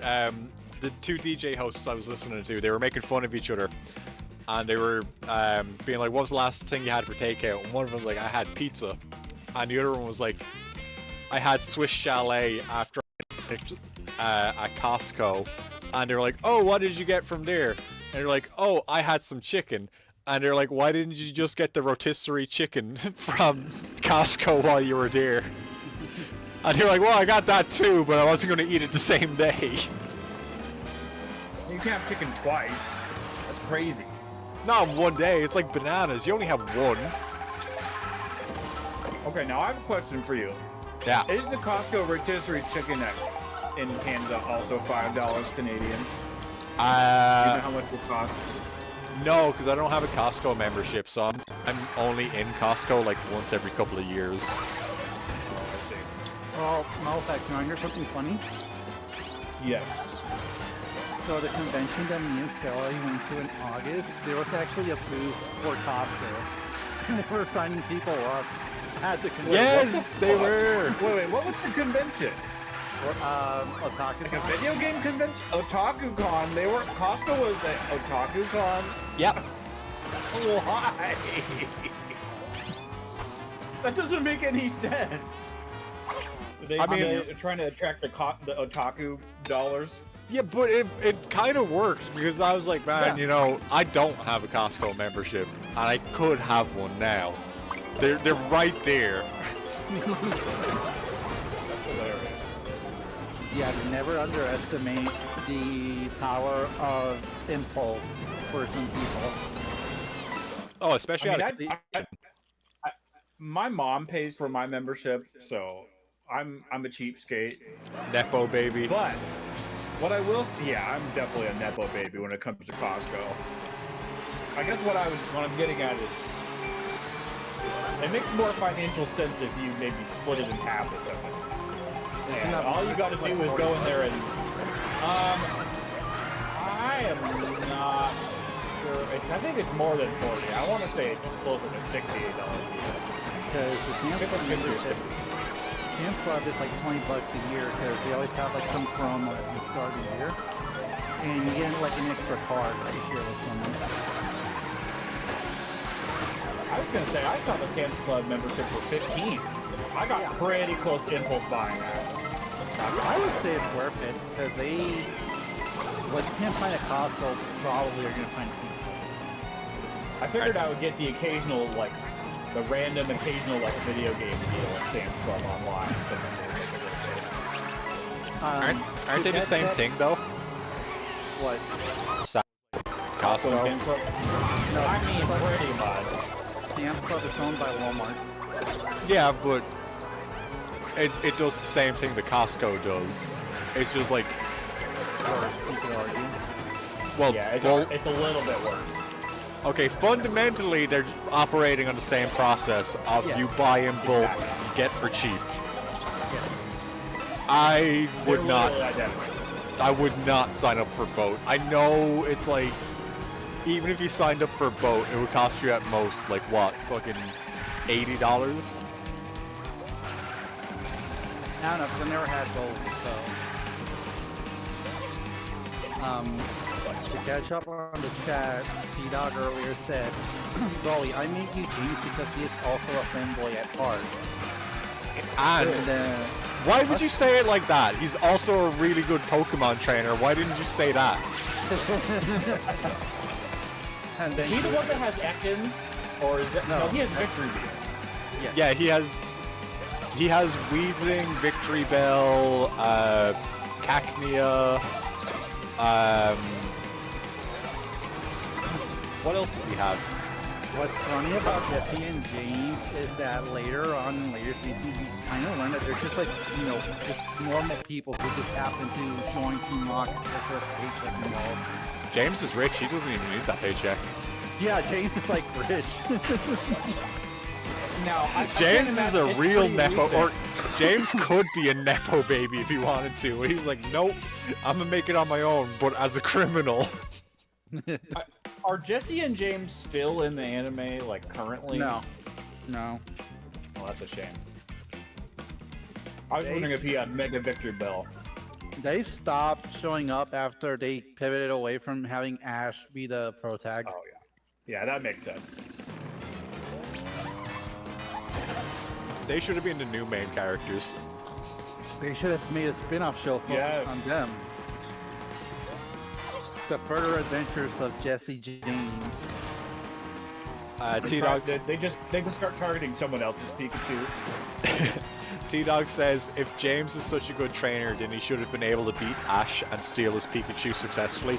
Speaker 1: the two DJ hosts I was listening to, they were making fun of each other, and they were being like, "What was the last thing you had for takeout?" And one of them was like, "I had pizza," and the other one was like, "I had Swiss Chalet after I picked at Costco," and they were like, "Oh, what did you get from there?" And they're like, "Oh, I had some chicken." And they're like, "Why didn't you just get the rotisserie chicken from Costco while you were there?" And they're like, "Well, I got that too, but I wasn't going to eat it the same day."
Speaker 14: You can't have chicken twice. That's crazy.
Speaker 1: Not in one day. It's like bananas. You only have one.
Speaker 14: Okay, now I have a question for you.
Speaker 1: Yeah.
Speaker 14: Is the Costco rotisserie chicken in Canada also $5 Canadian? Do you know how much it costs?
Speaker 1: No, because I don't have a Costco membership, so I'm only in Costco like once every couple of years.
Speaker 13: Well, matter of fact, you want to hear something funny?
Speaker 14: Yes.
Speaker 13: So the convention that me and Stella went to in August, there was actually a booth for Costco. And they were signing people up at the convention.
Speaker 14: Yes, they were. Wait, what was the convention?
Speaker 13: Otaku.
Speaker 14: Like a video game convention? OtakuCon. They were. Costco was at OtakuCon.
Speaker 1: Yep.
Speaker 14: Why? That doesn't make any sense. They're trying to attract the otaku dollars.
Speaker 1: Yeah, but it kind of worked because I was like, man, you know, I don't have a Costco membership, and I could have one now. They're right there.
Speaker 14: That's hilarious.
Speaker 13: Yeah, never underestimate the power of impulse for some people.
Speaker 1: Oh, especially
Speaker 14: my mom pays for my membership, so I'm a cheapskate.
Speaker 1: Nepo baby.
Speaker 14: But what I will say, yeah, I'm definitely a Nepo baby when it comes to Costco. I guess what I'm getting at is it makes more financial sense if you maybe split it in half or something. And all you got to do is go in there and I am not sure. I think it's more than 40. I want to say it's closer to $68.
Speaker 13: Because the Sam's Club membership, Sam's Club is like $20 a year because they always have like some promo at the start of the year, and you get like an extra card to share with someone.
Speaker 14: I was gonna say I saw the Sam's Club membership for 15. I got pretty close to impulse buying that.
Speaker 13: I would say it's worth it because what you can't find at Costco probably are gonna find Sam's Club.
Speaker 14: I figured I would get the occasional the random occasional video game deal at Sam's Club online.
Speaker 1: Aren't they the same thing though?
Speaker 13: What?
Speaker 1: Costco.
Speaker 13: No,
Speaker 14: I mean pretty much.
Speaker 13: Sam's Club is owned by Walmart.
Speaker 1: Yeah, but it does the same thing that Costco does. It's just like
Speaker 13: worse, you could argue.
Speaker 1: Well,
Speaker 14: yeah, it's a little bit worse.
Speaker 1: Okay, fundamentally, they're operating on the same process of you buy in bulk, you get for cheap.
Speaker 13: Yes.
Speaker 1: I would not sign up for both. I know it's like, even if you signed up for both, it would cost you at most, like what, fucking $80?
Speaker 13: I don't know, because I never had both, so... to catch up on the chat, T-Dog earlier said, Dolly, I made you James because he is also a Femboy at heart.
Speaker 1: And why would you say it like that? He's also a really good Pokemon trainer. Why didn't you say that?
Speaker 13: And then
Speaker 14: is he the one that has Ekans? Or is that... No, he has Victory Bell.
Speaker 13: Yes.
Speaker 1: Yeah, he has Weezing, Victory Bell, Cacnea, what else does he have?
Speaker 13: What's funny about Jesse and James is that later on in later seasons, you kind of learn that they're just like, just normal people who just happen to join Team Rocket because there's a paycheck involved.
Speaker 1: James is rich, he doesn't even need that paycheck.
Speaker 13: Yeah, James is like rich.
Speaker 14: Now,
Speaker 1: James is a real Nepo, or James could be a Nepo baby if he wanted to. He was like, nope, I'm gonna make it on my own, but as a criminal.
Speaker 14: Are Jesse and James still in the anime, like, currently?
Speaker 13: No.
Speaker 14: Oh, that's a shame. I was wondering if he had Mega Victory Bell.
Speaker 13: They stopped showing up after they pivoted away from having Ash be the pro tag.
Speaker 14: Oh, yeah. Yeah, that makes sense.
Speaker 1: They should have been the new main characters.
Speaker 13: They should have made a spin-off show focused on them. The further adventures of Jesse James.
Speaker 1: T-Dog,
Speaker 14: they just start targeting someone else's Pikachu.
Speaker 1: T-Dog says, if James is such a good trainer, then he should have been able to beat Ash and steal his Pikachu successfully.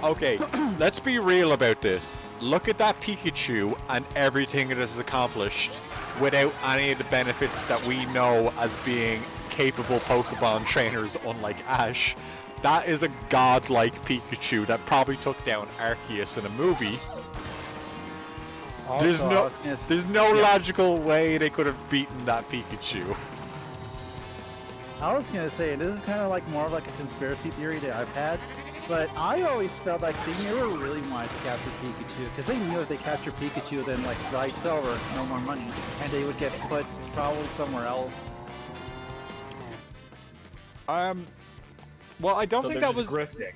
Speaker 1: Okay, let's be real about this. Look at that Pikachu and everything it has accomplished without any of the benefits that we know as being capable Pokemon trainers, unlike Ash. That is a godlike Pikachu that probably took down Arceus in a movie.
Speaker 13: Also,
Speaker 1: there's no logical way they could have beaten that Pikachu.
Speaker 13: I was gonna say, this is kind of like more of like a conspiracy theory that I've had, but I always felt like they never really wanted to capture Pikachu, because they knew if they captured Pikachu, then like rights over, no more money, and they would get put probably somewhere else.
Speaker 1: Well, I don't
Speaker 14: So
Speaker 1: think
Speaker 14: they're
Speaker 1: that was
Speaker 14: just grifting.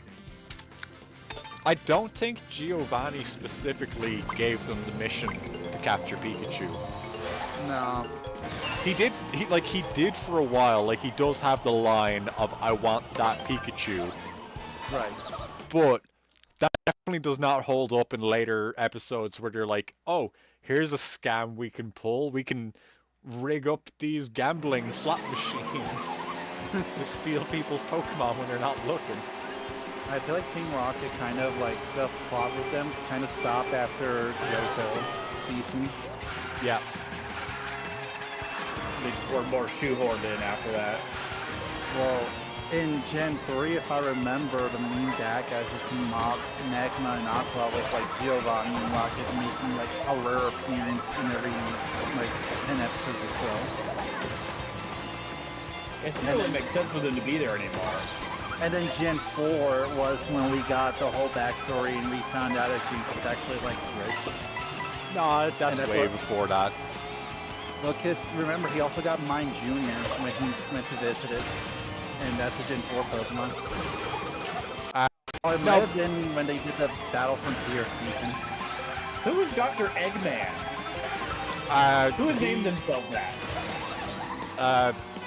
Speaker 1: I don't think Giovanni specifically gave them the mission to capture Pikachu.
Speaker 13: No.
Speaker 1: He did for a while, like he does have the line of "I want that Pikachu."
Speaker 13: Right.
Speaker 1: But that definitely does not hold up in later episodes where they're like, "Oh, here's a scam we can pull. We can rig up these gambling slot machines to steal people's Pokemon when they're not looking."
Speaker 13: I feel like Team Rocket kind of like the plot with them kind of stopped after Johto season.
Speaker 1: Yeah.
Speaker 14: They just were more shoehorned in after that.
Speaker 13: Well, in Gen 3, if I remember, the main bad guys with Team Magma and Aqua was like Giovanni and Rocket making like a rare appearance in every like 10 episodes or so.
Speaker 14: It doesn't really make sense for them to be there anymore.
Speaker 13: And then Gen 4 was when we got the whole backstory and we found out that Jinx is actually like rich.
Speaker 1: No, that's way before that.
Speaker 13: Well, because remember, he also got Mine Jr. when he went to visit it. And that's a Gen 4 Pokemon. It might have been when they did the Battle Frontier season.
Speaker 14: Who is Dr. Eggman? Who has named themselves that?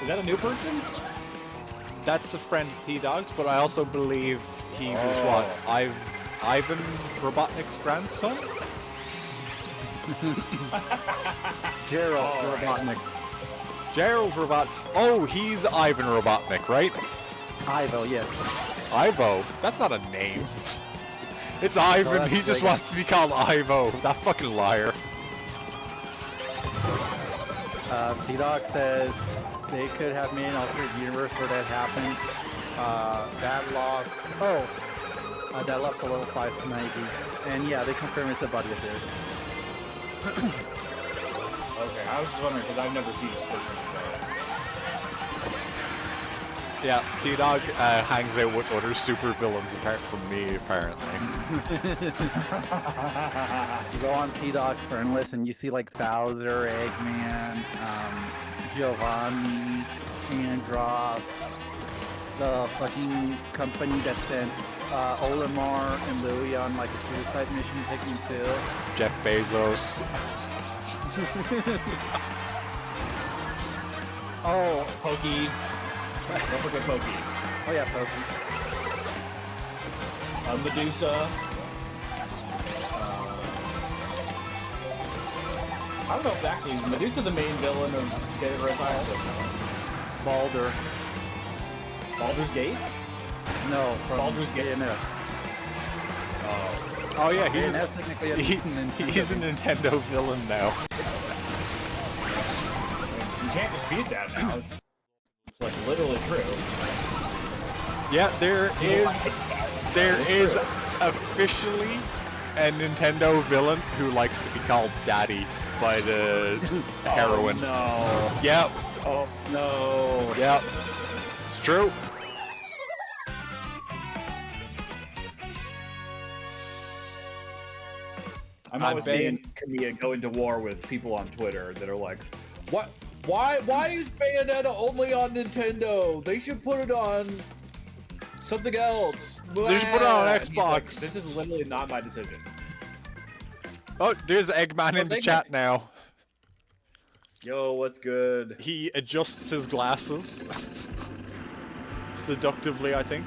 Speaker 14: Is that a new person?
Speaker 1: That's a friend of T-Dog's, but I also believe he was what? Ivan Robotnik's grandson?
Speaker 13: Gerald Robotnik's.
Speaker 1: Gerald Robot. Oh, he's Ivan Robotnik, right?
Speaker 13: Ivo, yes.
Speaker 1: Ivo? That's not a name. It's Ivan.
Speaker 13: No,
Speaker 1: he just
Speaker 13: like
Speaker 1: wants to be called Ivo. That fucking liar.
Speaker 13: T-Dog says they could have made an alternate universe where that happened. That lost. That lost a level 5 Snivy. And yeah, they confirm it's a buddy of theirs.
Speaker 14: Okay, I was just wondering because I've never seen this person before.
Speaker 1: Yeah, T-Dog hangs out with other super villains apart from me, apparently.
Speaker 13: You go on T-Dog's friend list and you see like Bowser, Eggman, Giovanni, Andross, the fucking company that sent Olimar and Louie on like a suicide mission taking two.
Speaker 1: Jeff Bezos.
Speaker 13: Oh,
Speaker 14: Pokey. Don't forget Pokey.
Speaker 13: Oh yeah, Pokey.
Speaker 14: Medusa. I don't know if actually is Medusa the main villain of Gate of Empire.
Speaker 13: Baldur.
Speaker 14: Baldur's Gate?
Speaker 13: No, from
Speaker 14: Baldur's Gate.
Speaker 1: Oh yeah,
Speaker 13: that's technically a
Speaker 1: he's a Nintendo villain now.
Speaker 14: You can't dispute that now. It's like literally true.
Speaker 1: Yeah, there is officially a Nintendo villain who likes to be called Daddy by the heroine.
Speaker 14: No.
Speaker 1: Yep.
Speaker 14: Oh no.
Speaker 1: Yep. It's true.
Speaker 14: I'm always seeing Kamiya go into war with people on Twitter that are like, "What? Why is Bayonetta only on Nintendo? They should put it on something else.
Speaker 1: They should put it on
Speaker 14: And he's
Speaker 1: Xbox."
Speaker 14: like, this is literally not my decision.
Speaker 1: Oh, there's Eggman in the chat now.
Speaker 14: Yo, what's good?
Speaker 1: He adjusts his glasses. Seductively, I think.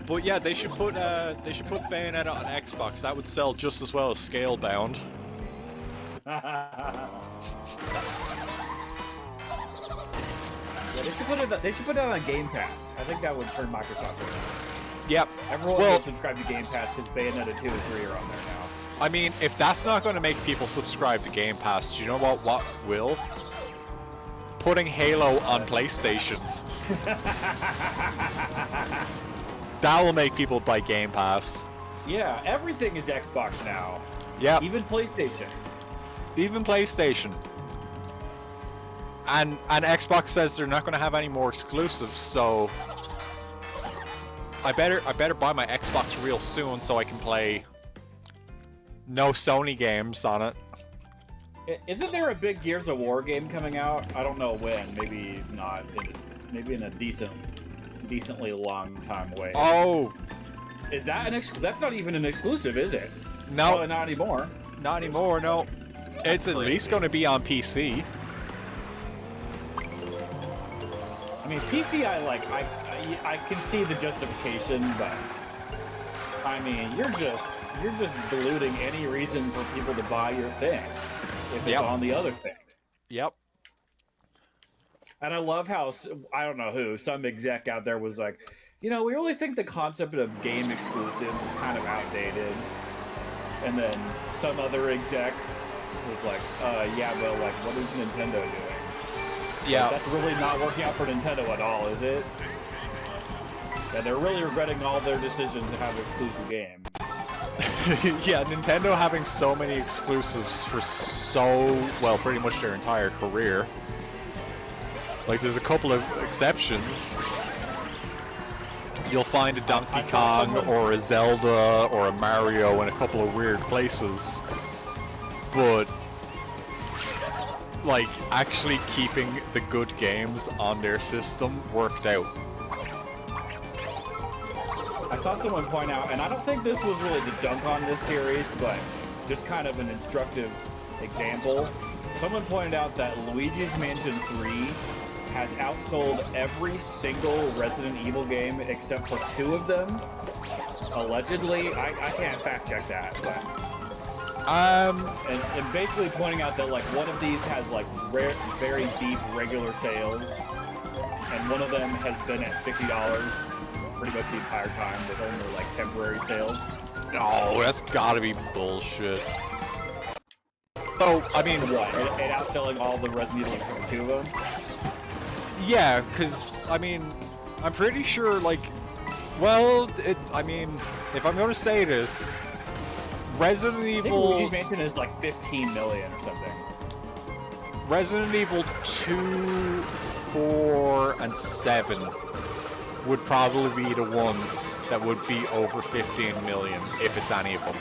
Speaker 1: But yeah, they should put Bayonetta on Xbox. That would sell just as well as Scalebound.
Speaker 14: Yeah, they should put it on Game Pass. I think that would turn Microsoft around.
Speaker 1: Yep.
Speaker 14: Everyone will subscribe to Game Pass because Bayonetta 2 and 3 are on there now.
Speaker 1: I mean, if that's not going to make people subscribe to Game Pass, do you know what will? Putting Halo on PlayStation. That will make people buy Game Pass.
Speaker 14: Yeah, everything is Xbox now.
Speaker 1: Yeah.
Speaker 14: Even PlayStation.
Speaker 1: Even PlayStation. And Xbox says they're not going to have any more exclusives, so I better buy my Xbox real soon so I can play no Sony games on it.
Speaker 14: Isn't there a big Gears of War game coming out? I don't know when. Maybe not. Maybe in a decently long time away.
Speaker 1: Oh,
Speaker 14: is that that's not even an exclusive, is it?
Speaker 1: No,
Speaker 14: not anymore.
Speaker 1: Not anymore. No, it's at least going to be on PC.
Speaker 14: I mean, PC, I can see the justification, but I mean, you're just diluting any reason for people to buy your thing if it's on the other thing.
Speaker 1: Yep.
Speaker 14: And I love how, I don't know who, some exec out there was like, you know, we really think the concept of game exclusives is kind of outdated. And then some other exec was like, yeah, but like, what is Nintendo doing?
Speaker 1: Yeah.
Speaker 14: Like, that's really not working out for Nintendo at all, is it? Yeah, they're really regretting all their decisions to have exclusive games.
Speaker 1: Yeah, Nintendo having so many exclusives for well, pretty much their entire career. Like, there's a couple of exceptions. You'll find a Donkey Kong or a Zelda or a Mario in a couple of weird places. But like, actually keeping the good games on their system worked out.
Speaker 14: I saw someone point out, and I don't think this was really the dunk on this series, but just kind of an instructive example. Someone pointed out that Luigi's Mansion 3 has outsold every single Resident Evil game except for 2 of them. Allegedly, I can't fact check that, but... And basically pointing out that like one of these has like very deep regular sales, and one of them has been at $60 pretty much the entire time with only like temporary sales.
Speaker 1: No, that's gotta be bullshit. Oh, I mean,
Speaker 14: what? It outselling all the Resident Evil from 2 of them?
Speaker 1: Yeah, because I mean, I'm pretty sure like, well, I mean, if I'm gonna say this. Resident Evil...
Speaker 14: Luigi's Mansion is like 15 million or something.
Speaker 1: Resident Evil 2, 4, and 7 would probably be the ones that would be over 15 million, if it's any of them.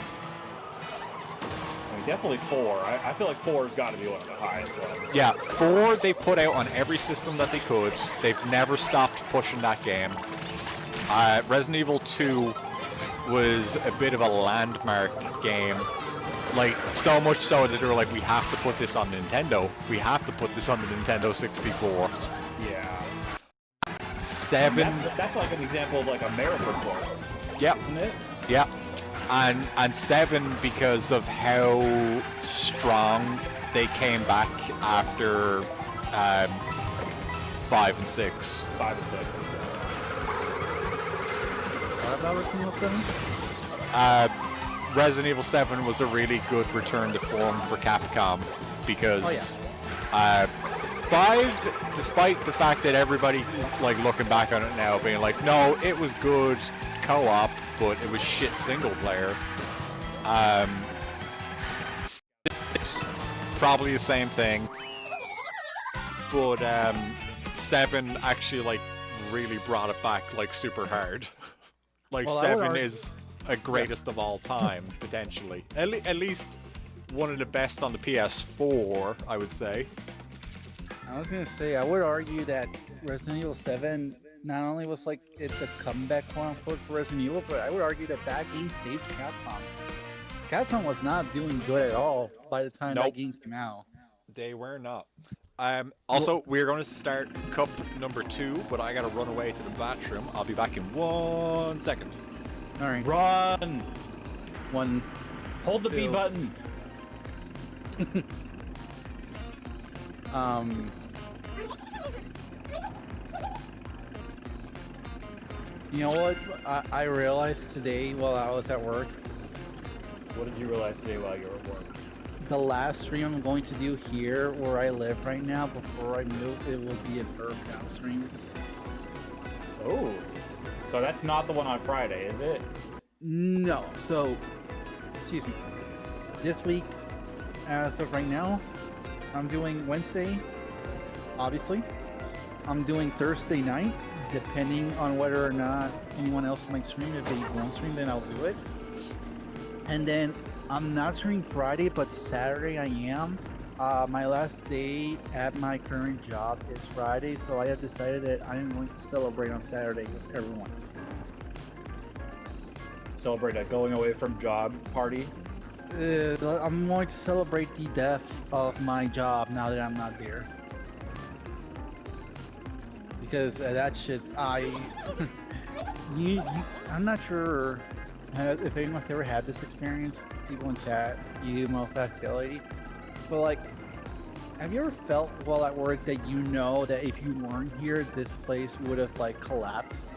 Speaker 14: I mean, definitely 4. I feel like 4 has got to be one of the highest ones.
Speaker 1: Yeah, 4 they put out on every system that they could. They've never stopped pushing that game. Resident Evil 2 was a bit of a landmark game, like so much so that they were like, we have to put this on Nintendo. We have to put this on the Nintendo 64.
Speaker 14: Yeah.
Speaker 1: 7.
Speaker 14: That's like an example of like a merit report.
Speaker 1: Yeah.
Speaker 14: Isn't it?
Speaker 1: Yeah. And 7 because of how strong they came back after 5 and 6.
Speaker 14: 5 and 6.
Speaker 13: About Resident Evil 7?
Speaker 1: Resident Evil 7 was a really good return to form for Capcom because 5, despite the fact that everybody is like looking back on it now being like, no, it was good co-op, but it was shit single player. Probably the same thing, but 7 actually like really brought it back like super hard. Like, well, 7 is a greatest of all time, potentially. At least one of the best on the PS4, I would say.
Speaker 13: I was gonna say, I would argue that Resident Evil 7 not only was like it's a comeback quote-unquote for Resident Evil, but I would argue that that game saved Capcom. Capcom was not doing good at all by the time that game came out.
Speaker 1: They were not. Also, we're going to start cup number 2, but I gotta run away to the bathroom. I'll be back in 1 second.
Speaker 13: All right.
Speaker 14: Run!
Speaker 13: 1.
Speaker 14: Hold the B button.
Speaker 13: You know what? I realized today while I was at work.
Speaker 14: What did you realize today while you were at work?
Speaker 13: The last stream I'm going to do here where I live right now before I move, it will be an Earthbound stream.
Speaker 14: Oh, so that's not the one on Friday, is it?
Speaker 13: No. So, excuse me. This week, as of right now, I'm doing Wednesday, obviously. I'm doing Thursday night, depending on whether or not anyone else might stream. If they won't stream, then I'll do it. And then I'm not streaming Friday, but Saturday I am. My last day at my current job is Friday, so I have decided that I am going to celebrate on Saturday with everyone.
Speaker 14: Celebrate a going away from job party?
Speaker 13: I'm going to celebrate the death of my job now that I'm not there. Because that shit's... I'm not sure if anyone's ever had this experience. People in chat, you, Mofat, Scale Lady. But like, have you ever felt while at work that you know that if you weren't here, this place would have like collapsed?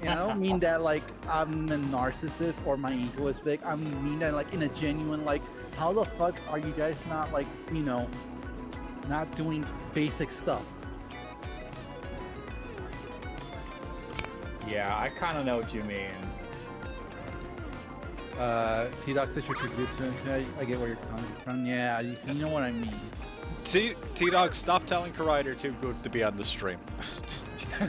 Speaker 13: You know, I mean that like I'm a narcissist or my ego is big. I mean that like in a genuine like, how the fuck are you guys not like, you know, not doing basic stuff?
Speaker 14: Yeah, I kind of know what you mean.
Speaker 13: T-Doc says you're too good to him. I get where you're coming from. Yeah, you know what I mean.
Speaker 1: T-Dog, stop telling Kart you're too good to be on the stream.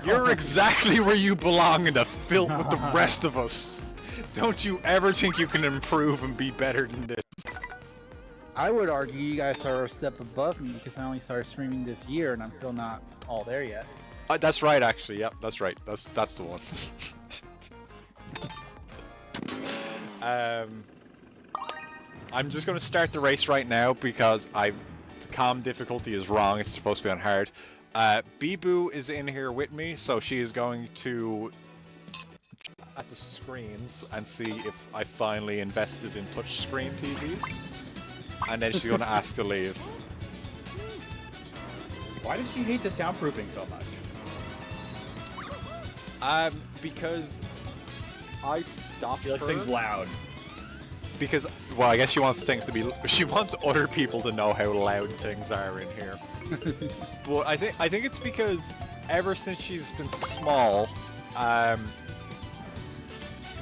Speaker 1: You're exactly where you belong in the filth with the rest of us. Don't you ever think you can improve and be better than this.
Speaker 13: I would argue you guys are a step above me because I only started streaming this year and I'm still not all there yet.
Speaker 1: That's right, actually. Yep, that's right. That's the one. I'm just going to start the race right now because the calm difficulty is wrong. It's supposed to be on hard. Bee-Boo is in here with me, so she is going to check at the screens and see if I finally invested in touchscreen TVs. And then she's going to ask to leave.
Speaker 14: Why does she hate the soundproofing so much?
Speaker 1: Because I stopped
Speaker 14: She likes things loud.
Speaker 1: Because, well, I guess she wants things to be... She wants other people to know how loud things are in here. But I think it's because ever since she's been small,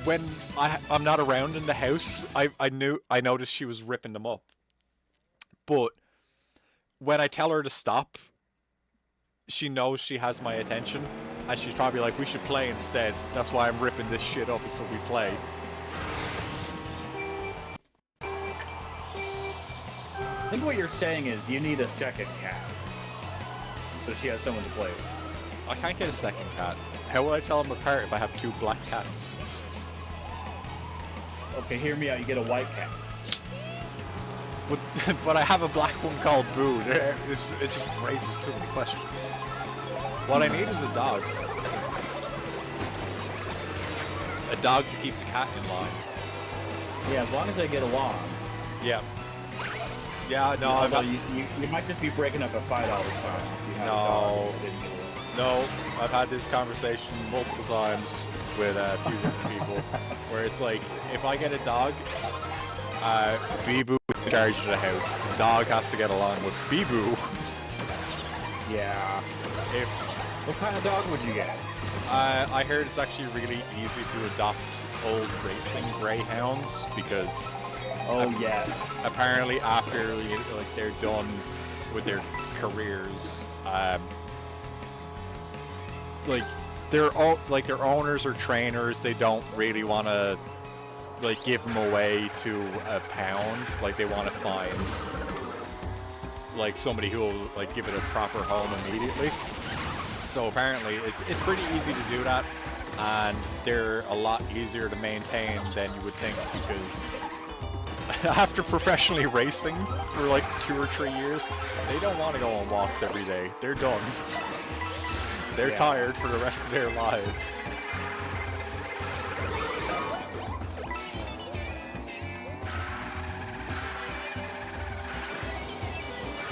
Speaker 1: when I'm not around in the house, I noticed she was ripping them up. But when I tell her to stop, she knows she has my attention, and she's probably like, we should play instead. That's why I'm ripping this shit up, so we play.
Speaker 14: I think what you're saying is you need a second cat, so she has someone to play with.
Speaker 1: I can't get a second cat. How will I tell them apart if I have two black cats?
Speaker 14: Okay, hear me out. You get a white cat.
Speaker 1: But I have a black one called Boo. It just raises too many questions. What I need is a dog. A dog to keep the cat in line.
Speaker 14: Yeah, as long as they get along.
Speaker 1: Yeah. Yeah, no,
Speaker 14: you might just be breaking up a fight all the time. If you have a dog.
Speaker 1: No, I've had this conversation multiple times with a few different people, where it's like, if I get a dog, Bee-Boo is in charge of the house. The dog has to get along with Bee-Boo.
Speaker 14: Yeah. What kind of dog would you get?
Speaker 1: I heard it's actually really easy to adopt old racing greyhounds because...
Speaker 14: Oh, yes.
Speaker 1: Apparently after like they're done with their careers, like their owners or trainers, they don't really want to like give them away to a pound. Like they want to find like somebody who will like give it a proper home immediately. So apparently it's pretty easy to do that, and they're a lot easier to maintain than you would think because after professionally racing for like 2 or 3 years, they don't want to go on walks every day. They're done. They're tired for the rest of their lives.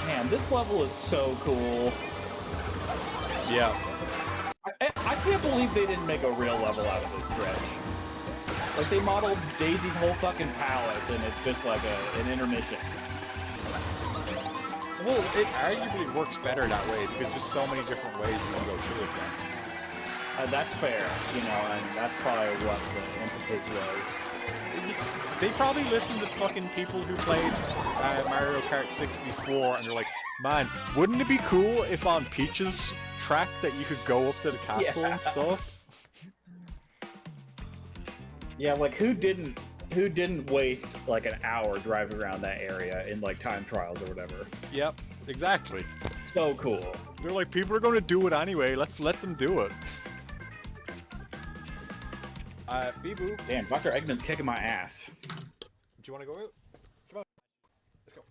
Speaker 14: Man, this level is so cool.
Speaker 1: Yeah.
Speaker 14: I can't believe they didn't make a real level out of this stretch. Like, they modeled Daisy's whole fucking palace, and it's just like an intermission.
Speaker 1: Well, it arguably works better that way because there's so many different ways you can go through it then.
Speaker 14: That's fair, you know, and that's probably what the impetus was.
Speaker 1: They probably listened to fucking people who played Mario Kart 64 and they're like, man, wouldn't it be cool if on Peach's track that you could go up to the castle and stuff?
Speaker 14: Yeah, like who didn't waste like an hour driving around that area in like time trials or whatever?
Speaker 1: Yep, exactly.
Speaker 14: It's so cool.
Speaker 1: They're like, people are going to do it anyway, let's let them do it. Bee-boo.
Speaker 14: Damn, Dr. Eggman's kicking my ass.
Speaker 1: Do you want to go out? Come on. Let's go.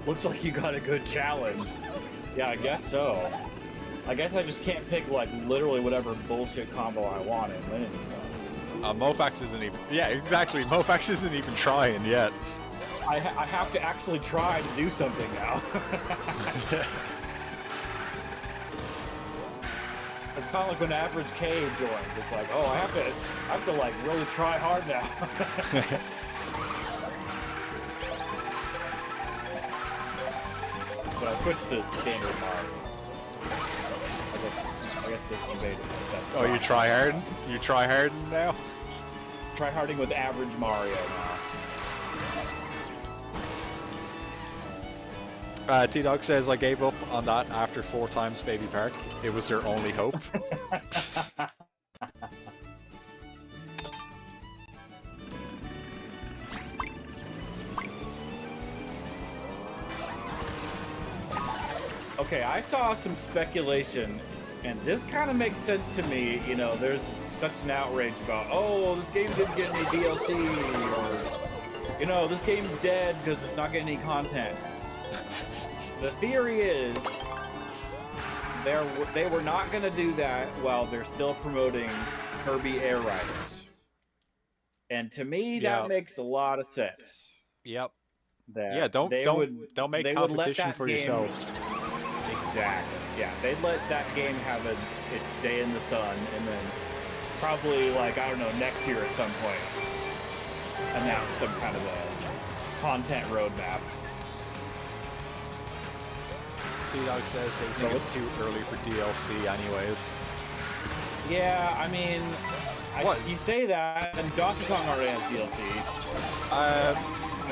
Speaker 14: Looks like you got a good challenge. Yeah, I guess so. I guess I just can't pick like literally whatever bullshit combo I want and win.
Speaker 1: Mofax isn't even... Yeah, exactly. Mofax isn't even trying yet.
Speaker 14: I have to actually try to do something now. It's kind of like when Average K joins. It's like, oh, I have to like really try hard now. But I switched to standard Mario. So I guess this invaded.
Speaker 1: Oh, you try hard? You try hard now?
Speaker 14: Try harding with average Mario now.
Speaker 1: T-Dog says, I gave up on that after 4 times Baby Park. It was their only hope.
Speaker 14: Okay, I saw some speculation, and this kind of makes sense to me. You know, there's such an outrage about, oh, this game didn't get any DLC, or, you know, this game's dead because it's not getting any content. The theory is they were not going to do that while they're still promoting Kirby Air Riders. And to me, that makes a lot of sense.
Speaker 1: Yep.
Speaker 14: That
Speaker 1: yeah, don't make competition for yourself.
Speaker 14: Exactly. Yeah, they'd let that game have its day in the sun, and then probably, like, I don't know, next year at some point, announce some kind of a content roadmap.
Speaker 1: T-Dog says they think it's too early for DLC anyways.
Speaker 14: Yeah, I mean, you say that, and Donkey Kong already has DLC.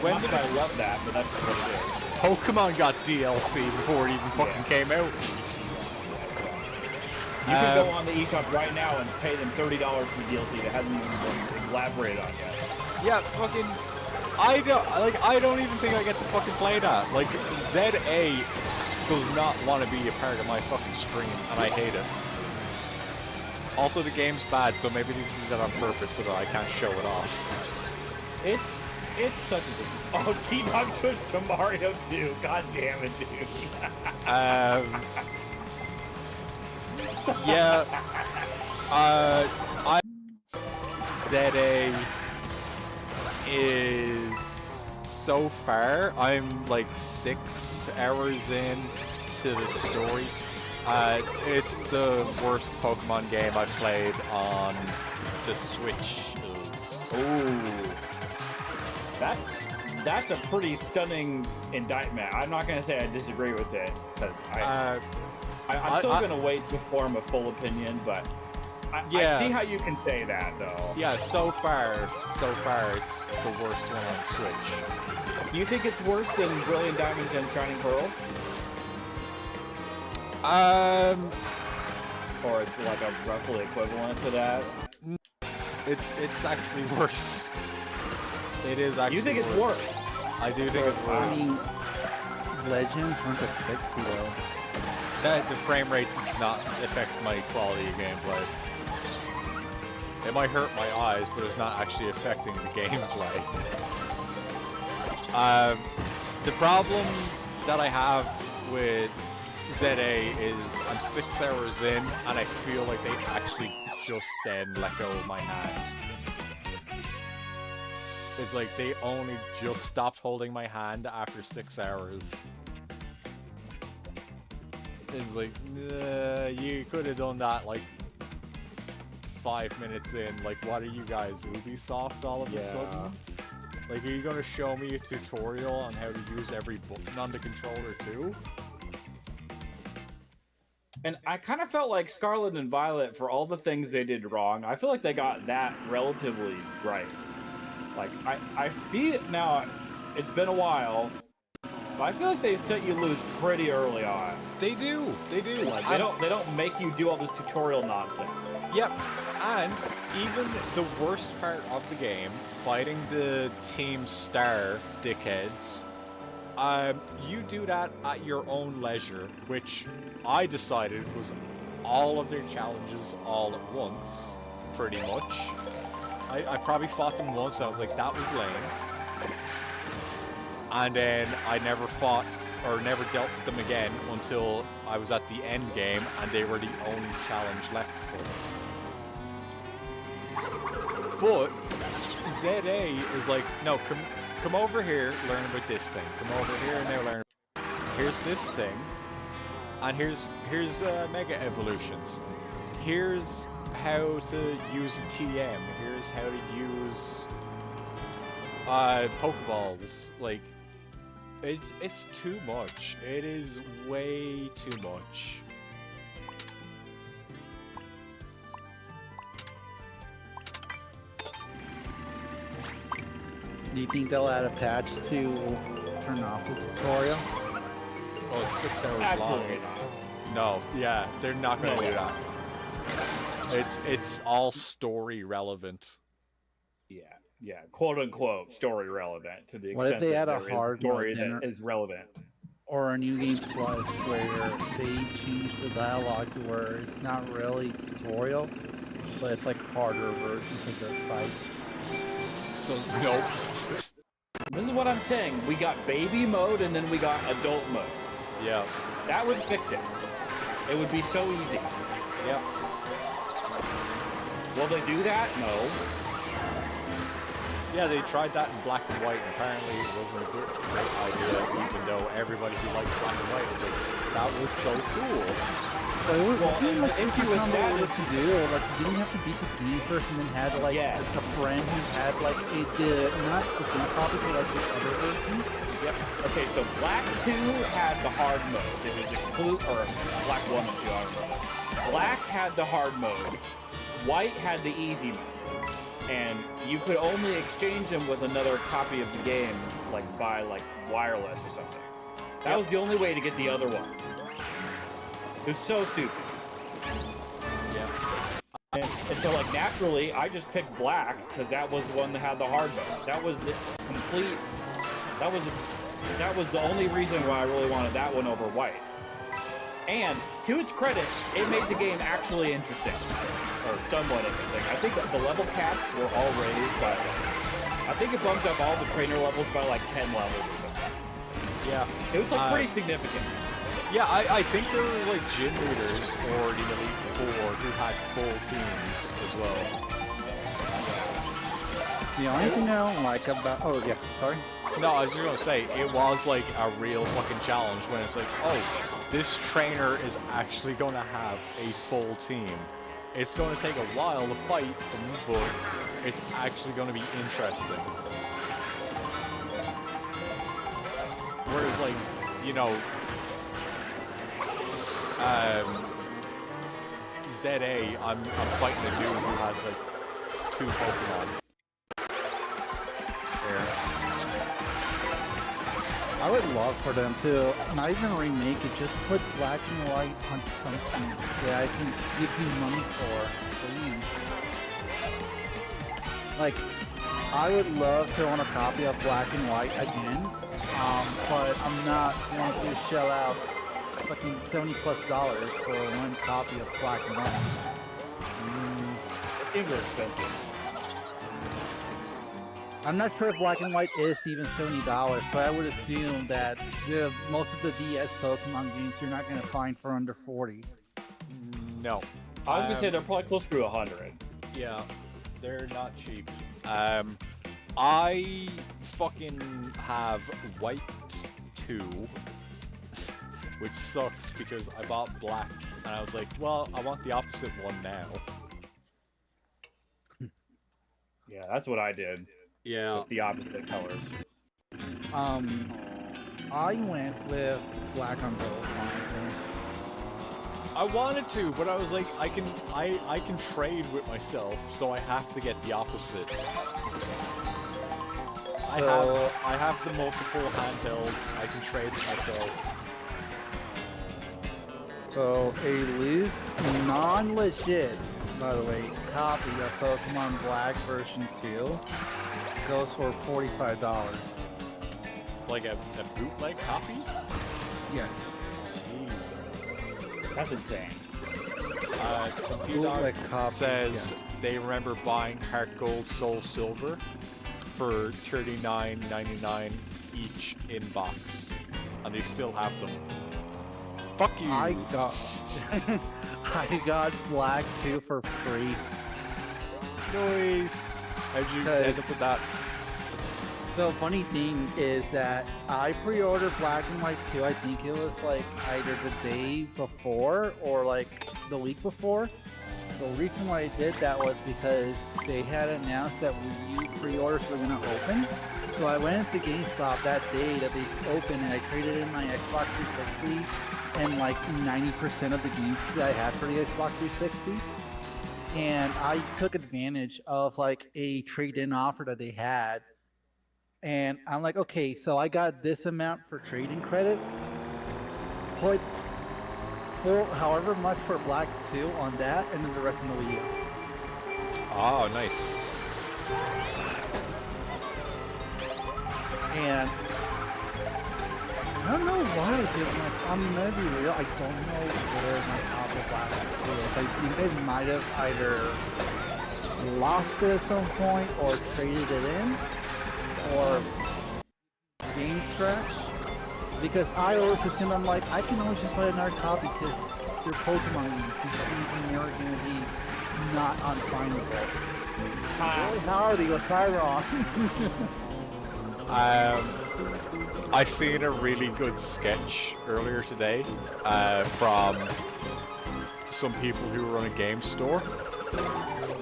Speaker 14: When did I love that, but that's what it is.
Speaker 1: Pokemon got DLC before it even fucking came out.
Speaker 14: You can go on the eShop right now and pay them $30 for DLC that hasn't even been elaborated on yet.
Speaker 1: Yeah, fucking... I don't even think I get to fucking play that. Like, ZA does not want to be a part of my fucking stream, and I hate it. Also, the game's bad, so maybe they do that on purpose so that I can't show it off.
Speaker 14: It's such a... Oh, T-Dog switched to Mario 2. God damn it, dude.
Speaker 1: Yeah. ZA is so far. I'm like 6 hours in to the story. It's the worst Pokemon game I've played on the Switch.
Speaker 14: Ooh. That's a pretty stunning indictment. I'm not gonna say I disagree with it, because I'm still gonna wait to form a full opinion, but I see how you can say that, though.
Speaker 1: Yeah, so far, it's the worst one on Switch.
Speaker 14: Do you think it's worse than Brilliant Diamond and Shining Pearl? Or it's like a roughly equivalent to that?
Speaker 1: It's actually worse. It is actually.
Speaker 14: You think it's worse?
Speaker 1: I do think it's worse.
Speaker 13: I mean, Legends runs at 60 though.
Speaker 1: The frame rate does not affect my quality of gameplay. It might hurt my eyes, but it's not actually affecting the gameplay. The problem that I have with ZA is I'm 6 hours in, and I feel like they actually just then let go of my hand. It's like they only just stopped holding my hand after 6 hours. It's like, you could have done that like 5 minutes in. Like, what are you guys, Ubisoft all of a sudden? Like, are you gonna show me a tutorial on how to use every button on the controller too?
Speaker 14: And I kind of felt like Scarlet and Violet, for all the things they did wrong, I feel like they got that relatively right. Like, I feel now, it's been a while, but I feel like they set you loose pretty early on.
Speaker 1: They do.
Speaker 14: Like, they don't make you do all this tutorial nonsense.
Speaker 1: Yep. And even the worst part of the game, fighting the Team Star dickheads, you do that at your own leisure, which I decided was all of their challenges all at once, pretty much. I probably fought them once, I was like, that was lame. And then I never fought, or never dealt with them again until I was at the end game, and they were the only challenge left for me. But ZA is like, no, come over here, learn about this thing. Come over here and now learn. Here's this thing, and here's Mega Evolutions. Here's how to use a TM. Here's how to use Pokeballs. Like, it's too much. It is way too much.
Speaker 13: Do you think they'll add a patch to turn off the tutorial?
Speaker 1: Oh, it's 6 hours
Speaker 14: Absolutely
Speaker 1: long.
Speaker 14: not.
Speaker 1: No, yeah, they're not gonna do that. It's all story relevant.
Speaker 14: Yeah, quote unquote story relevant to the
Speaker 13: What if
Speaker 14: extent
Speaker 13: they
Speaker 14: that
Speaker 13: add a
Speaker 14: there is
Speaker 13: hard
Speaker 14: story
Speaker 13: mode
Speaker 14: that is relevant.
Speaker 13: Or a new game plus where they change the dialogue to where it's not really tutorial, but it's like harder versions of those fights.
Speaker 1: Nope.
Speaker 14: This is what I'm saying. We got baby mode and then we got adult mode.
Speaker 1: Yeah.
Speaker 14: That would fix it. It would be so easy.
Speaker 1: Yep.
Speaker 14: Will they do that? No.
Speaker 1: Yeah, they tried that in black and white, and apparently it wasn't a great idea, even though everybody who likes black and white was like, that was so cool.
Speaker 13: But it was like
Speaker 14: if you was that,
Speaker 13: what to do. Like, you didn't have to beat the game first and then had like it's a friend who had like not the same copy, but like the other version.
Speaker 14: Yep. Okay, so Black 2 had the hard mode. It was or Black 1 and 2, I don't know. Black had the hard mode. White had the easy mode. And you could only exchange them with another copy of the game, like by like wireless or something. That was the only way to get the other one. It was so stupid.
Speaker 1: Yeah.
Speaker 14: And so like naturally, I just picked Black because that was the one that had the hard mode. That was the complete. That was the only reason why I really wanted that one over White. And to its credit, it made the game actually interesting. Or somewhat interesting. I think the level caps were all raised by, I think it bumped up all the trainer levels by like 10 levels or something.
Speaker 1: Yeah.
Speaker 14: It was like pretty significant.
Speaker 1: Yeah, I think there were like gym leaders or the Elite Four who had full teams as well.
Speaker 13: The only thing I don't like about sorry.
Speaker 1: No, I was just gonna say it was like a real fucking challenge when it's like, oh, this trainer is actually gonna have a full team. It's going to take a while to fight them, but it's actually going to be interesting. Whereas, like, you know, ZA, I'm fighting a dude who has like 2 Pokemon.
Speaker 13: I would love for them to not even remake it, just put Black and White on something that I can give you money for, please. Like, I would love to own a copy of Black and White again, but I'm not going to shell out fucking $70+ for one copy of Black and White.
Speaker 14: It's expensive.
Speaker 13: I'm not sure if Black and White is even $70, but I would assume that most of the DS Pokemon games you're not going to find for under 40.
Speaker 1: No.
Speaker 14: I was going to say they're probably close to 100.
Speaker 1: Yeah, they're not cheap. I fucking have White 2, which sucks because I bought Black and I was like, well, I want the opposite one now.
Speaker 14: that's what I did.
Speaker 1: Yeah.
Speaker 14: The opposite colors.
Speaker 13: I went with black on both, honestly.
Speaker 1: I wanted to, but I was like, I can trade with myself, so I have to get the opposite. I have the multiple handhelds. I can trade with myself.
Speaker 13: So a loose, non-legit, by the way, copy of Pokemon Black version 2 goes for $45.
Speaker 1: Like a bootleg copy?
Speaker 13: Yes.
Speaker 1: Jesus.
Speaker 14: That's insane.
Speaker 13: Bootleg copy,
Speaker 1: says
Speaker 13: yeah.
Speaker 1: they remember buying Heart Gold, Soul Silver for $39.99 each in box, and they still have them. Fuck you.
Speaker 13: I got Black 2 for free.
Speaker 1: Nice. How'd you end up with that?
Speaker 13: So funny thing is that I pre-ordered Black and White 2. I think it was like either the day before or like the week before. The reason why I did that was because they had announced that Wii U pre-orders were gonna open. So I went into GameStop that day that they opened, and I traded in my Xbox 360 and like 90% of the games that I had for the Xbox 360. And I took advantage of like a trade-in offer that they had. And I'm like, okay, so I got this amount for trading credit. Put for however much for Black 2 on that, and then the rest on the Wii U.
Speaker 1: Oh, nice.
Speaker 13: And I don't know why I did my. I'm gonna be real. I don't know where my copy of Black 2 is. I think I might have either lost it at some point or traded it in, or game scratch. Because I always assume, I'm like, I can always just buy another copy because they're Pokemon games. These games are never going to be not unfindable. Howdy, was I wrong?
Speaker 1: I seen a really good sketch earlier today from some people who run a game store,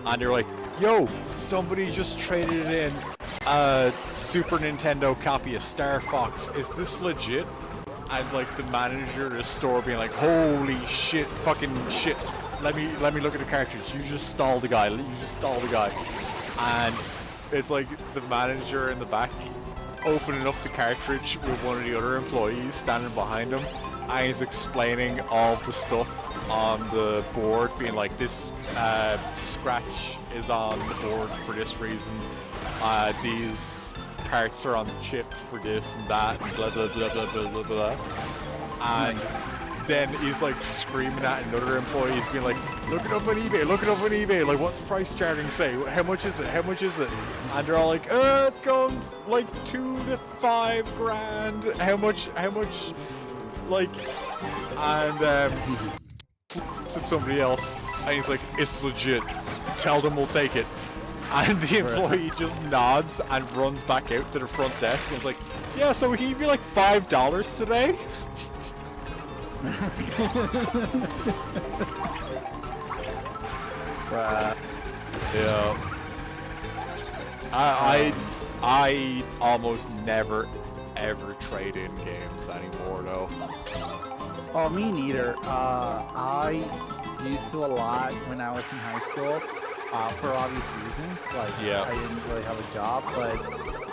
Speaker 1: and they're like, yo, somebody just traded in a Super Nintendo copy of Star Fox. Is this legit? And like the manager of the store being like, holy shit, fucking shit. Let me look at the cartridge. You just stalled the guy. And it's like the manager in the back opening up the cartridge with one of the other employees standing behind him, and he's explaining all the stuff on the board, being like, this scratch is on the board for this reason. These parts are on the chip for this and that, and blah blah blah blah blah blah blah. And then he's like screaming at another employee, he's being like, look it up on eBay, like what's the price charting say? How much is it? And they're all like, it's going like $2 to $5 grand. How much, like, and said somebody else, and he's like, it's legit, tell them we'll take it. And the employee just nods and runs back out to the front desk and is like, yeah, so we can give you like $5 today? Yeah. I almost never ever trade in games anymore though.
Speaker 13: Oh, me neither. I used to a lot when I was in high school. For obvious reasons, like I didn't really have a job, but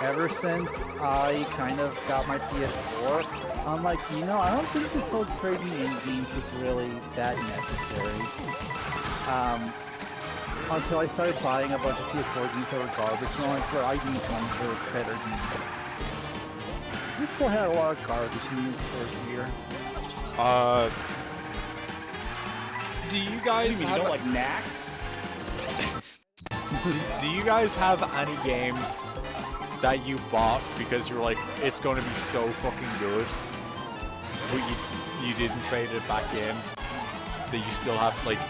Speaker 13: ever since I kind of got my PS4, I'm like, you know, I don't think this whole trading in games is really that necessary. Until I started buying a bunch of PS4 games that were garbage, and I'm like, bro, I need one for better games. PS4 had a lot of garbage games first year.
Speaker 1: Do you guys
Speaker 14: you don't like Knack?
Speaker 1: Do you guys have any games that you bought because you were like, it's going to be so fucking good, but you didn't trade it back in, that you still have, like,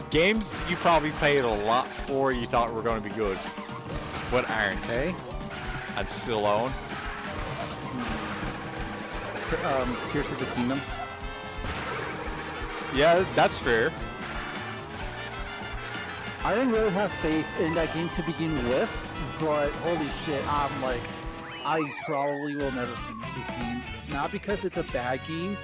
Speaker 1: games you probably paid a lot for, you thought were going to be good, but aren't, and still own?
Speaker 13: Tears of the Kingdom.
Speaker 1: Yeah, that's fair.
Speaker 13: I didn't really have faith in that game to begin with, but holy shit, I'm like, I probably will never finish this game. Not because it's a bad game.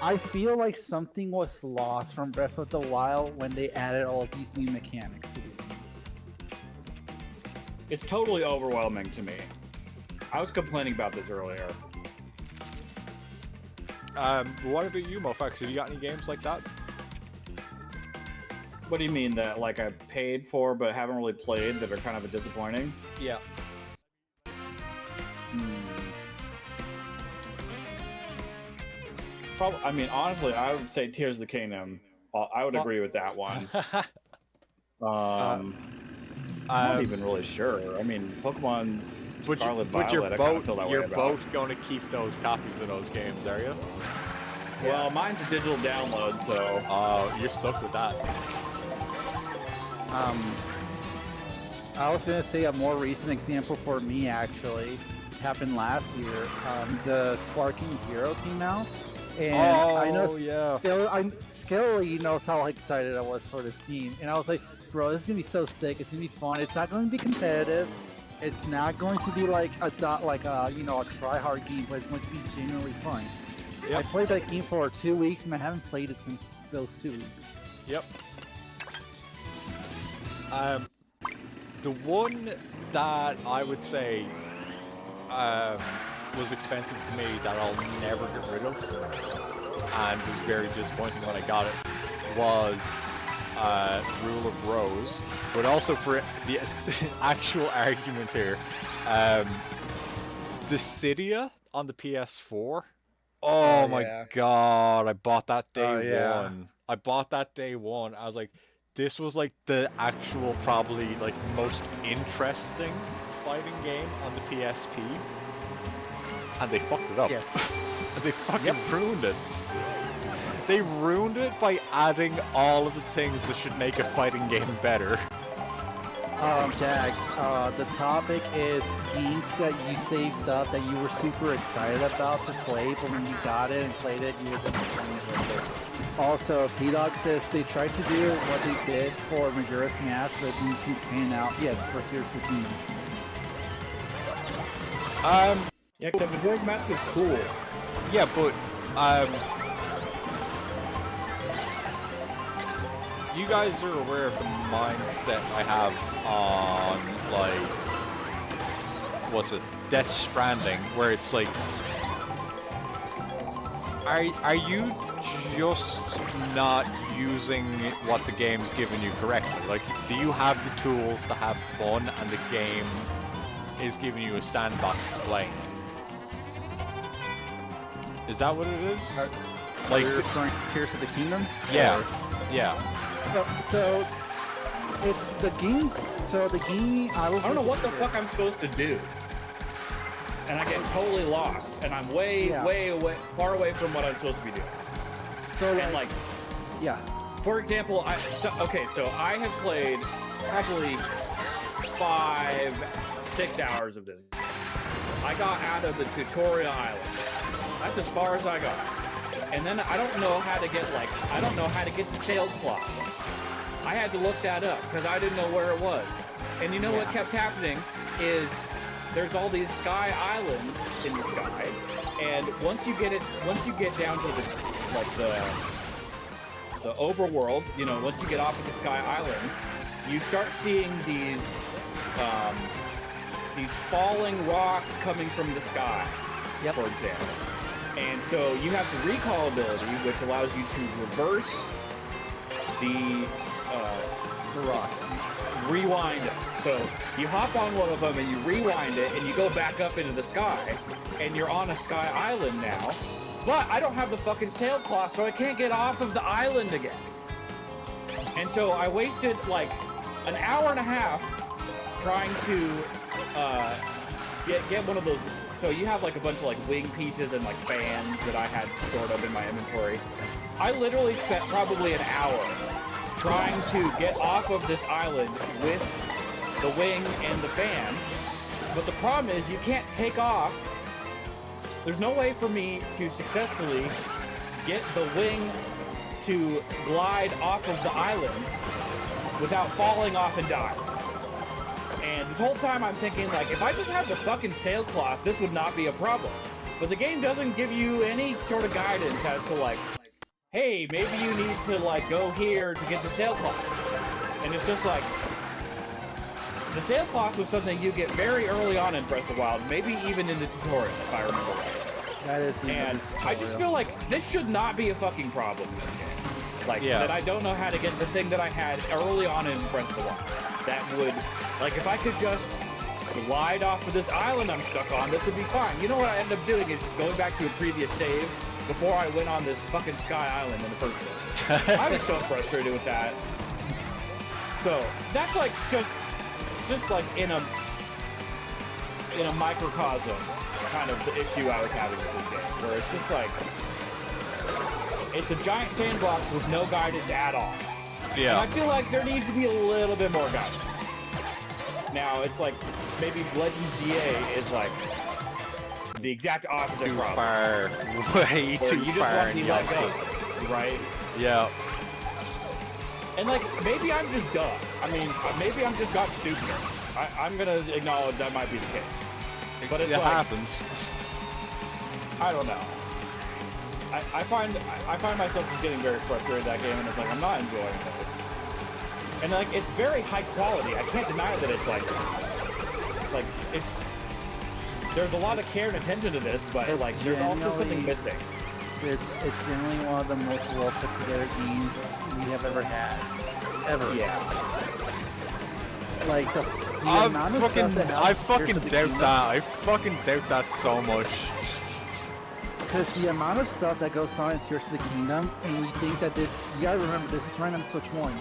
Speaker 13: I feel like something was lost from Breath of the Wild when they added all of these new mechanics to the game.
Speaker 14: It's totally overwhelming to me. I was complaining about this earlier.
Speaker 1: What about you, Mofax? Have you got any games like that?
Speaker 14: What do you mean that, like, I paid for but haven't really played that are kind of disappointing?
Speaker 1: Yeah.
Speaker 14: Probably, I mean, honestly, I would say Tears of the Kingdom. I would agree with that one. I'm not even really sure. I mean, Pokemon Scarlet Violet, I kind of feel that way
Speaker 1: you're
Speaker 14: about.
Speaker 1: both going to keep those copies of those games, are you?
Speaker 14: Well, mine's a digital download, so...
Speaker 1: Oh, you're stuck with that.
Speaker 13: I was going to say a more recent example for me, actually, happened last year. The Sparking Zero came out. And I know Skelly knows how excited I was for this game. And I was like, bro, this is going to be so sick. It's going to be fun. It's not going to be competitive. It's not going to be like a try-hard game, but it's going to be genuinely fun. Yep. I played that game for 2 weeks, and I haven't played it since those 2 weeks.
Speaker 1: Yep. The one that I would say was expensive to me that I'll never get rid of, and was very disappointing when I got it, was Rule of Rose. But also for the actual argument here, Dissidia on the PS4. Oh my god, I bought that day one. I bought that day one. I was like, this was like the actual, probably like most interesting fighting game on the PSP. And they fucked it up.
Speaker 13: Yes.
Speaker 1: And they fucking ruined it. They ruined it by adding all of the things that should make a fighting game better.
Speaker 13: Jag, the topic is games that you saved up that you were super excited about to play, but when you got it and played it, you were disappointed with it. Also, T-Dog says they tried to do what they did for Majora's Mask, but it didn't seem to pan out. Yes, for Tears of the Kingdom.
Speaker 14: Yeah, except Majora's Mask is cool.
Speaker 1: Yeah, but, you guys are aware of the mindset I have on, like, what's it, Death Stranding, where it's like, are you just not using what the game's giving you correctly? Like, do you have the tools to have fun and the game is giving you a sandbox to play in? Is that what it is?
Speaker 13: Like, you're referring to Tears of the Kingdom?
Speaker 1: Yeah,
Speaker 13: or?
Speaker 1: yeah.
Speaker 13: So, it's the game. So the game. I
Speaker 14: don't know what the fuck I'm supposed to do, and I get totally lost, and I'm way far away from what I'm supposed to be doing.
Speaker 13: So
Speaker 14: and like,
Speaker 13: yeah.
Speaker 14: For example, so I have played probably 5-6 hours of this. I got out of the tutorial island. That's as far as I got. And then I don't know how to get the sailcloth. I had to look that up because I didn't know where it was. And you know what kept happening is there's all these sky islands in the sky, and once you get down to the overworld, you know, once you get off of the sky islands, you start seeing these falling rocks coming from the sky, for example. And so you have the recall ability, which allows you to reverse the rock, rewind it. So you hop on one of them and you rewind it, and you go back up into the sky, and you're on a sky island now. But I don't have the fucking sailcloth, so I can't get off of the island again. And so I wasted like an hour and a half trying to get one of those. So you have like a bunch of like wing pieces and like fans that I had stored up in my inventory. I literally spent probably an hour trying to get off of this island with the wing and the fan. But the problem is you can't take off. There's no way for me to successfully get the wing to glide off of the island without falling off and dying. And this whole time I'm thinking, like, if I just had the fucking sailcloth, this would not be a problem. But the game doesn't give you any sort of guidance as to, like, hey, maybe you need to, like, go here to get the sailcloth. And it's just like, the sailcloth was something you get very early on in Breath of the Wild, maybe even in the tutorial, if I remember right.
Speaker 13: That is
Speaker 14: and I just feel like this should not be a fucking problem in this game. Like, that I don't know how to get the thing that I had early on in Breath of the Wild. That would, like, if I could just glide off of this island I'm stuck on, this would be fine. You know what I ended up doing is just going back to a previous save before I went on this fucking Sky Island in the first place. I was so frustrated with that. So, that's like, just like in a microcosm kind of the issue I was having with this game, where it's just like, it's a giant sandbox with no guidance at all.
Speaker 1: Yeah.
Speaker 14: And I feel like there needs to be a little bit more guidance. Now, it's like, maybe Legends GA is like the exact opposite problem.
Speaker 1: Far. Way too
Speaker 14: you just
Speaker 1: far.
Speaker 14: want to be let go, right?
Speaker 1: Yeah.
Speaker 14: And like, maybe I'm just dumb. I mean, maybe I'm just got stupider. I'm gonna acknowledge that might be the case. But it's
Speaker 1: it
Speaker 14: like,
Speaker 1: happens.
Speaker 14: I don't know. I find myself just getting very frustrated with that game, and it's like, I'm not enjoying this. And like, it's very high quality. I can't deny that it's like it's, there's a lot of care and attention to this, but
Speaker 13: It's
Speaker 14: like, there's also something missing.
Speaker 13: It's generally one of the most well put together games we have ever had. Ever.
Speaker 14: Yeah.
Speaker 13: Like the amount of stuff that
Speaker 1: I fucking doubt that. I fucking doubt that so much.
Speaker 13: Because the amount of stuff that goes on in Tears of the Kingdom, and you think that this, you gotta remember this is running on Switch 1,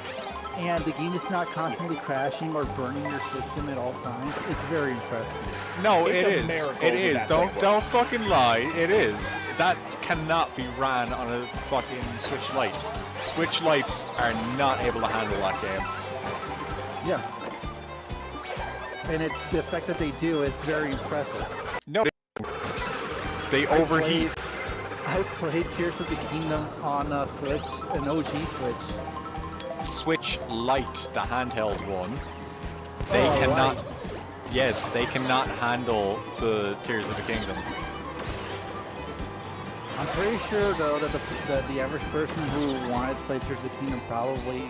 Speaker 13: and the game is not constantly crashing or burning your system at all times. It's very impressive.
Speaker 1: No, it is. It is. Don't fucking lie. It is. That cannot be ran on a fucking Switch Lite. Switch Lites are not able to handle that game.
Speaker 13: Yeah. And the fact that they do is very impressive.
Speaker 1: No, they overheat.
Speaker 13: I played Tears of the Kingdom on a Switch, an OG Switch.
Speaker 1: Switch Lite, the handheld one. They cannot.
Speaker 13: Right.
Speaker 1: Yes, they cannot handle the Tears of the Kingdom.
Speaker 13: I'm pretty sure though that the average person who wanted to play Tears of the Kingdom probably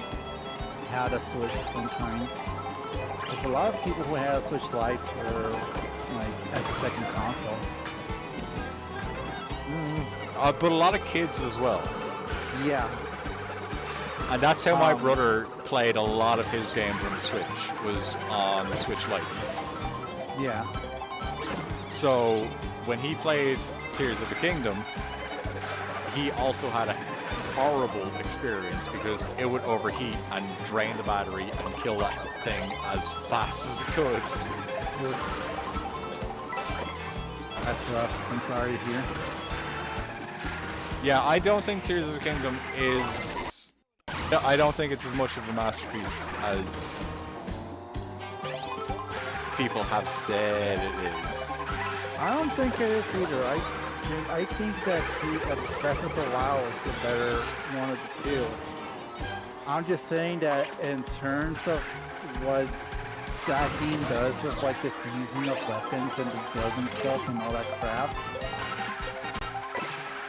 Speaker 13: had a Switch of some kind. There's a lot of people who had a Switch Lite or like as a second console.
Speaker 1: But a lot of kids as well.
Speaker 13: Yeah.
Speaker 1: And that's how my brother played a lot of his games on the Switch, was on the Switch Lite.
Speaker 13: Yeah.
Speaker 1: So when he played Tears of the Kingdom, he also had a horrible experience because it would overheat and drain the battery and kill that thing as fast as it could.
Speaker 13: That's rough. I'm sorry to hear.
Speaker 1: Yeah, I don't think Tears of the Kingdom is... I don't think it's as much of a masterpiece as people have said it is.
Speaker 13: I don't think it is either. I think that Breath of the Wild is the better one of the two. I'm just saying that in terms of what that game does with like the fusing of weapons and the building stuff and all that crap.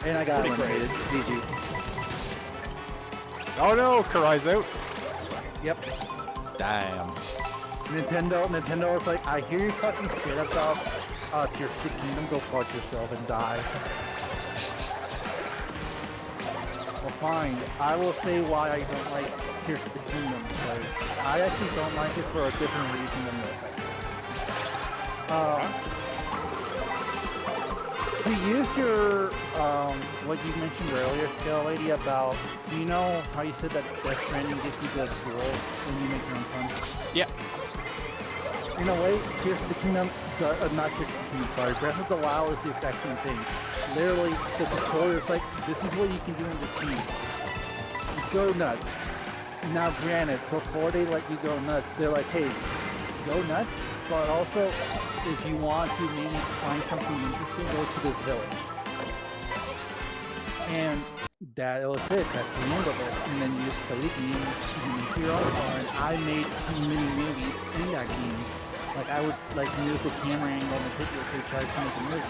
Speaker 13: And I got eliminated. GG.
Speaker 1: Oh no, Karai's out.
Speaker 13: Yep.
Speaker 1: Damn.
Speaker 13: Nintendo was like, I hear you talking shit about Tears of the Kingdom, go fuck yourself and die. Well fine, I will say why I don't like Tears of the Kingdom, because I actually don't like it for a different reason than this. To use your, what you mentioned earlier, Scale Lady, about, you know how you said that Death Stranding gives you the tools when you make your own fun?
Speaker 1: Yeah.
Speaker 13: In a way, Tears of the Kingdom, not Tears of the Kingdom, sorry, Breath of the Wild is the exact same thing. Literally, the tutorial is like, this is what you can do in this game. Go nuts. Now granted, before they let you go nuts, they're like, hey, go nuts, but also, if you want to maybe find something interesting, go to this village. And that was it. That's the end of it. And then you just play the game and you're on the car. And I made so many movies in that game. Like I would like use the camera angle meticulously try to find the movie.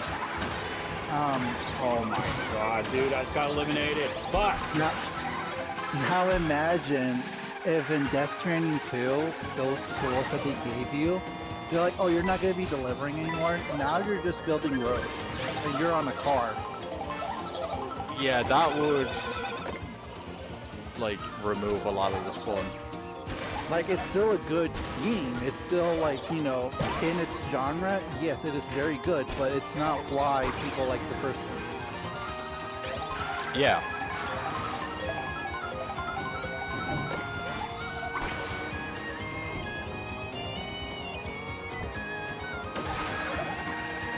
Speaker 14: Oh my god, dude, I just got eliminated. Fuck.
Speaker 13: Now imagine if in Death Stranding 2, those tools that they gave you, they're like, oh, you're not going to be delivering anymore. Now you're just building roads. And you're on a car.
Speaker 1: Yeah, that would like remove a lot of the fun.
Speaker 13: Like, it's still a good game. It's still like, you know, in its genre, yes, it is very good, but it's not why people like the first one.
Speaker 1: Yeah.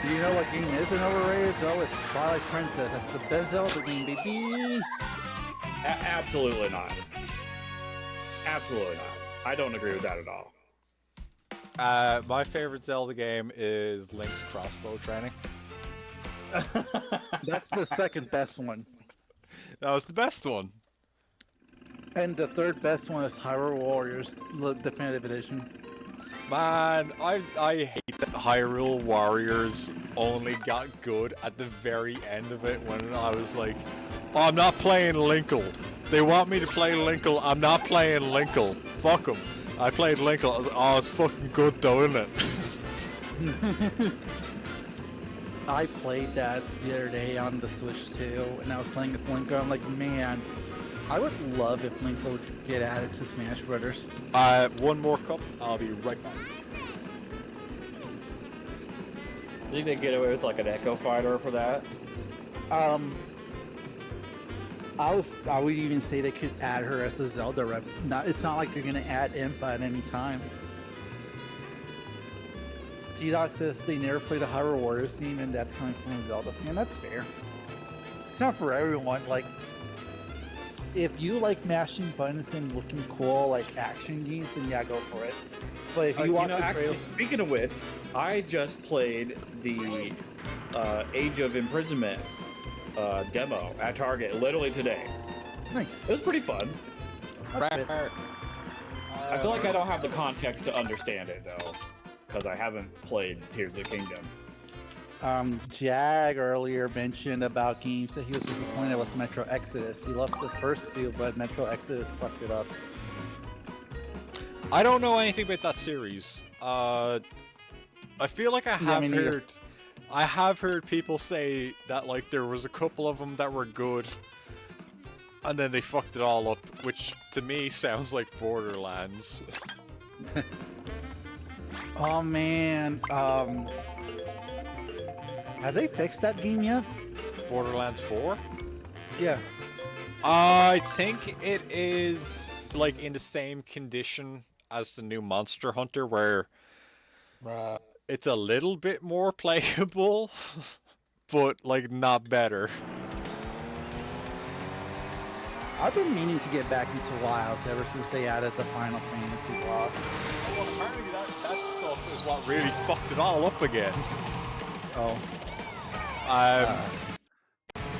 Speaker 13: You know what game isn't overrated? Oh, it's Twilight Princess. That's the best Zelda game, baby!
Speaker 14: Absolutely not. Absolutely not. I don't agree with that at all.
Speaker 1: My favorite Zelda game is Link's Crossbow Training.
Speaker 13: That's the second best one.
Speaker 1: That was the best one.
Speaker 13: And the third best one is Hyrule Warriors, the Definitive Edition.
Speaker 1: Man, I hate that Hyrule Warriors only got good at the very end of it when I was like, oh, I'm not playing Linkle. They want me to play Linkle, I'm not playing Linkle. Fuck them. I played Linkle, I was like, oh, it's fucking good though, isn't it?
Speaker 13: I played that the other day on the Switch too, and I was playing as Link, I'm like, man, I would love if Link would get added to Smash Brothers.
Speaker 1: One more cup, I'll be right back.
Speaker 14: You think they get away with like an Echo Fighter for that?
Speaker 13: I would even say they could add her as a Zelda rep. It's not like you're gonna add Imp at any time. T-Doc says they never played a Hyrule Warriors theme, and that's coming from a Zelda fan. That's fair. It's not for everyone. Like, if you like mashing buttons and looking cool, like action games, then yeah, go for it. But if you want to,
Speaker 14: actually, speaking of which, I just played the Age of Imprisonment demo at Target literally today.
Speaker 13: Nice.
Speaker 14: It was pretty fun.
Speaker 13: That's
Speaker 14: I feel like I don't have the context to understand it though, because I haven't played Tears of the Kingdom.
Speaker 13: Jag earlier mentioned about games that he was disappointed with Metro Exodus. He loved the first two, but Metro Exodus fucked it up.
Speaker 1: I don't know anything about that series. I feel like I have heard people say that like there was a couple of them that were good, and then they fucked it all up, which to me sounds like Borderlands.
Speaker 13: Oh man, have they fixed that game yet?
Speaker 1: Borderlands 4?
Speaker 13: Yeah.
Speaker 1: I think it is like in the same condition as the new Monster Hunter, where it's a little bit more playable, but like not better.
Speaker 13: I've been meaning to get back into Wilds ever since they added the Final Fantasy boss.
Speaker 1: Well, apparently that stuff is what really fucked it all up again.
Speaker 13: Oh.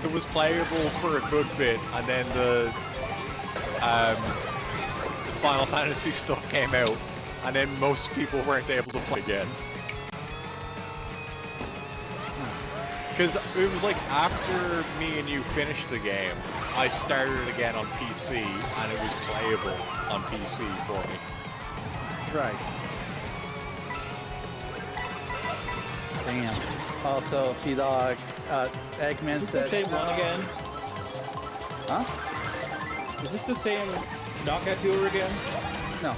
Speaker 1: It was playable for a good bit, and then the Final Fantasy stuff came out, and then most people weren't able to play again. Because it was like after me and you finished the game, I started it again on PC, and it was playable on PC for me.
Speaker 13: Right. Damn. Also, T-Dog, Eggman
Speaker 14: Is this
Speaker 13: said...
Speaker 14: the same one again?
Speaker 13: Huh?
Speaker 14: Is this the same knockout tour again?
Speaker 13: No.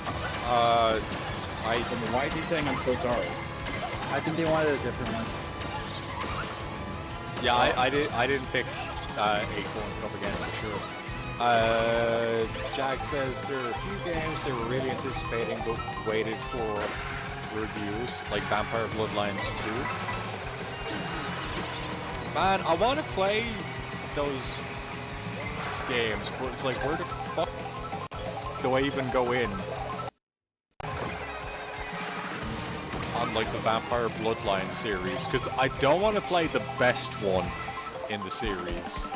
Speaker 14: Why is he saying I'm so sorry?
Speaker 13: I think they wanted a different one.
Speaker 1: Yeah, I didn't pick Acorn Cup again, for sure. Jack says there are a few games they were really anticipating but waited for reviews, like Vampire Bloodlines 2. Man, I want to play those games, but it's like, where the fuck do I even go in? On like the Vampire Bloodlines series, because I don't want to play the best one in the series.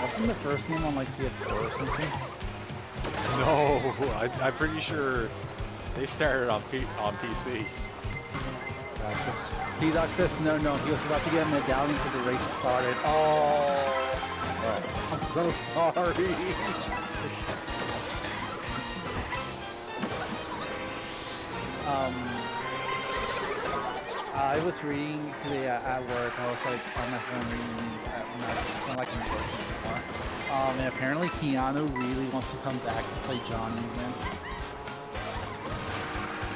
Speaker 13: Wasn't the first game on like PS4 or something?
Speaker 1: No, I'm pretty sure they started on PC.
Speaker 13: Gotcha. T-Doc says no, he was about to get a medallion because the race started. Oh, I'm so sorry. I was reading today at work. I was like on my phone reading it's not like I'm working anymore. And apparently Keanu really wants to come back to play Johnny again.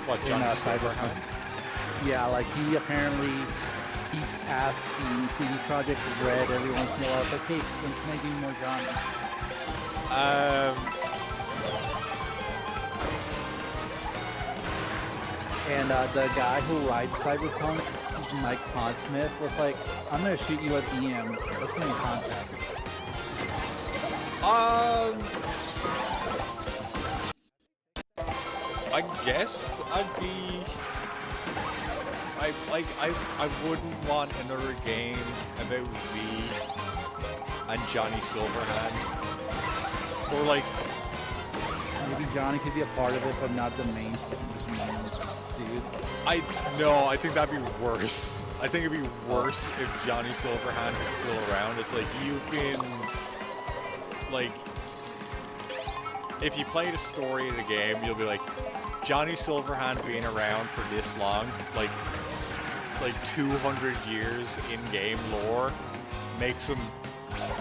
Speaker 1: What, Johnny Cyberhunt?
Speaker 13: Yeah, like he apparently keeps asking CD Projekt Red every once in a while. It's like, hey, when can I do more Johnny? And the guy who rides Cyberpunk, Mike Pondsmith, was like, I'm gonna shoot you at DM. Let's get in contact.
Speaker 1: I guess I'd be... I wouldn't want another game about me and Johnny Silverhand. Or like...
Speaker 13: Maybe Johnny could be a part of it, but not the main dude.
Speaker 1: I think that'd be worse. I think it'd be worse if Johnny Silverhand is still around. It's like, you can... Like... If you played a story in the game, you'll be like, Johnny Silverhand being around for this long, like 200 years in game lore, makes him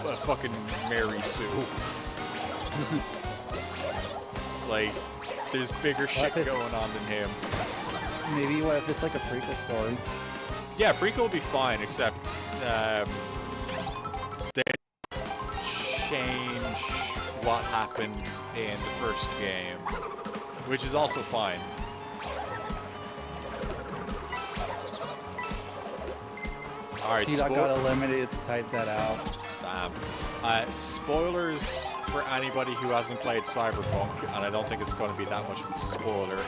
Speaker 1: a fucking Mary Sue. Like, there's bigger shit going on than him.
Speaker 13: Maybe what if it's like a prequel story?
Speaker 1: Yeah, prequel would be fine, except they change what happened in the first game, which is also fine. Alright,
Speaker 13: T-Doc got eliminated to type that out.
Speaker 1: Spoilers for anybody who hasn't played Cyberpunk, and I don't think it's going to be that much of a spoiler.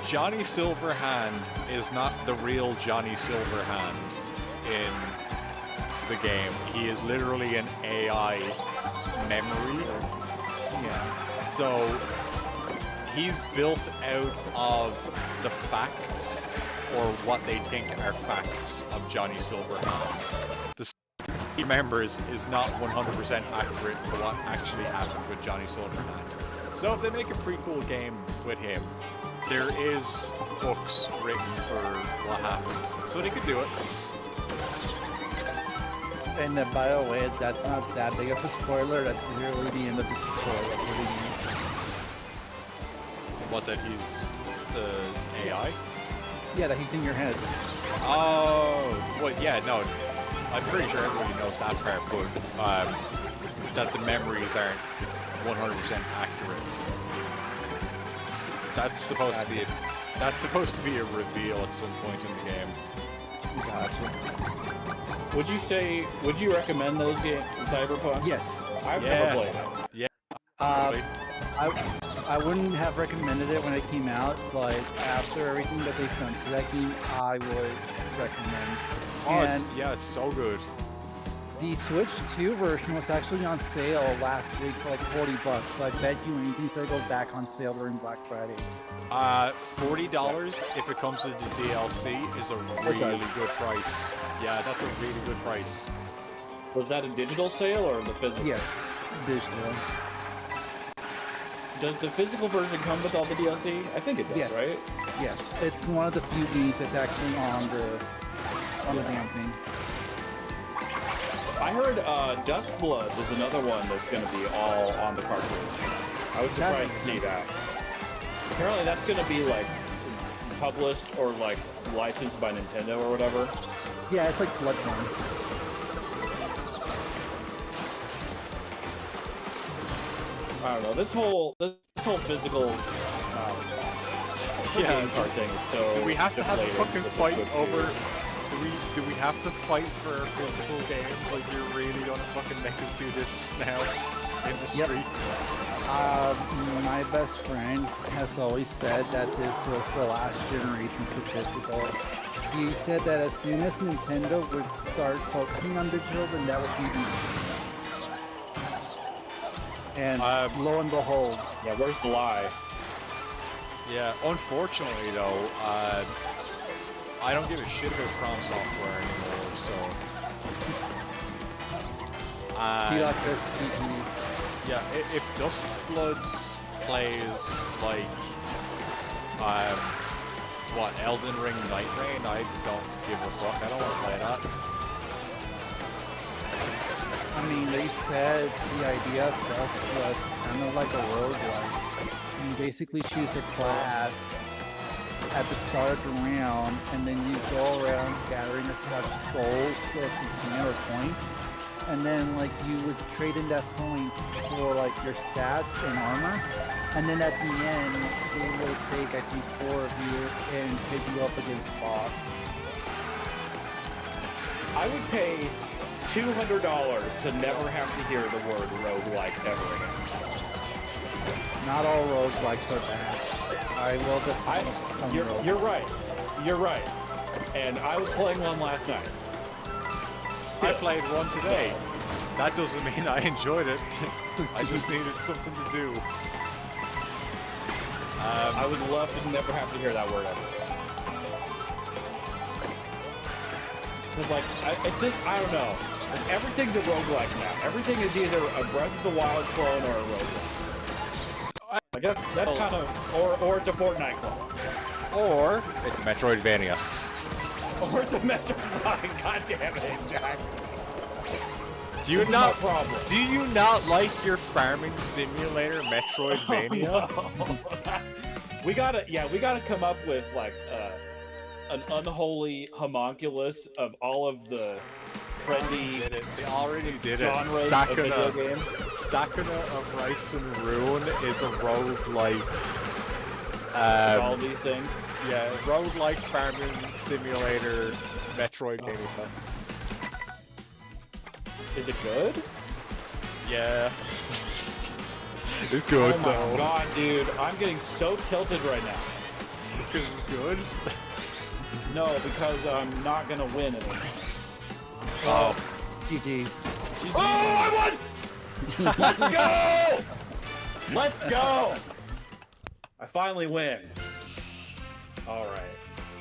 Speaker 1: Johnny Silverhand is not the real Johnny Silverhand in the game. He is literally an AI memory.
Speaker 13: Yeah.
Speaker 1: So he's built out of the facts, or what they think are facts, of Johnny Silverhand. The story he remembers is not 100% accurate to what actually happened with Johnny Silverhand. So if they make a prequel game with him, there is books written for what happened. So they could do it.
Speaker 13: And by the way, that's not that big of a spoiler. That's literally the end of the tutorial.
Speaker 1: What, that he's the AI?
Speaker 13: Yeah, that he's in your head.
Speaker 1: Oh, well, yeah, no. I'm pretty sure everybody knows that part, but that the memories aren't 100% accurate. That's supposed to be a reveal at some point in the game.
Speaker 13: Gotcha.
Speaker 14: Would you recommend those games, Cyberpunk?
Speaker 13: Yes.
Speaker 14: I've never played it.
Speaker 1: Yeah.
Speaker 13: I wouldn't have recommended it when it came out, but after everything that they've done to that game, I would recommend.
Speaker 1: Oh, yeah, it's so good.
Speaker 13: The Switch 2 version was actually on sale last week for like $40, so I bet you anything's gonna go back on sale during Black Friday.
Speaker 1: $40 if it comes with the DLC is a really good price. Yeah, that's a really good price.
Speaker 14: Was that a digital sale or the physical?
Speaker 13: Yes, digital.
Speaker 14: Does the physical version come with all the DLC? I think it does,
Speaker 13: Yes.
Speaker 14: right?
Speaker 13: Yes, it's one of the few games that's actually on the damn thing.
Speaker 14: I heard Duskblood is another one that's going to be all on the cartridge. I was surprised to see that. Apparently that's going to be like published or like licensed by Nintendo or whatever.
Speaker 13: Yeah, it's like Bloodborne.
Speaker 14: I don't know. This whole physical game card thing is so.
Speaker 1: Do we have to have a
Speaker 14: deflating
Speaker 1: fucking
Speaker 14: with the
Speaker 1: fight
Speaker 14: Switch
Speaker 1: over?
Speaker 14: here.
Speaker 1: Do we have to fight for physical games? Like, you're really gonna fucking make us do this now in the street?
Speaker 13: My best friend has always said that this was the last generation for physical. He said that as soon as Nintendo would start focusing on digital, then that would be And lo and behold.
Speaker 14: Yeah, where's the lie?
Speaker 1: Yeah, unfortunately though, I don't give a shit about From Software anymore, so... yeah, if Dust Bloods plays, like, what, Elden Ring Night Rain, I don't give a fuck, I don't want to play that.
Speaker 13: I mean, they said the idea of Dust was kind of like a roguelike. You basically choose a class at the start of the round, and then you go around gathering as much souls as you can, or points, and then like you would trade in that points for like your stats and armor, and then at the end they will take I think 4 of you and take you up against boss.
Speaker 14: I would pay $200 to never have to hear the word roguelike ever again.
Speaker 13: Not all roguelikes are bad. I will define some roguelikes.
Speaker 14: You're right. You're right. And I was playing one last night.
Speaker 1: I played one today. That doesn't mean I enjoyed it. I just needed something to do.
Speaker 14: I would love to never have to hear that word ever. Because, like, it's just, I don't know. Everything's a roguelike now. Everything is either a Breath of the Wild clone or a roguelike. Like that's kind of, or it's a Fortnite clone.
Speaker 1: Or it's a Metroidvania.
Speaker 14: Or it's a Metroidvania. God damn it, Jack.
Speaker 1: Do you not like your farming simulator Metroidvania?
Speaker 14: Oh, no. we gotta come up with like an unholy homunculus of all of the trendy
Speaker 1: they already did
Speaker 14: genres
Speaker 1: it.
Speaker 14: of video games.
Speaker 1: Sakuna of Rice and Ruin is a roguelike.
Speaker 14: All these things.
Speaker 1: Yeah, roguelike farming simulator Metroidvania.
Speaker 14: Is it good?
Speaker 1: Yeah. It's good though.
Speaker 14: Oh my god, dude. I'm getting so tilted right now.
Speaker 1: Because it's good?
Speaker 14: No, because I'm not gonna win it.
Speaker 1: Oh.
Speaker 13: GG's.
Speaker 14: Oh, I won! Let's go! Let's go! I finally win. Alright.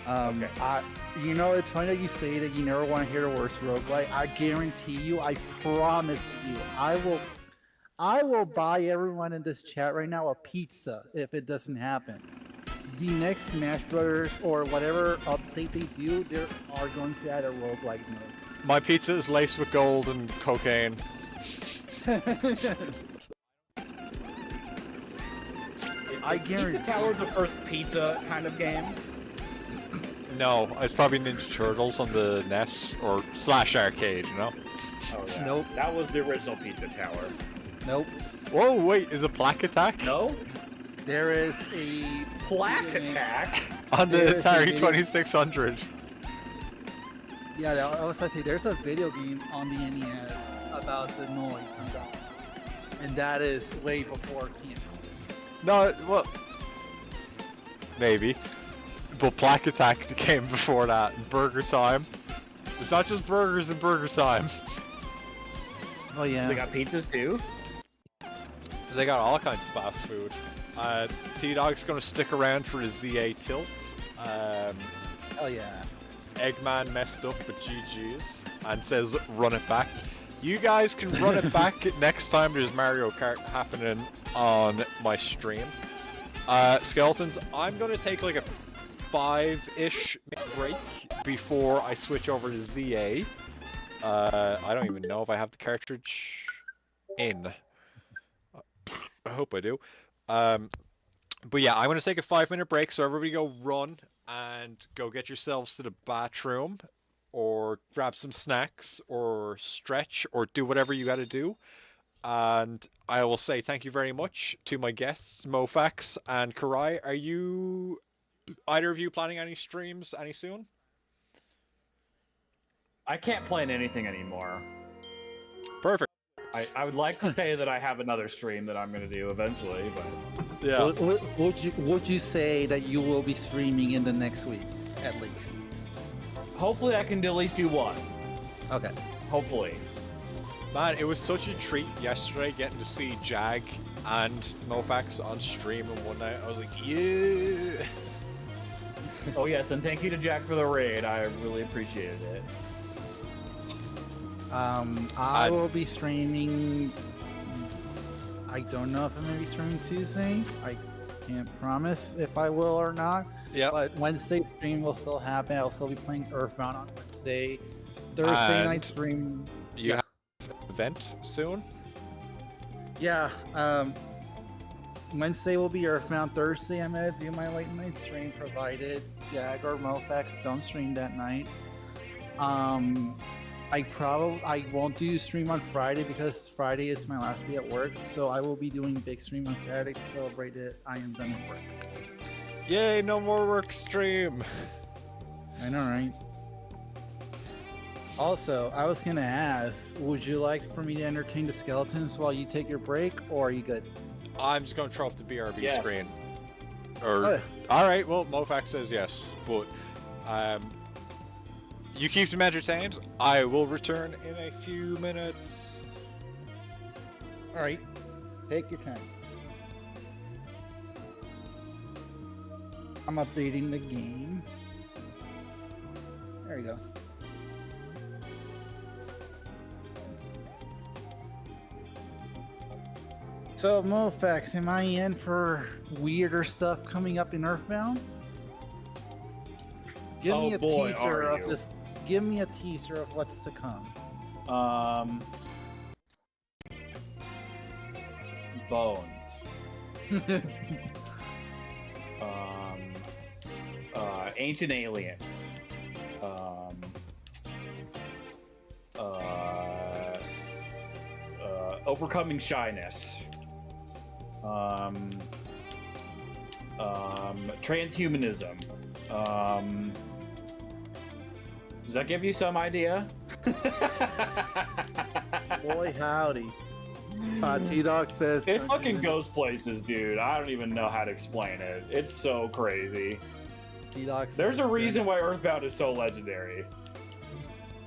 Speaker 14: Okay.
Speaker 13: You know, it's funny that you say that you never want to hear the worst roguelike. I guarantee you, I promise you, I will buy everyone in this chat right now a pizza if it doesn't happen. The next Smash Brothers or whatever update they do, they are going to add a roguelike mode.
Speaker 1: My pizza is laced with gold and cocaine.
Speaker 14: I guarantee. Pizza Tower the first pizza kind of game?
Speaker 1: No, it's probably Ninja Turtles on the NES or / arcade, you know?
Speaker 14: Oh yeah.
Speaker 13: Nope.
Speaker 14: That was the original Pizza Tower.
Speaker 13: Nope.
Speaker 1: Whoa, wait, is it Black Attack?
Speaker 14: No.
Speaker 13: There is a
Speaker 14: Black Attack
Speaker 1: on the Atari 2600.
Speaker 13: Yeah, I was going to say there's a video game on the NES about the noise from Dolltown, and that is way before TMS.
Speaker 1: No, well, maybe. But Black Attack came before that, and Burger Time. It's not just burgers and Burger Time.
Speaker 13: Oh yeah.
Speaker 14: They got pizzas too?
Speaker 1: They got all kinds of fast food. T-Dog's gonna stick around for the ZA tilt.
Speaker 13: Oh yeah.
Speaker 1: Eggman messed up with GG's and says run it back. You guys can run it back next time there's Mario Kart happening on my stream. Skeletons, I'm gonna take like a 5-ish break before I switch over to ZA. I don't even know if I have the cartridge in. I hope I do. But yeah, I'm gonna take a 5-minute break, so everybody go run and go get yourselves to the bathroom, or grab some snacks, or stretch, or do whatever you gotta do. And I will say thank you very much to my guests, Mofax and Karai. Are you, either of you, planning any streams any soon?
Speaker 14: I can't plan anything anymore.
Speaker 1: Perfect.
Speaker 14: I would like to say that I have another stream that I'm going to do eventually, but
Speaker 1: yeah.
Speaker 13: Would you say that you will be streaming in the next week, at least?
Speaker 14: Hopefully I can at least do one.
Speaker 13: Okay.
Speaker 14: Hopefully.
Speaker 1: Man, it was such a treat yesterday getting to see Jag and Mofax on stream in one night. I was like, yeah.
Speaker 14: Oh yes, and thank you to Jack for the raid. I really appreciated it.
Speaker 13: I will be streaming. I don't know if I'm gonna be streaming Tuesday. I can't promise if I will or not.
Speaker 1: Yeah.
Speaker 13: But Wednesday stream will still happen. I'll still be playing Earthbound on Wednesday. Thursday night stream.
Speaker 1: You have an event soon?
Speaker 13: Yeah. Wednesday will be Earthbound. Thursday I'm gonna do my late night stream, provided Jag or Mofax don't stream that night. I won't do stream on Friday because Friday is my last day at work, so I will be doing big stream on Saturday to celebrate it. I am done with work.
Speaker 1: Yay, no more work stream.
Speaker 13: I know, right? Also, I was gonna ask, would you like for me to entertain the skeletons while you take your break, or are you good?
Speaker 1: I'm just gonna throw up the BRB
Speaker 14: Yes.
Speaker 1: screen. Or, alright, well, Mofax says yes, but, you keep them entertained. I will return in a few minutes.
Speaker 13: Alright, take your time. I'm updating the game. There you go. So, Mofax, am I in for weirder stuff coming up in Earthbound? Give me a teaser of this. Give me a teaser of what's to come.
Speaker 14: Bones. Ancient aliens. Overcoming shyness. Transhumanism. Does that give you some idea?
Speaker 13: Boy, howdy. T-Dog says...
Speaker 14: It fucking goes places, dude. I don't even know how to explain it. It's so crazy.
Speaker 13: T-Dog says...
Speaker 14: There's a reason why Earthbound is so legendary.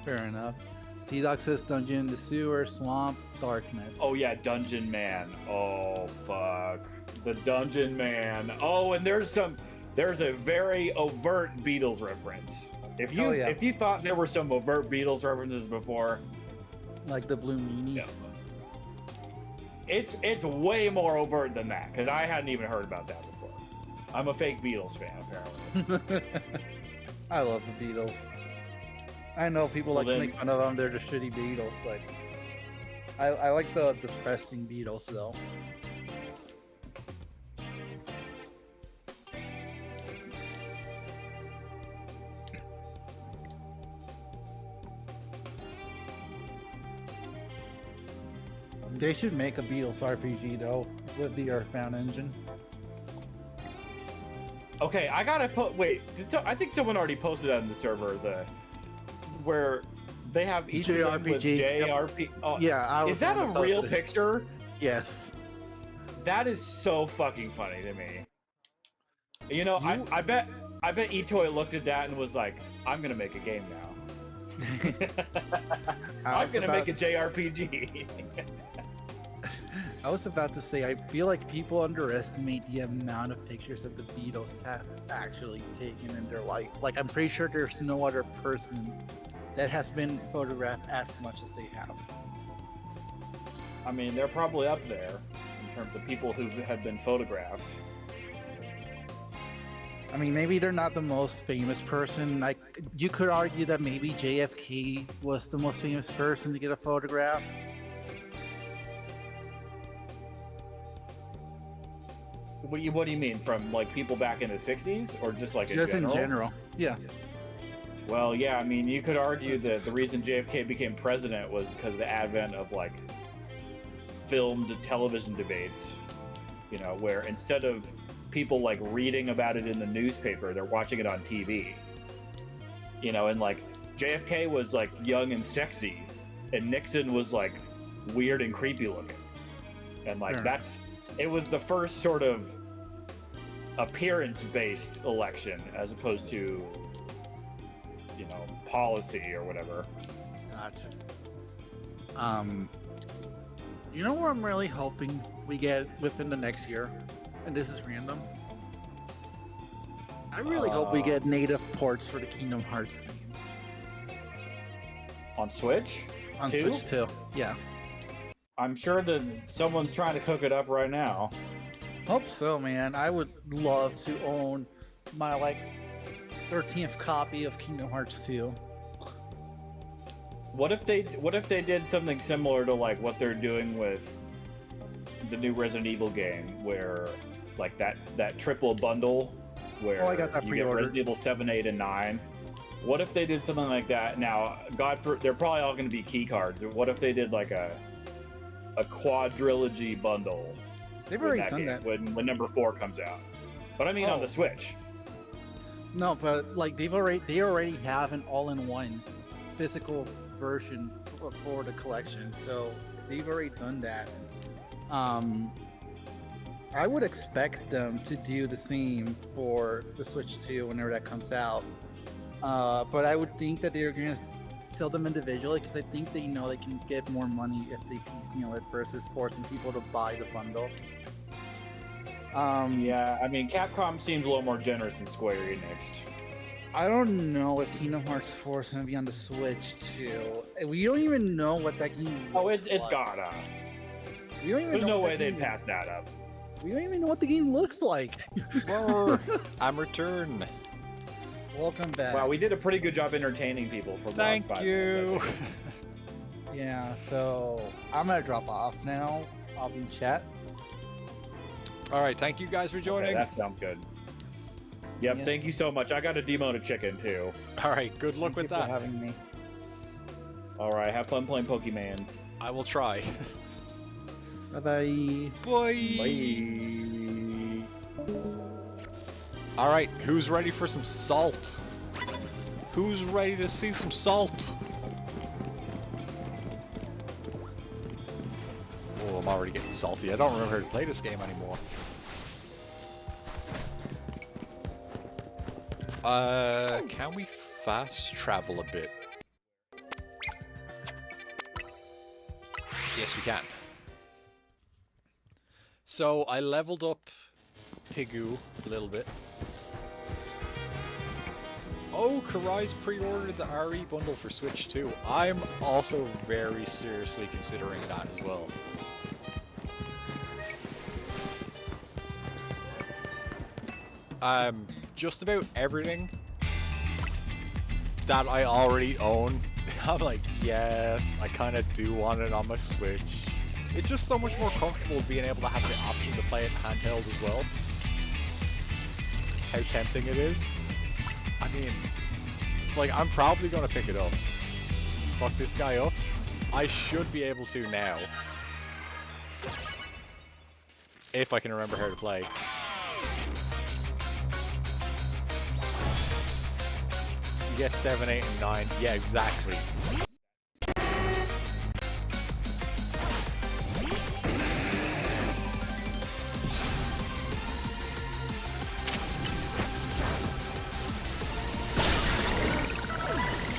Speaker 13: Fair enough. T-Dog says Dungeon, the Sewer, Swamp, Darkness.
Speaker 14: Oh yeah, Dungeon Man. Oh fuck. The Dungeon Man. Oh, and there's a very overt Beatles reference. If you thought there were some overt Beatles references before,
Speaker 13: like the Blue Meanies.
Speaker 14: Yeah. It's way more overt than that, because I hadn't even heard about that before. I'm a fake Beatles fan, apparently.
Speaker 13: I love the Beatles. I know people like to make fun of them. They're the shitty Beatles, but I like the depressing Beatles though. They should make a Beatles RPG though, with the Earthbound engine.
Speaker 14: Okay, I gotta put. Wait, I think someone already posted that in the server. Where they have each of them with JRP. Oh,
Speaker 13: yeah,
Speaker 14: is that a real picture?
Speaker 13: Yes.
Speaker 14: That is so fucking funny to me. You know, I bet eToy looked at that and was like, "I'm gonna make a game now. I'm gonna make a JRPG."
Speaker 13: I was about to say, I feel like people underestimate the amount of pictures that the Beatles have actually taken in their life. Like, I'm pretty sure there's no other person that has been photographed as much as they have.
Speaker 14: I mean, they're probably up there in terms of people who have been photographed.
Speaker 13: I mean, maybe they're not the most famous person. Like, you could argue that maybe JFK was the most famous person to get a photograph.
Speaker 14: What do you mean, from like people back in the 60s, or just like
Speaker 13: in general? Yeah.
Speaker 14: Well, yeah, I mean, you could argue that the reason JFK became president was because of the advent of like filmed television debates, you know, where instead of people like reading about it in the newspaper, they're watching it on TV. You know, and like JFK was like young and sexy, and Nixon was like weird and creepy looking. And like it was the first sort of appearance-based election as opposed to, you know, policy or whatever.
Speaker 13: Gotcha. You know where I'm really hoping we get within the next year, and this is random. I really hope we get native ports for the Kingdom Hearts games
Speaker 14: on Switch.
Speaker 13: On Switch too, yeah.
Speaker 14: I'm sure that someone's trying to cook it up right now.
Speaker 13: Hope so, man. I would love to own my 13th copy of Kingdom Hearts 2.
Speaker 14: What if they did something similar to like what they're doing with the new Resident Evil game, where like that triple bundle where
Speaker 13: I got that
Speaker 14: you get
Speaker 13: pre-ordered.
Speaker 14: Resident Evil 7, 8, and 9. What if they did something like that? Now, they're probably all going to be key cards. What if they did like a quadrilogy bundle?
Speaker 13: They've already done that
Speaker 14: when number 4 comes out. But I mean on the Switch.
Speaker 13: No, but like they already have an all-in-one physical version for the collection, so they've already done that. I would expect them to do the same for the Switch 2 whenever that comes out. But I would think that they're going to sell them individually because I think they know they can get more money if they piecemeal it versus forcing people to buy the bundle.
Speaker 14: Yeah, I mean, Capcom seems a little more generous than Square Enix.
Speaker 13: I don't know if Kingdom Hearts 4 is going to be on the Switch too. We don't even know what that game looks
Speaker 14: it's
Speaker 13: like.
Speaker 14: gotta.
Speaker 13: We don't even
Speaker 14: There's
Speaker 13: know
Speaker 14: no
Speaker 13: what
Speaker 14: way
Speaker 13: that game
Speaker 14: they'd pass that up.
Speaker 13: We don't even know what the game looks like.
Speaker 1: I'm returned.
Speaker 13: Welcome back.
Speaker 14: Wow, we did a pretty good job entertaining people for the last 5 minutes. I think.
Speaker 13: Yeah, so I'm going to drop off now. I'll be in chat.
Speaker 1: All right, thank you guys for joining.
Speaker 14: Okay, that sounds good. Yep,
Speaker 13: Yes.
Speaker 14: thank you so much. I got to demote a chicken too.
Speaker 1: All right, good luck with
Speaker 13: Thank you
Speaker 1: that.
Speaker 13: for having me.
Speaker 14: All right, have fun playing Pokemon.
Speaker 1: I will try.
Speaker 13: Bye-bye.
Speaker 1: Bye.
Speaker 14: Bye.
Speaker 1: All right, who's ready for some salt? Who's ready to see some salt? Oh, I'm already getting salty. I don't remember how to play this game anymore. Can we fast travel a bit? Yes, we can. So, I leveled up Pigu a little bit. Oh, Karai's pre-ordered the RE bundle for Switch too. I'm also very seriously considering that as well. Just about everything that I already own, I'm like, yeah, I kind of do want it on my Switch. It's just so much more comfortable being able to have the option to play it handheld as well. How tempting it is. I mean, like, I'm probably gonna pick it up. Fuck this guy up. I should be able to now. If I can remember how to play. You get 7, 8, and 9. Yeah, exactly.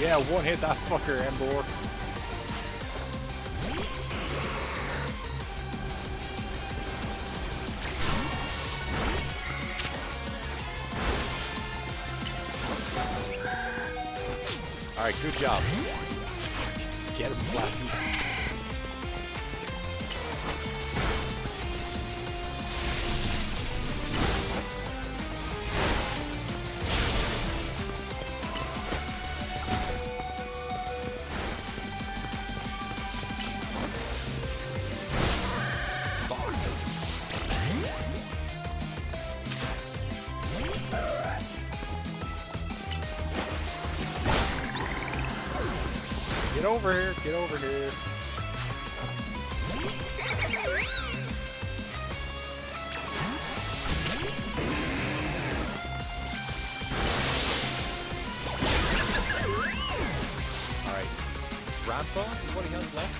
Speaker 1: Yeah, one hit that fucker, Embor. Alright, good job. Get him, Flashy. Get over here, get over here. Alright. Rampa is what he has left?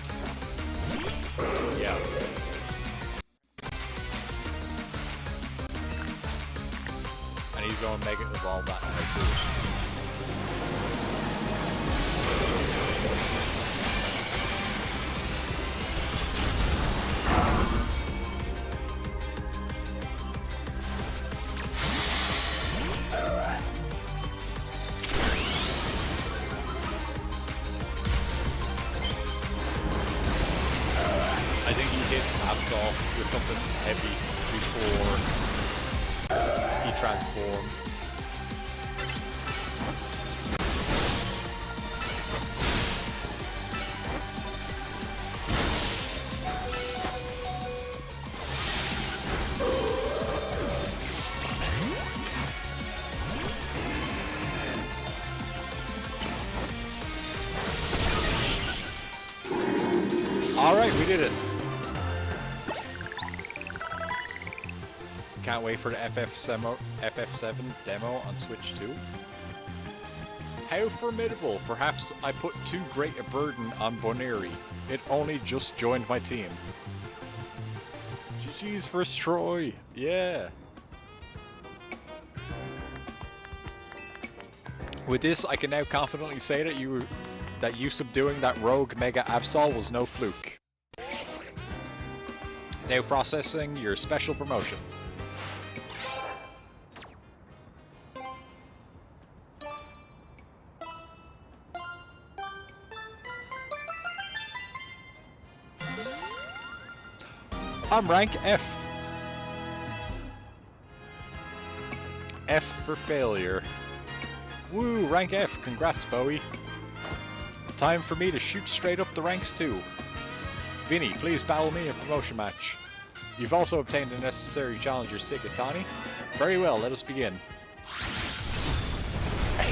Speaker 1: Yeah. And he's going to make it evolve that way too. off with something heavy before he transformed. Alright, we did it. Can't wait for the FF7 demo on Switch 2. How formidable! Perhaps I put too great a burden on Boneri. It only just joined my team. GG's first Troy! Yeah! With this, I can now confidently say that you subduing that rogue Mega Absol was no fluke. Now processing your special promotion. I'm rank F. F for failure. Woo, rank F. Congrats, Bowie. Time for me to shoot straight up the ranks too. Vinny, please battle me in a promotion match. You've also obtained the necessary challenger's ticket, Tani. Very well, let us begin.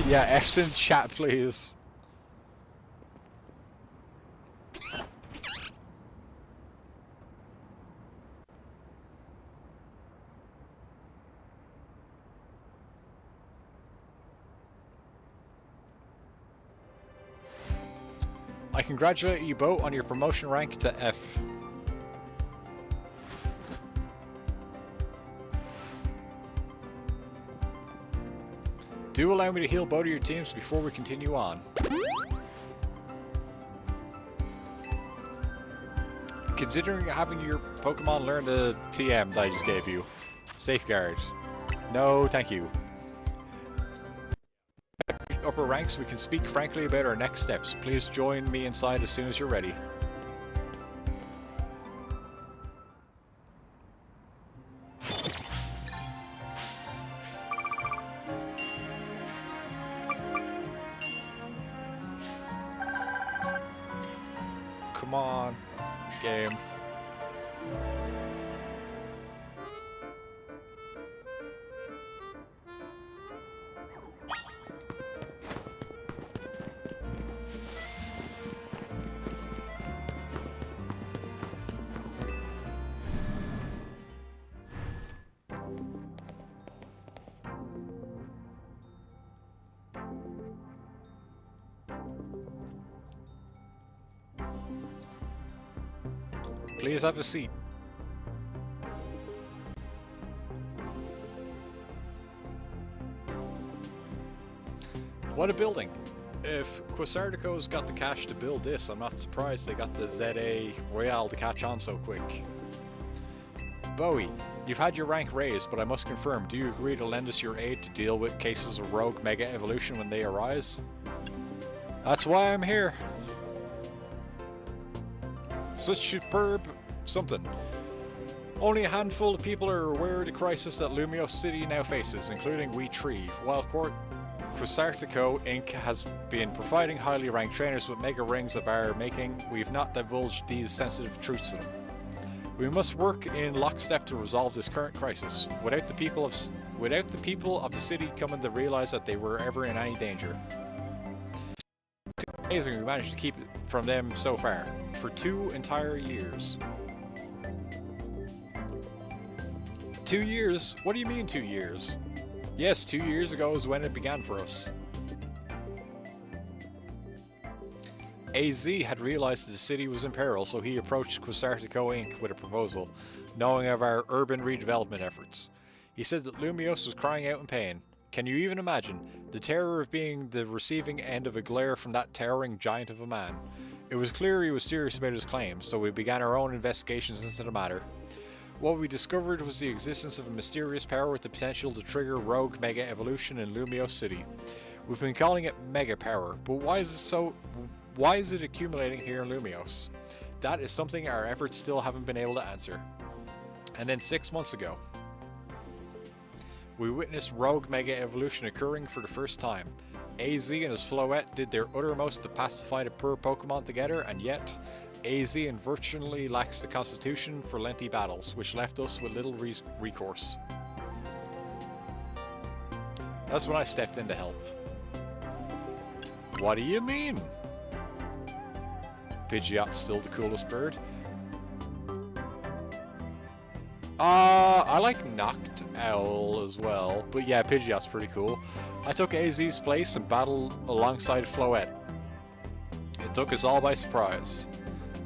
Speaker 1: Yeah, F's in chat, please. I congratulate you both on your promotion rank to F. Do allow me to heal both of your teams before we continue on. Considering having your Pokemon learn the TM that I just gave you. Safeguard. No, thank you. Upper ranks, we can speak frankly about our next steps. Please join me inside as soon as you're ready. Come on, game. Please have a seat. What a building! If Quasartico's got the cash to build this, I'm not surprised they got the ZA Royale to catch on so quick. Bowie, you've had your rank raised, but I must confirm, do you agree to lend us your aid to deal with cases of rogue Mega Evolution when they arise? That's why I'm here! Such superb something. Only a handful of people are aware of the crisis that Lumiose City now faces, including we three. While Quasartico Inc. has been providing highly ranked trainers with mega rings of our making, we've not divulged these sensitive truths to them. We must work in lockstep to resolve this current crisis, without the people of the city coming to realize that they were ever in any danger. It's amazing we managed to keep it from them so far. For 2 entire years. 2 years? What do you mean 2 years? Yes, 2 years ago is when it began for us. AZ had realized that the city was in peril, so he approached Quasartico Inc. with a proposal, knowing of our urban redevelopment efforts. He said that Lumiose was crying out in pain. Can you even imagine? The terror of being the receiving end of a glare from that towering giant of a man. It was clear he was serious about his claims, so we began our own investigations into the matter. What we discovered was the existence of a mysterious power with the potential to trigger rogue Mega Evolution in Lumiose City. We've been calling it Mega Power, but why is it accumulating here in Lumiose? That is something our efforts still haven't been able to answer. And then 6 months ago, we witnessed Rogue Mega Evolution occurring for the first time. AZ and his Floette did their uttermost to pacify the poor Pokemon together, and yet AZ unfortunately lacks the constitution for lengthy battles, which left us with little recourse. That's when I stepped in to help. What do you mean? Pidgeot's still the coolest bird. I like Knocked Owl as well, but yeah, Pidgeot's pretty cool. I took AZ's place and battled alongside Floette. It took us all by surprise.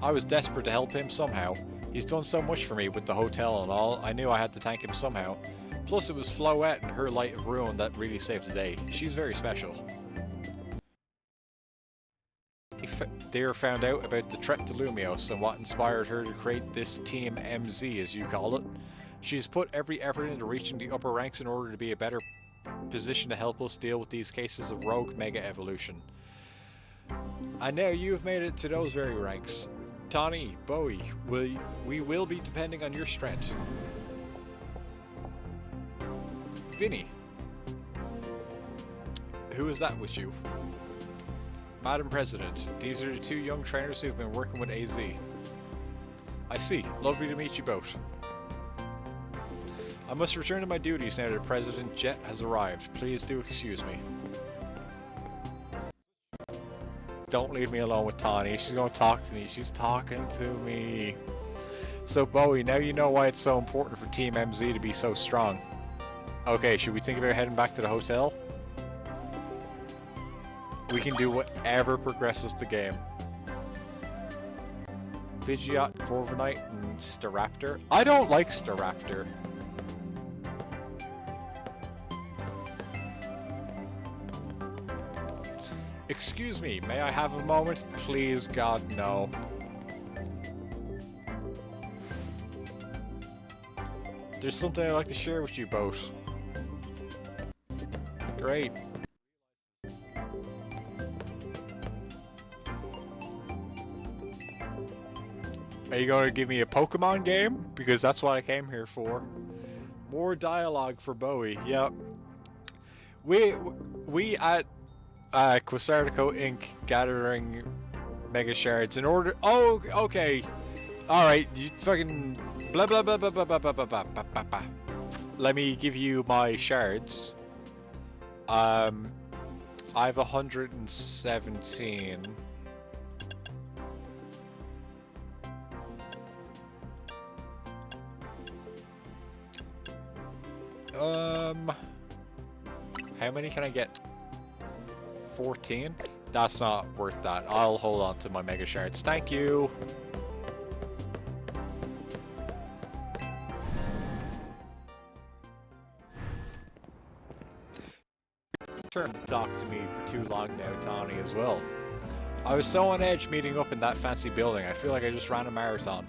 Speaker 1: I was desperate to help him somehow. He's done so much for me with the hotel and all, I knew I had to thank him somehow. Plus it was Floette and her Light of Ruin that really saved the day. She's very special. They found out about the threat to Lumios and what inspired her to create this Team MZ, as you call it. She's put every effort into reaching the upper ranks in order to be a better position to help us deal with these cases of rogue mega evolution. And now you've made it to those very ranks. Tawny, Bowie, we will be depending on your strength. Vinny, who is that with you? Madam President, these are the two young trainers who've been working with AZ. I see. Lovely to meet you both. I must return to my duties now that President Jet has arrived. Please do excuse me. Don't leave me alone with Tawny. She's going to talk to me. She's talking to me. So Bowie, now you know why it's so important for Team MZ to be so strong. Okay, should we think about heading back to the hotel? We can do whatever progresses the game. Pidgeot, Corviknight, and Staraptor. I don't like Staraptor. Excuse me, may I have a moment? Please, God, no. There's something I'd like to share with you both. Great. Are you going to give me a Pokemon game? Because that's what I came here for. More dialogue for Bowie. Yep. We at Quasartico Inc. gathering Mega Shards in order. Oh, okay. All right. You fucking blah blah blah blah blah blah blah blah blah blah blah. Let me give you my shards. I have 117. How many can I get? 14? That's not worth that. I'll hold on to my Mega Shards. Thank you! Turn to talk to me for too long now, Tawny, as well. I was so on edge meeting up in that fancy building. I feel like I just ran a marathon.